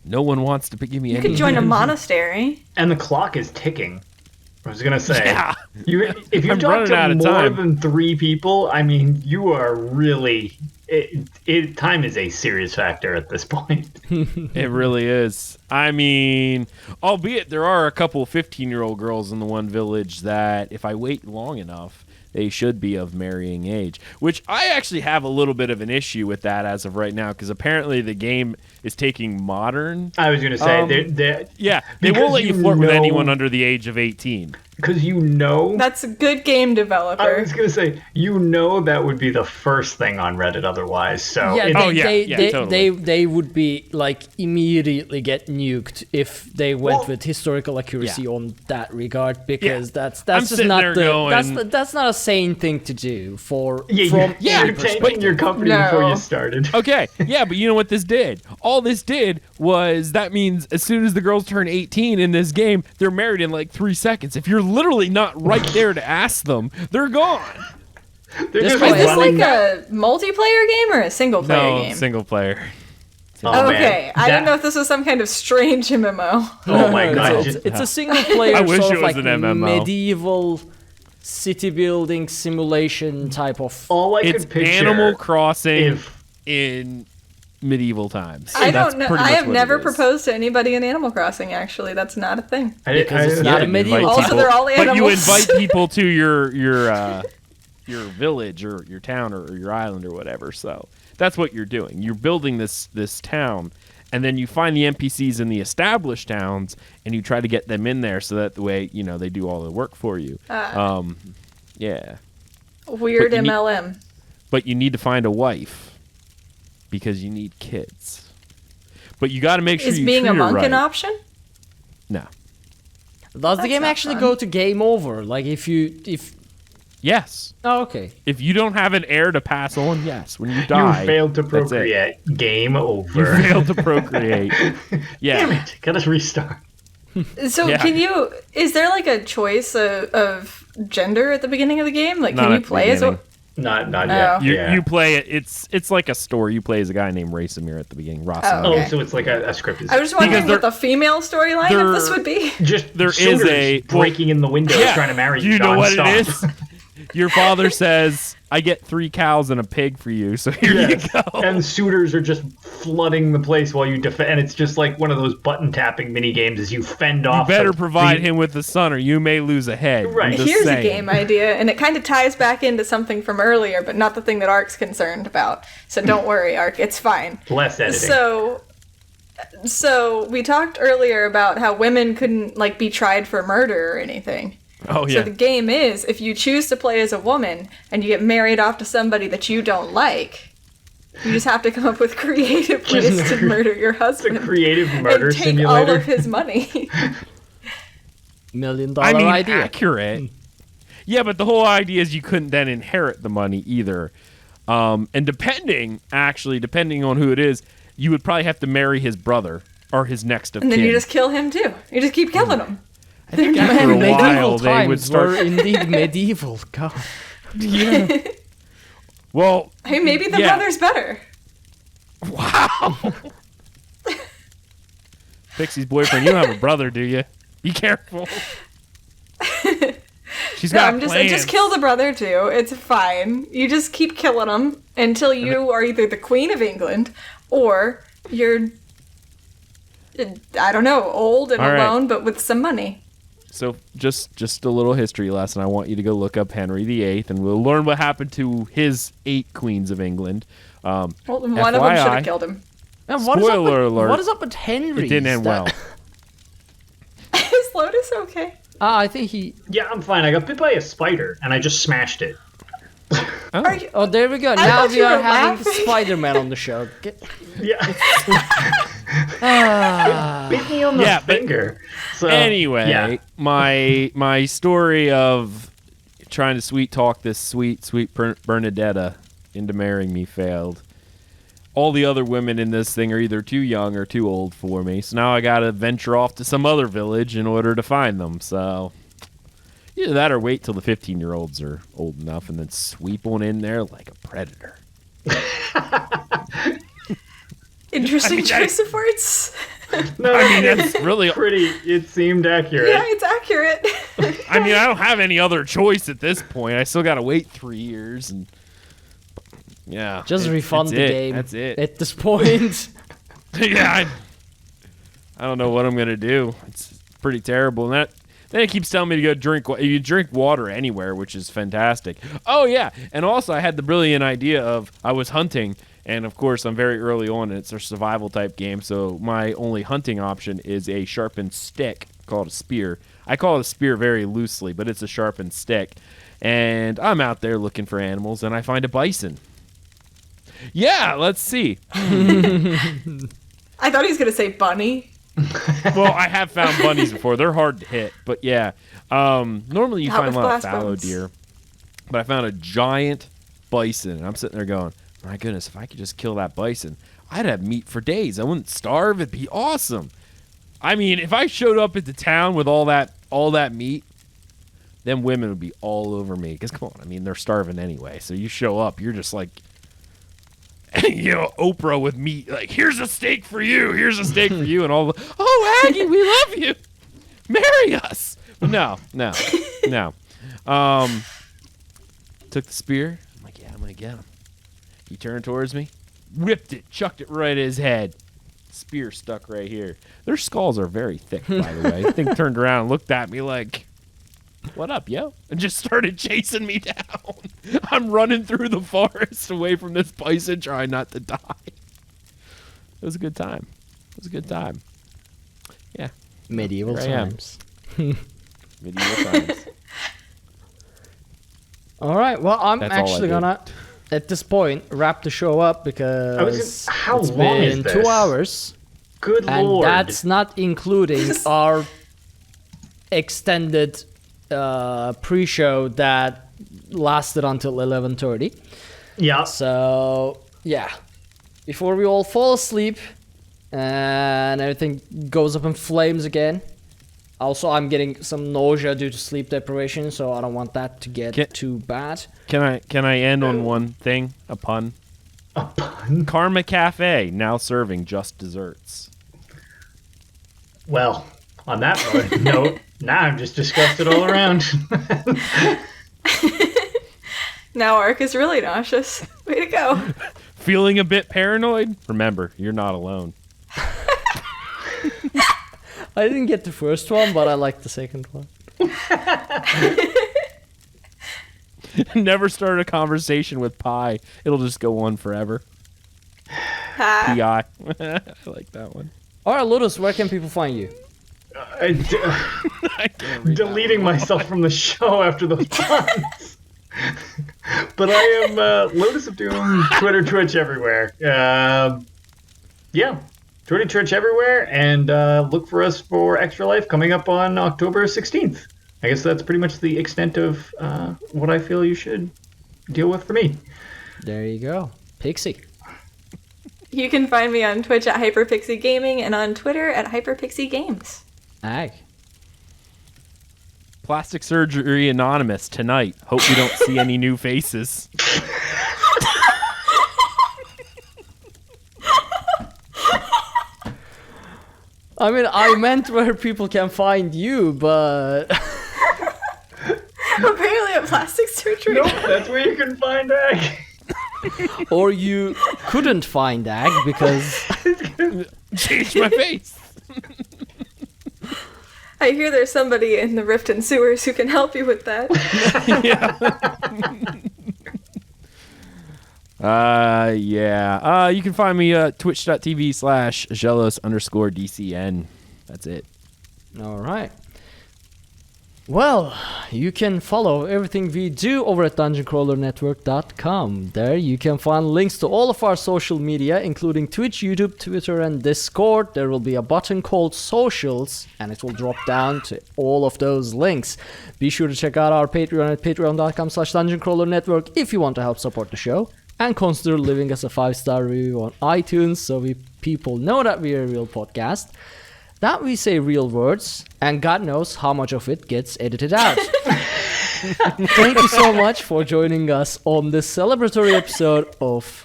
Speaker 4: No one wants to give me
Speaker 3: You
Speaker 4: any.
Speaker 3: could join a monastery.
Speaker 2: And the clock is ticking. I was gonna say,
Speaker 4: Yeah.
Speaker 2: If you
Speaker 4: I'm
Speaker 2: talk
Speaker 4: running out
Speaker 2: to
Speaker 4: of
Speaker 2: more
Speaker 4: time.
Speaker 2: than 3 people, I mean, you are really. Time is a serious factor at this point.
Speaker 4: It really is. I mean, albeit there are a couple 15-year-old girls in the one village that, if I wait long enough, they should be of marrying age. Which I actually have a little bit of an issue with that as of right now, because apparently the game is taking modern.
Speaker 2: I was gonna say,
Speaker 4: Yeah, they won't let you flirt with anyone under the age of 18.
Speaker 2: because you know
Speaker 3: That's a good game developer.
Speaker 2: I was gonna say that would be the first thing on Reddit otherwise. So
Speaker 1: Yeah,
Speaker 4: totally.
Speaker 1: they would be like immediately get nuked if they went
Speaker 2: Well,
Speaker 1: with historical accuracy on that regard, because that's
Speaker 4: I'm
Speaker 1: just
Speaker 4: sitting
Speaker 1: not
Speaker 4: there
Speaker 1: the
Speaker 4: going-
Speaker 1: that's not a sane thing to do for
Speaker 2: you're
Speaker 1: any
Speaker 2: tanking your company before you started.
Speaker 4: Okay, yeah, but you know what this did? All this did was that means as soon as the girls turn 18 in this game, they're married in like 3 seconds. If you're literally not right there to ask them, they're gone.
Speaker 2: They're
Speaker 1: This
Speaker 2: just
Speaker 1: way-
Speaker 3: Is this
Speaker 2: running
Speaker 3: like a multiplayer game or a single player
Speaker 4: No,
Speaker 3: game?
Speaker 4: single player.
Speaker 2: Oh, man.
Speaker 3: Okay, I didn't know if this was some kind of strange MMO.
Speaker 2: Oh my god!
Speaker 1: It's a single player
Speaker 4: I wish
Speaker 1: sort
Speaker 4: it
Speaker 1: of
Speaker 4: was
Speaker 1: like
Speaker 4: an MMO.
Speaker 1: medieval city building simulation type of.
Speaker 2: All I
Speaker 4: It's
Speaker 2: could picture
Speaker 4: Animal Crossing
Speaker 2: if
Speaker 4: in medieval times.
Speaker 3: I
Speaker 4: That's
Speaker 3: don't know.
Speaker 4: pretty
Speaker 3: I
Speaker 4: much
Speaker 3: have
Speaker 4: what
Speaker 3: never
Speaker 4: it is.
Speaker 3: proposed to anybody in Animal Crossing. Actually, that's not a thing.
Speaker 1: Because it's
Speaker 2: yeah,
Speaker 1: not a
Speaker 4: you
Speaker 1: medieval
Speaker 4: invite
Speaker 3: Also,
Speaker 1: type.
Speaker 3: they're all
Speaker 4: But you
Speaker 3: animals.
Speaker 4: invite people to your village or your town or your island or whatever. So that's what you're doing. You're building this town, and then you find the NPCs in the established towns, and you try to get them in there so that the way they do all the work for you. Yeah,
Speaker 3: Weird
Speaker 4: but you need-
Speaker 3: MLM.
Speaker 4: but you need to find a wife because you need kids. But you got to make sure
Speaker 3: Is
Speaker 4: you
Speaker 3: being
Speaker 4: treat
Speaker 3: a
Speaker 4: her
Speaker 3: monk
Speaker 4: right.
Speaker 3: an option?
Speaker 4: No.
Speaker 1: Does the
Speaker 3: That's
Speaker 1: game
Speaker 3: not
Speaker 1: actually
Speaker 3: fun.
Speaker 1: go to game over? Like if
Speaker 4: Yes.
Speaker 1: oh, okay.
Speaker 4: If you don't have an heir to pass on, yes. When you
Speaker 2: you
Speaker 4: die,
Speaker 2: failed to
Speaker 4: that's it.
Speaker 2: procreate, game over.
Speaker 4: You failed to procreate. Yeah.
Speaker 2: Damn it! Gotta restart.
Speaker 3: So
Speaker 4: Yeah.
Speaker 3: is there like a choice of gender at the beginning of the game? Like,
Speaker 4: Not
Speaker 3: can you
Speaker 4: at the
Speaker 3: play as a...
Speaker 4: beginning.
Speaker 2: Not
Speaker 3: Oh.
Speaker 2: yet.
Speaker 4: You
Speaker 2: yeah.
Speaker 4: you play it. It's like a story. You play as a guy named Rasamir at the beginning. Rasamir.
Speaker 3: Oh,
Speaker 2: Oh,
Speaker 3: okay.
Speaker 2: so it's like a scripted.
Speaker 3: I was just wondering
Speaker 4: Because
Speaker 3: what the female storyline of this would be.
Speaker 2: just
Speaker 4: there is
Speaker 2: suitors
Speaker 4: a-
Speaker 2: breaking in the window trying to marry
Speaker 4: Do you know what it
Speaker 2: nonstop.
Speaker 4: is? Your father says, "I get 3 cows and a pig for you." So here
Speaker 2: Yes.
Speaker 4: you go.
Speaker 2: And suitors are just flooding the place while you defend. And it's just like one of those button tapping mini games as you fend off.
Speaker 4: Better
Speaker 2: the-
Speaker 4: provide
Speaker 2: the-
Speaker 4: him with a son, or you may lose a head. I'm
Speaker 2: Right.
Speaker 4: just
Speaker 3: Here's
Speaker 4: saying.
Speaker 3: a game idea, and it kind of ties back into something from earlier, but not the thing that Ark's concerned about. So don't worry, Ark, it's fine.
Speaker 2: Less editing.
Speaker 3: So we talked earlier about how women couldn't like be tried for murder or anything.
Speaker 4: Oh
Speaker 3: So
Speaker 4: yeah.
Speaker 3: the game is, if you choose to play as a woman and you get married off to somebody that you don't like, you just have to come up with creative ways to murder your
Speaker 2: it's a
Speaker 3: husband
Speaker 2: creative murder
Speaker 3: and take
Speaker 2: simulator.
Speaker 3: all of his money.
Speaker 1: $1 million
Speaker 4: I mean,
Speaker 1: idea.
Speaker 4: accurate. Yeah, but the whole idea is you couldn't then inherit the money either. And depending on who it is, you would probably have to marry his brother or his next of
Speaker 3: And then
Speaker 4: kin.
Speaker 3: you just kill him too. You just keep killing him.
Speaker 4: I think after a
Speaker 1: medieval
Speaker 4: while they
Speaker 1: times
Speaker 4: would start.
Speaker 1: were indeed medieval. God.
Speaker 4: Yeah. Well,
Speaker 3: Hey, maybe the
Speaker 4: Yeah.
Speaker 3: brother's better.
Speaker 4: wow. Pixie's boyfriend, you don't have a brother, do you? Be careful. She's
Speaker 3: No,
Speaker 4: got
Speaker 3: I'm just
Speaker 4: plans.
Speaker 3: kill the brother too. It's fine. You just keep killing them until you are either the Queen of England or you're, I don't know, old and
Speaker 4: All right.
Speaker 3: alone, but with some money.
Speaker 4: So just a little history lesson. I want you to go look up Henry VIII, and we'll learn what happened to his 8 queens of England.
Speaker 3: Well, one of them should
Speaker 4: FYI.
Speaker 3: have killed him.
Speaker 1: Man, what is up
Speaker 4: Spoiler
Speaker 1: with,
Speaker 4: alert.
Speaker 1: What is up with Henry?
Speaker 4: It didn't end well.
Speaker 3: Is Lotus okay?
Speaker 1: I think he.
Speaker 2: Yeah, I'm fine. I got bit by a spider and I just smashed it.
Speaker 3: Are you?
Speaker 1: Oh, there we go.
Speaker 3: I
Speaker 1: Now
Speaker 3: thought
Speaker 1: we
Speaker 3: you
Speaker 1: are
Speaker 3: were
Speaker 1: having
Speaker 3: laughing.
Speaker 1: Spider-Man on the show.
Speaker 2: Yeah,
Speaker 1: Ah.
Speaker 2: bit me on the
Speaker 4: Yeah, but-
Speaker 2: finger. So,
Speaker 4: Anyway,
Speaker 2: yeah.
Speaker 4: my story of trying to sweet talk this sweet Bernadetta into marrying me failed. All the other women in this thing are either too young or too old for me, so now I gotta venture off to some other village in order to find them. So either that or wait till the 15-year-olds are old enough and then sweep on in there like a predator.
Speaker 3: Interesting choice of words.
Speaker 2: No,
Speaker 4: I mean, that's really.
Speaker 2: pretty. It seemed accurate.
Speaker 3: Yeah, it's accurate.
Speaker 4: I mean, I don't have any other choice at this point. I still gotta wait 3 years and. Yeah.
Speaker 1: Just refund
Speaker 4: that's
Speaker 1: the
Speaker 4: it.
Speaker 1: game.
Speaker 4: That's it.
Speaker 1: At this point.
Speaker 4: Yeah, I don't know what I'm gonna do. It's pretty terrible. And then it keeps telling me to go drink. You drink water anywhere, which is fantastic. Oh yeah, and also I had the brilliant idea of I was hunting, and of course I'm very early on, and it's a survival type game. So my only hunting option is a sharpened stick call it a spear. I call it a spear very loosely, but it's a sharpened stick. And I'm out there looking for animals, and I find a bison. Yeah, let's see.
Speaker 3: I thought he was going to say bunny.
Speaker 4: Well, I have found bunnies before. They're hard to hit, but yeah. Normally you
Speaker 3: Not
Speaker 4: find a
Speaker 3: with
Speaker 4: lot of
Speaker 3: glass
Speaker 4: fallow
Speaker 3: bones.
Speaker 4: deer, but I found a giant bison, and I'm sitting there going, my goodness, if I could just kill that bison, I'd have meat for days. I wouldn't starve. It'd be awesome. I mean, if I showed up at the town with all that meat, then women would be all over me. Because, come on, I mean, they're starving anyway. So you show up, you're just like, Oprah with meat. Like, here's a steak for you. Here's a steak for you. And all the, oh, Aggie, we love you. Marry us. No. Took the spear. I'm like, yeah, I'm going to get him. He turned towards me, whipped it, chucked it right at his head. Spear stuck right here. Their skulls are very thick, by the way. The thing turned around and looked at me like, what up, yo? And just started chasing me down. I'm running through the forest away from this bison trying not to die. It was a good time. Yeah.
Speaker 1: Medieval
Speaker 4: Here I am.
Speaker 1: times.
Speaker 4: Medieval times.
Speaker 1: All right. Well, I'm
Speaker 4: That's all I
Speaker 1: actually
Speaker 4: did.
Speaker 1: gonna, at this point, wrap the show up because
Speaker 2: how
Speaker 1: it's
Speaker 2: long is
Speaker 1: been
Speaker 2: this?
Speaker 1: 2 hours,
Speaker 2: Good
Speaker 1: and
Speaker 2: lord.
Speaker 1: that's not including our extended pre-show that lasted until 11:30.
Speaker 2: Yeah.
Speaker 1: So yeah, before we all fall asleep and everything goes up in flames again. Also, I'm getting some nausea due to sleep deprivation, so I don't want that to get too bad.
Speaker 4: Can I end on one thing? A pun?
Speaker 2: A pun?
Speaker 4: Karma Cafe, now serving just desserts.
Speaker 2: Well, on that note, now I'm just disgusted all around.
Speaker 3: Now Ark is really nauseous. Way to go.
Speaker 4: Feeling a bit paranoid? Remember, you're not alone.
Speaker 1: I didn't get the first one, but I liked the second one.
Speaker 4: Never start a conversation with Pi. It'll just go on forever.
Speaker 3: Ha.
Speaker 4: P.I. I like that one.
Speaker 1: All right, Lotus, where can people find you?
Speaker 4: I can't read
Speaker 2: Deleting myself from the show after those puns. But I am Lotus of Doom, Twitter, Twitch, everywhere. Yeah, Twitter, Twitch, everywhere, and look for us for Extra Life coming up on October 16th. I guess that's pretty much the extent of what I feel you should deal with for me.
Speaker 1: There you go. Pixie.
Speaker 3: You can find me on Twitch at HyperPixie Gaming and on Twitter at HyperPixie Games.
Speaker 1: Ag.
Speaker 4: Plastic Surgery Anonymous tonight. Hope you don't see any new faces.
Speaker 1: I mean, I meant where people can find you, but...
Speaker 3: Apparently at plastic surgery.
Speaker 2: Nope, that's where you can find Ag.
Speaker 1: or you couldn't find Ag because...
Speaker 4: Change my face.
Speaker 3: I hear there's somebody in the Rift and Sewers who can help you with that.
Speaker 4: Yeah. You can find me at twitch.tv/Aggelos_DCN. That's it.
Speaker 1: All right. Well, you can follow everything we do over at dungeoncrawlernetwork.com. There you can find links to all of our social media, including Twitch, YouTube, Twitter, and Discord. There will be a button called Socials, and it will drop down to all of those links. Be sure to check out our Patreon at patreon.com/dungeoncrawlernetwork if you want to help support the show. And consider leaving us a 5-star review on iTunes so people know that we are a real podcast, that we say real words, and God knows how much of it gets edited out. Thank you so much for joining us on this celebratory episode of,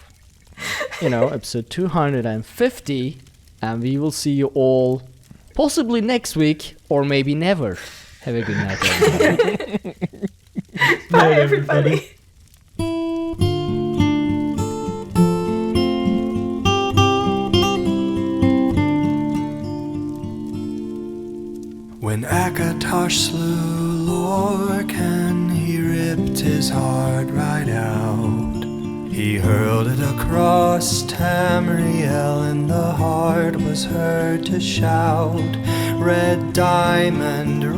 Speaker 1: episode 250, and we will see you all possibly next week, or maybe never. Have a good night, everybody.
Speaker 3: Bye, everybody.
Speaker 5: When Akatosh slew Lorcan, he ripped his heart right out. He hurled it across Tamriel, and the heart was heard to shout, red diamond, the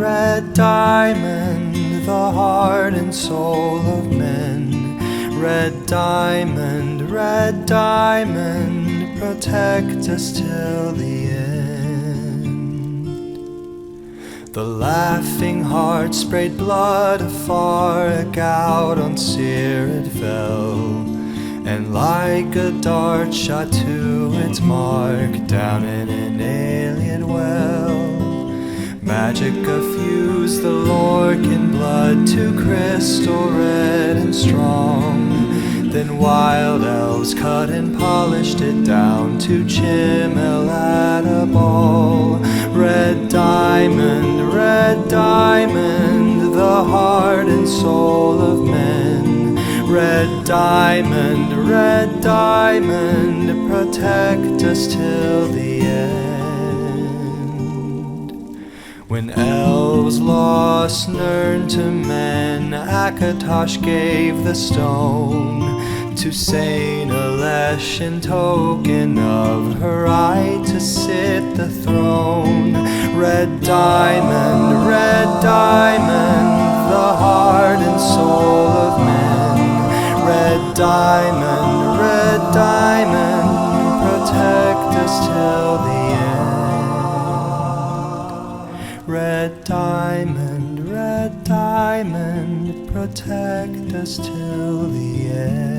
Speaker 5: heart and soul of men. Red diamond, protect us till the end. The laughing heart sprayed blood afar, a gout on Seer it fell, and like a dart shot to its mark down in an alien well. Magic effused the Lorcan blood to crystal red and strong. Then wild elves cut and polished it down to chimel at a ball. Red diamond, the heart and soul of men. Red diamond, protect us till the end. When elves lost Nirn to men, Akatosh gave the stone to Saint Alesh in token of her right to sit the throne. Red diamond, the heart and soul of men. Red diamond, protect us till the end. Red diamond, protect us till the end.